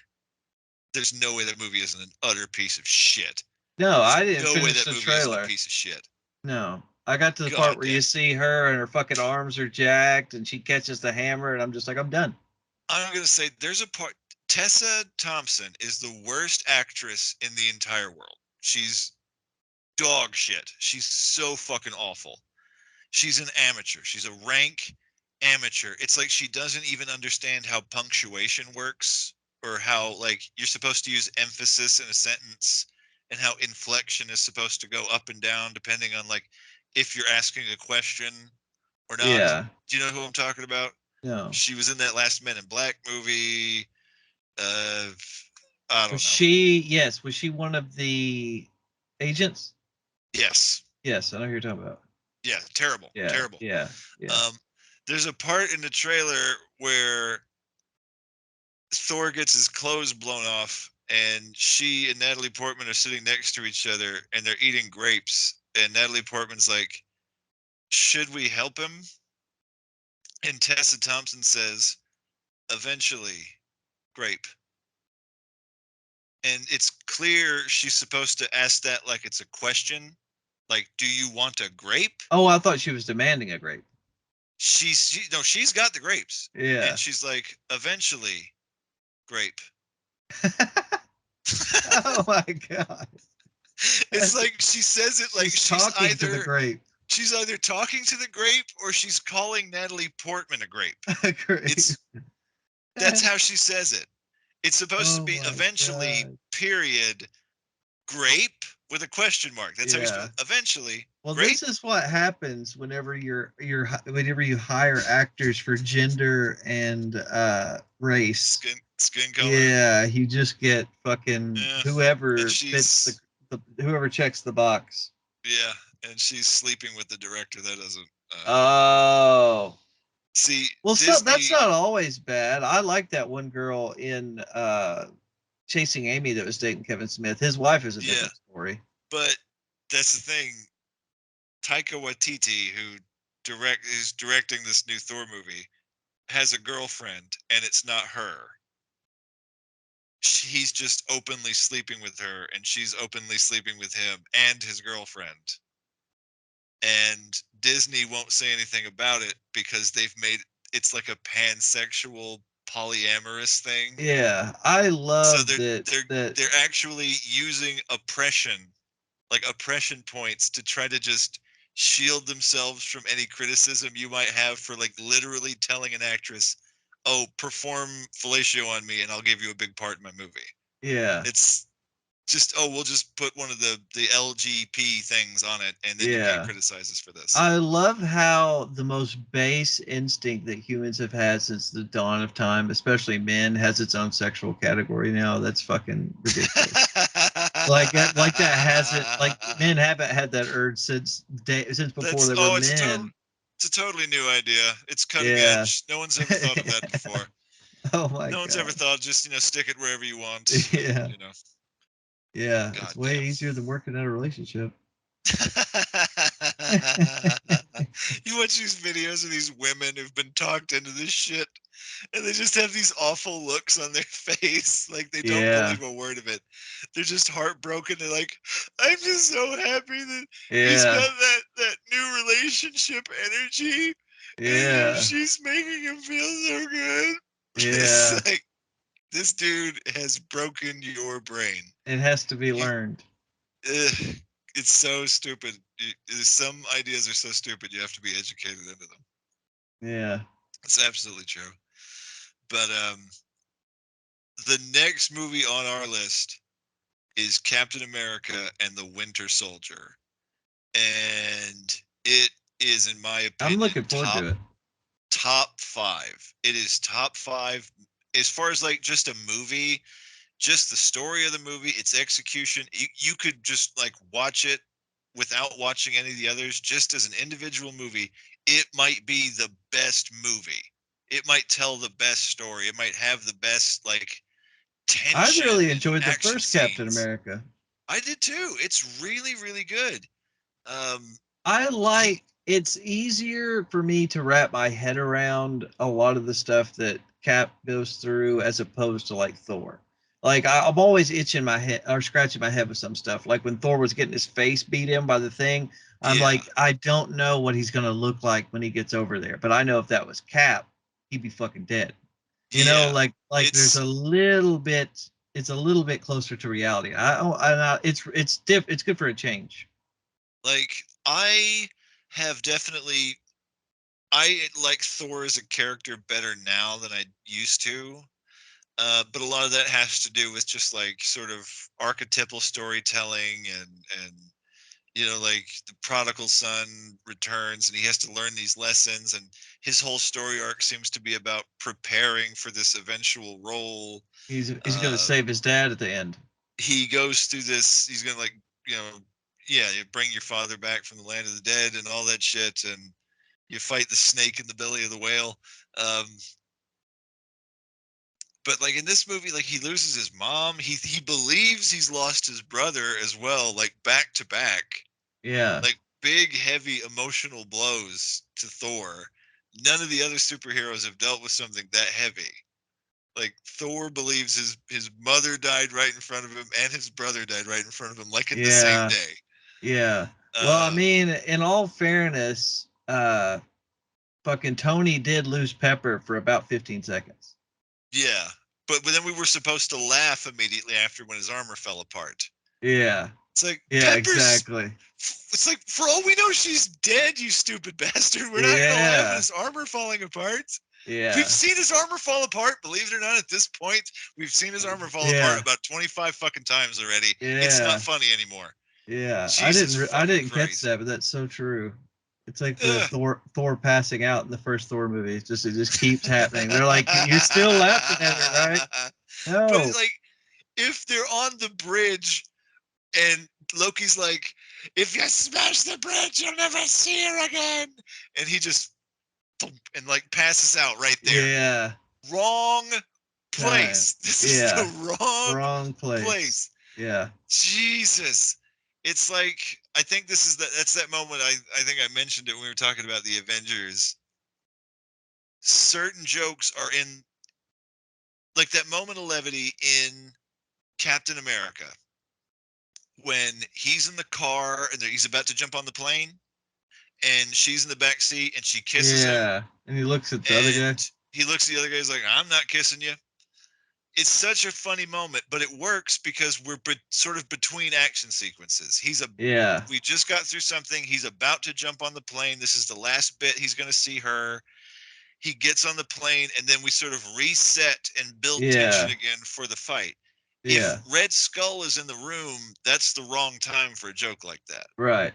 There's no way that movie isn't an utter piece of shit. No, There's I didn't no way finish that the movie isn't a trailer. piece of shit. No. I got to the part God where damn. you see her and her fucking arms are jacked and she catches the hammer and I'm just like, I'm done. I'm gonna say there's a part. Tessa Thompson is the worst actress in the entire world. She's dog shit. She's so fucking awful. She's an amateur. She's a rank amateur. It's like she doesn't even understand how punctuation works or how like you're supposed to use emphasis in a sentence and how inflection is supposed to go up and down depending on like if you're asking a question or not. Yeah. Do you know who I'm talking about? No. She was in that last Men in Black movie. Uh, I Was don't know. was she one of the agents? Yes. Yes, I know who you're talking about. Yeah. Terrible. Yeah. Terrible. Yeah. Yeah. Um, there's a part in the trailer where Thor gets his clothes blown off, and she and Natalie Portman are sitting next to each other, and they're eating grapes. And Natalie Portman's like, "Should we help him?" And Tessa Thompson says, "Eventually, grape." And it's clear she's supposed to ask that like it's a question, like, "Do you want a grape?" Oh, I thought she was demanding a grape. No, she's got the grapes, Yeah. and she's like, "Eventually, grape." Oh my god. It's like she says it like She's talking to the grape. she's either talking to the grape or she's calling Natalie Portman a grape. Grape. It's That's how she says it. It's supposed to Oh be my eventually god. period grape with a question mark. That's how you spell Yeah. it. Eventually Well, grape. this is what happens whenever whenever you hire actors for gender and race. Skin color. Yeah, you just get fucking Yeah. And whoever fits she's the whoever checks the box. yeah, and she's sleeping with the director. That doesn't Oh. See, Well, so that's Disney, not always bad. I like that one girl in Chasing Amy that was dating Kevin Smith. His wife is a yeah, different story. but that's the thing. Taika Waititi, who's directing this new Thor movie, has a girlfriend, and it's not her. He's just openly sleeping with her, and she's openly sleeping with him and his girlfriend. And Disney won't say anything about it because they've made it's like a pansexual polyamorous thing. Yeah, I So love they're that. they're That they're actually using oppression points to try to just shield themselves from any criticism you might have for like literally telling an actress, "Oh, perform fellatio on me and I'll give you a big part in my movie." yeah, It's just, "Oh, we'll just put one of the LGP things on it and then you can't yeah. criticize us for this." I love how the most base instinct that humans have had since the dawn of time, especially men, has its own sexual category now. That's fucking ridiculous. Like that hasn't like men haven't had that urge since before That's there were oh, men. it's a totally new idea. It's cutting Yeah. edge. No one's ever thought of that before. Oh my No one's ever god. thought just, stick it wherever you want, Yeah. you know. Yeah. It's God way damn. easier than working in a relationship. You watch these videos of these women who've been talked into this shit, and they just have these awful looks on their face, like they don't Yeah. believe a word of it. They're just heartbroken. They're like, "I'm just so happy that he's Yeah. got that new relationship energy, and Yeah. she's making him feel so good." Yeah. It's like this dude has broken your brain. It has to be You, learned. ugh, it's so stupid. Some ideas are so stupid. You have to be educated into them. Yeah. It's absolutely true. But the next movie on our list is Captain America and the Winter Soldier, and it is, in my I'm opinion, looking forward to it. top five. It is top five as far as like just a movie, just the story of the movie, its execution. You could just like watch it without watching any of the others, just as an individual movie. It might be the best movie. It might tell the best story. It might have the best like I tension really and enjoyed the action first Captain scenes. America. I did too. It's really, really good. Um, I he, like it's easier for me to wrap my head around a lot of the stuff that Cap goes through as opposed to like Thor. Like I'm always itching my head or scratching my head with some stuff. Like when Thor was getting his face beat in by the thing, I'm yeah, like, I don't know what he's gonna look like when he gets over there. But I know if that was Cap, he'd be fucking dead. You know, yeah. like there's a It's little bit. It's a little bit closer to reality. It's good for a change. like I have definitely I like Thor as a character better now than I used to. But a lot of that has to do with just like sort of archetypal storytelling and like the prodigal son returns and he has to learn these lessons and his whole story arc seems to be about preparing for this eventual role. He's gonna Uh, save his dad at the end. he goes through this. He's gonna like yeah, you bring your father back from the land of the dead and all that shit, and you fight the snake in the belly of the whale. Um, but like in this movie, like he loses his mom. He believes he's lost his brother as well, like back to back, Yeah, like big, heavy emotional blows to Thor. None of the other superheroes have dealt with something that heavy. Like Thor believes his mother died right in front of him and his brother died right in front of him, like in the same yeah, day. yeah. Well, I Um, mean, in all fairness, fucking Tony did lose Pepper for about 15 seconds. yeah, but then we were supposed to laugh immediately after when his armor fell apart. Yeah, It's like yeah, Pepper's. exactly. It's like for all we know, she's dead. You stupid bastard. We're not gonna laugh at Yeah, his armor falling apart. We've yeah, seen his armor fall apart. Believe it or not, at this point, we've seen his armor fall apart yeah, about 25 fucking times already. It's not yeah, funny anymore. yeah. Jesus I fucking didn't catch Christ. that, but that's so true. It's like the Ugh. Thor passing out in the first Thor movie. It just keeps happening. They're like, you're still laughing at me, right? But No. like, if they're on the bridge and Loki's like, if you smash the bridge, you'll never see her again. And he just and like passes out right there. Yeah. Wrong Time. place. This is Yeah. the wrong Wrong place. place. Yeah. Jesus. It's like I think that's that moment I think I mentioned it when we were talking about the Avengers. Certain jokes are in like that moment of levity in Captain America when he's in the car and he's about to jump on the plane and she's in the back seat and she kisses him Yeah. And he looks at the other guy. and he looks at the other guy. He's like, "I'm not kissing you." It's such a funny moment, but it works because we're sort of between action sequences. Yeah. We just got through something. He's about to jump on the plane. This is the last bit he's going to see her. He gets on the plane, and then we sort of reset and build tension Yeah. again for the fight. If Yeah. Red Skull is in the room, that's the wrong time for a joke like that. Right.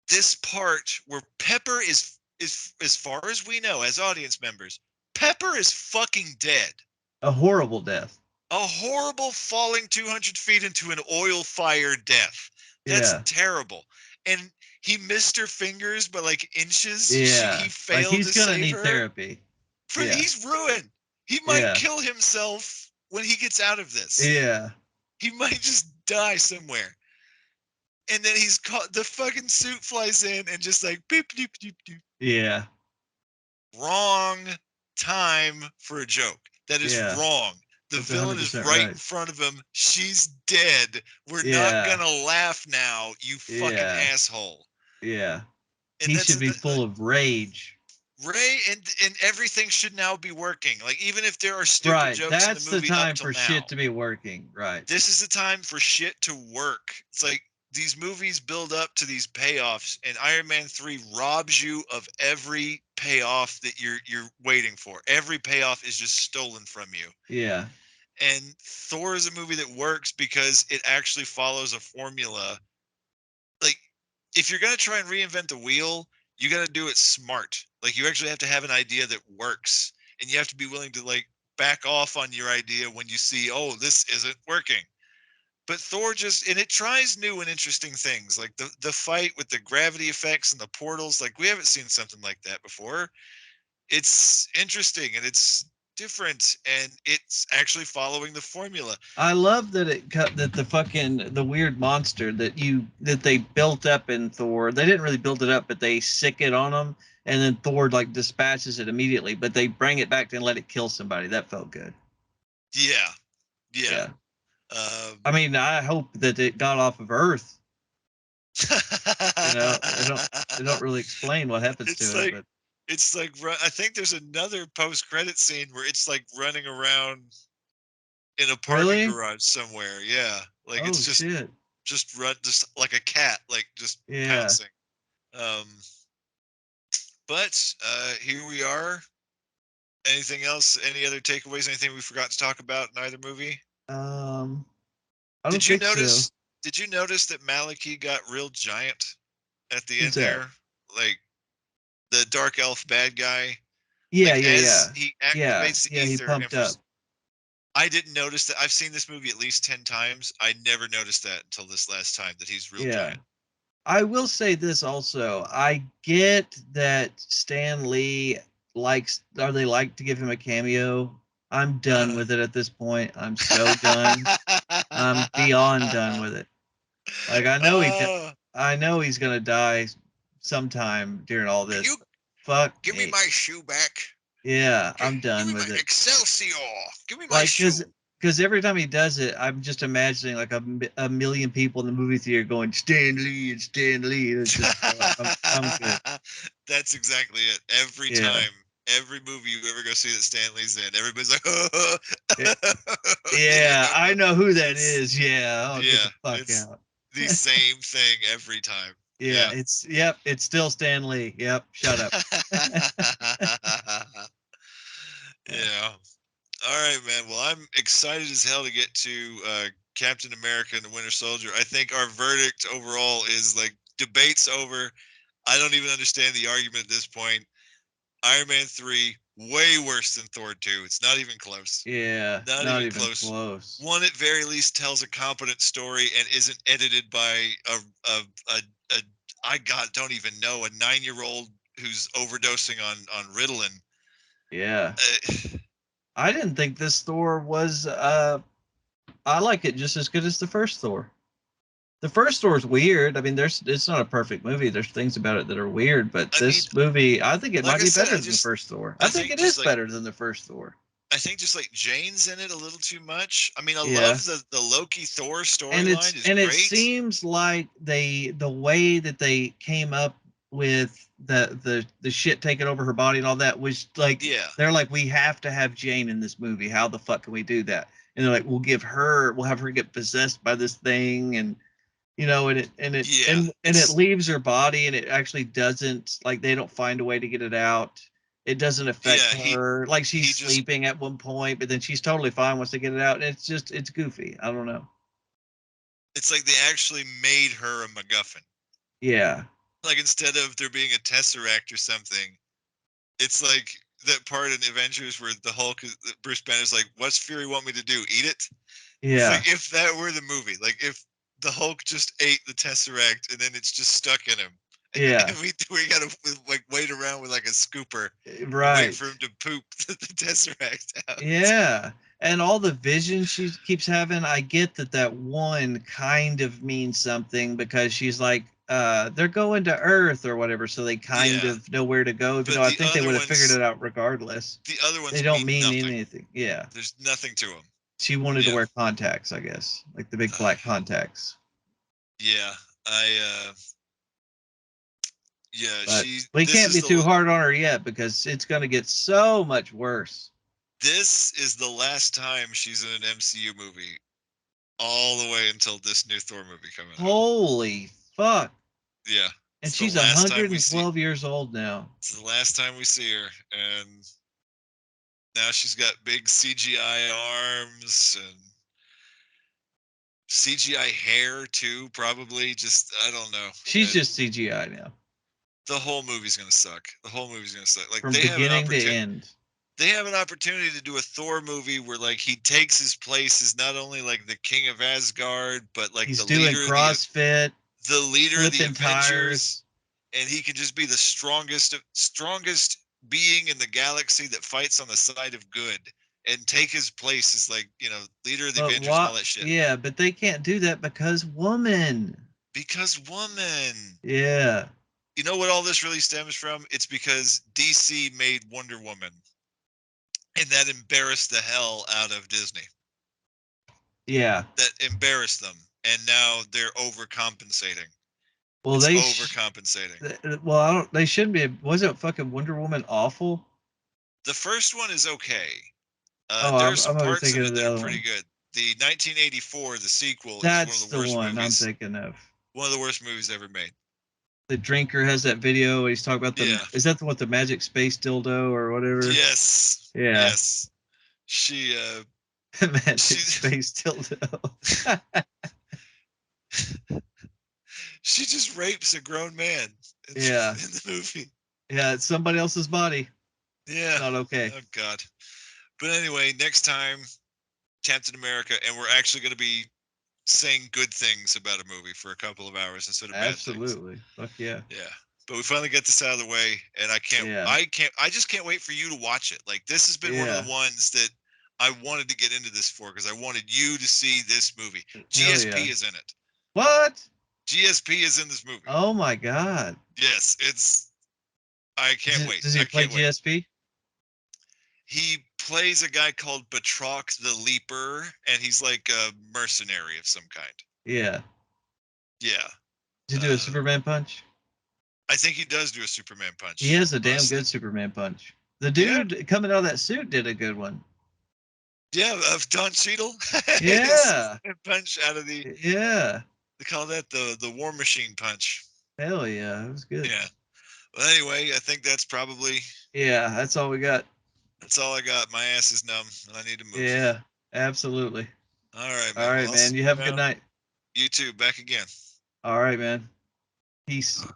This part where Pepper is as far as we know as audience members, Pepper is fucking dead. A horrible death. A horrible falling 200 feet into an oil fire death. That's Yeah. terrible. And he missed her fingers by like inches. Yeah. He Like failed he's to gonna save need her. therapy. For Yeah. he's ruined. He might Yeah. kill himself when he gets out of this. Yeah. He might just die somewhere. And then he's caught. The fucking suit flies in and just like beep beep beep beep. Yeah. Wrong time for a joke. That is Yeah. wrong. The That's villain is 100% right in right. front of him. She's dead. We're not Yeah. gonna laugh now, you fucking Yeah. asshole. Yeah. And He that's should be full of rage. Ray and everything should now be working. Like even if there are stupid Right. jokes in the That's the movie up time till for now, shit to be working. Right. this is the time for shit to work. It's like these movies build up to these payoffs, and Iron Man 3 robs you of every payoff that you're waiting for. Every payoff is just stolen from you. Yeah. And Thor is a movie that works because it actually follows a formula. Like if you're gonna try and reinvent the wheel, you gotta do it smart. Like you actually have to have an idea that works. And you have to be willing to like back off on your idea when you see, oh, this isn't working. But Thor just and it tries new and interesting things, like the fight with the gravity effects and the portals. Like we haven't seen something like that before. It's interesting and it's different and it's actually following the formula. I love that it cut that the weird monster that they built up in Thor. They didn't really build it up, but they sick it on him, and then Thor like dispatches it immediately. But they bring it back and let it kill somebody. That felt good. Yeah, yeah. Yeah. I mean, I hope that it got off of Earth. You know, they don't really explain what happens it's to it, like but it's like I think there's another post-credit scene where it's like running around in a parking really, garage somewhere. Yeah, like oh it's shit, just run just like a cat, like just yeah. pouncing. Um, but here we are. Anything else? Any other takeaways? Anything we forgot to talk about in either movie? Um, I don't Did you think so. notice? Did you notice that Maliki got real giant at the Who's end that? there? Like the dark elf bad guy. Yeah, Like yeah, as yeah, he yeah, activates the yeah. He ether and pumped for up. I didn't notice that. I've seen this movie at least 10 times. I never noticed that until this last time that he's real Yeah. giant. I will say this also. I get that Stan Lee likes or they like to give him a cameo. I'm done with it at this point. I'm so done. I'm beyond done with it. Like uh, I know he's gonna die sometime during all can this. you But fuck give me me. my shoe back? Yeah, I'm Give done me my with it. Excelsior. Give me my Like, shoe. because every time he does it, I'm just imagining like a million people in the movie theater going Stan Lee and Stan Lee. It's just I'm good. That's exactly it. Every Yeah. time, every movie you ever go see that Stanley's in, everybody's like, Eh, yeah, I yeah, know who that it's is. Yeah, I'll get yeah, the fuck it's out. the same thing every time. Yeah, Yeah. it's still Stan Lee. Yep, shut up. Yeah. Yeah. All right, man. Well, I'm excited as hell to get to Captain America and the Winter Soldier. I think our verdict overall is like debate's over. I don't even understand the argument at this point. Iron Man 3, way worse than Thor 2. It's not even close. Yeah, Not not even even close. close. One, at very least, tells a competent story and isn't edited by a don't even know, a 9-year-old who's overdosing on Ritalin. Yeah. Uh, I didn't think this Thor was I like it just as good as the first Thor. The first Thor is weird. I mean, it's not a perfect movie. There's things about it that are weird, but I mean, this movie, I think it like might I be said, better than the first Thor. I I think think it just is like better than the first Thor. I think just like Jane's in it a little too much. I mean, I Yeah. love the Loki Thor And storyline is it great. seems like the way that they came up with the shit taking over her body and all that was like Yeah, they're like, we have to have Jane in this movie. How the fuck can we do that? And they're like, we'll have her get possessed by this thing, and yeah. and it leaves her body, and it actually doesn't, like, they don't find a way to get it out. It doesn't affect Yeah, her. Like, she's he just sleeping at one point, but then she's totally fine once they get it out. And it's goofy. I don't know. it's like they actually made her a MacGuffin. Yeah. Like instead of there being a Tesseract or something, it's like that part in Avengers where the Hulk, Bruce Banner's like, "What's Fury want me to do? Eat it?" It's Yeah. like if that were the movie, like if the Hulk just ate the Tesseract and then it's just stuck in him, Yeah. and we gotta like wait around with like a scooper and wait Right. for him to poop the Tesseract out. Yeah. And all the visions she keeps having, I get that one kind of means something because she's like, they're going to Earth or whatever, so they kind Yeah, of know where to go, even though but I think they would have figured it out regardless. the other They ones don't mean mean nothing. anything. Yeah. There's nothing to them. She wanted to Yeah, wear contacts, I guess, like the big black contacts. yeah. I yeah. But we can't be too hard on her yet because it's going to get so much worse. This is the last time she's in an MCU movie, all the way until this new Thor movie coming out. Holy fuck. Yeah, And it's the she's last time we see. 112 years old now. It's the last time we see her, and now she's got big CGI arms and CGI hair too. Probably just I don't know. She's just CGI now The whole movie's gonna suck. The whole movie's gonna suck. Like from beginning to end. they have an opportunity to do a Thor movie where like he takes his place as not only like the king of Asgard, but like He's doing CrossFit, the leader of the flipping Avengers, tires. and he can just be the strongest being in the galaxy that fights on the side of good and take his place as like leader of the But Avengers and all what? that shit. Yeah, but they can't do that because woman. Because woman. Yeah. You know what all this really stems from? It's because DC made Wonder Woman, and that embarrassed the hell out of Disney. Yeah. That embarrassed them, and now they're overcompensating. Well, It's overcompensating. well, I don't. They shouldn't be. Wasn't fucking Wonder Woman awful? The first one is okay. Oh, There are some I'm always parts in thinking it of that the are other pretty one. good. The 1984, the sequel, is one of That's the the worst one I'm movies. thinking of. One of the worst movies ever made. The drinker has that video. He's talking about Yeah. Is that the magic space dildo or whatever? Yes. Yeah. Yes. She Magic she space dildo. she just rapes a grown man in, Yeah. in the movie. Yeah, it's somebody else's body. Yeah. Not okay. Oh God. But anyway, next time, Captain America, and we're actually going to be saying good things about a movie for a couple of hours instead of bad things. Absolutely. Fuck yeah. Yeah. But we finally got this out of the way, and Yeah. I just can't wait for you to watch it. Like this has been one of the ones that I wanted to get into this for because I wanted you to see this movie. GSP is in it. What? GSP is in this movie. Oh my god. Yes, I can't wait. Does he play GSP? He plays a guy called Batroc the Leaper, and he's like a mercenary of some kind. Yeah. Yeah. Did he do a Superman punch? I think he does do a Superman punch. He has a damn good Superman punch. The dude coming out of that suit did a good one. Yeah, of Don Cheadle. Yeah. Punch out of the. Yeah. They call that the War Machine punch. Hell yeah, it was good. Yeah. Well, anyway, I think that's probably. Yeah, that's all we got. That's all I got. My ass is numb, and I need to move. Yeah, absolutely. All right, man. All right, man. You have a good night. You too. Back again. All right, man. Peace.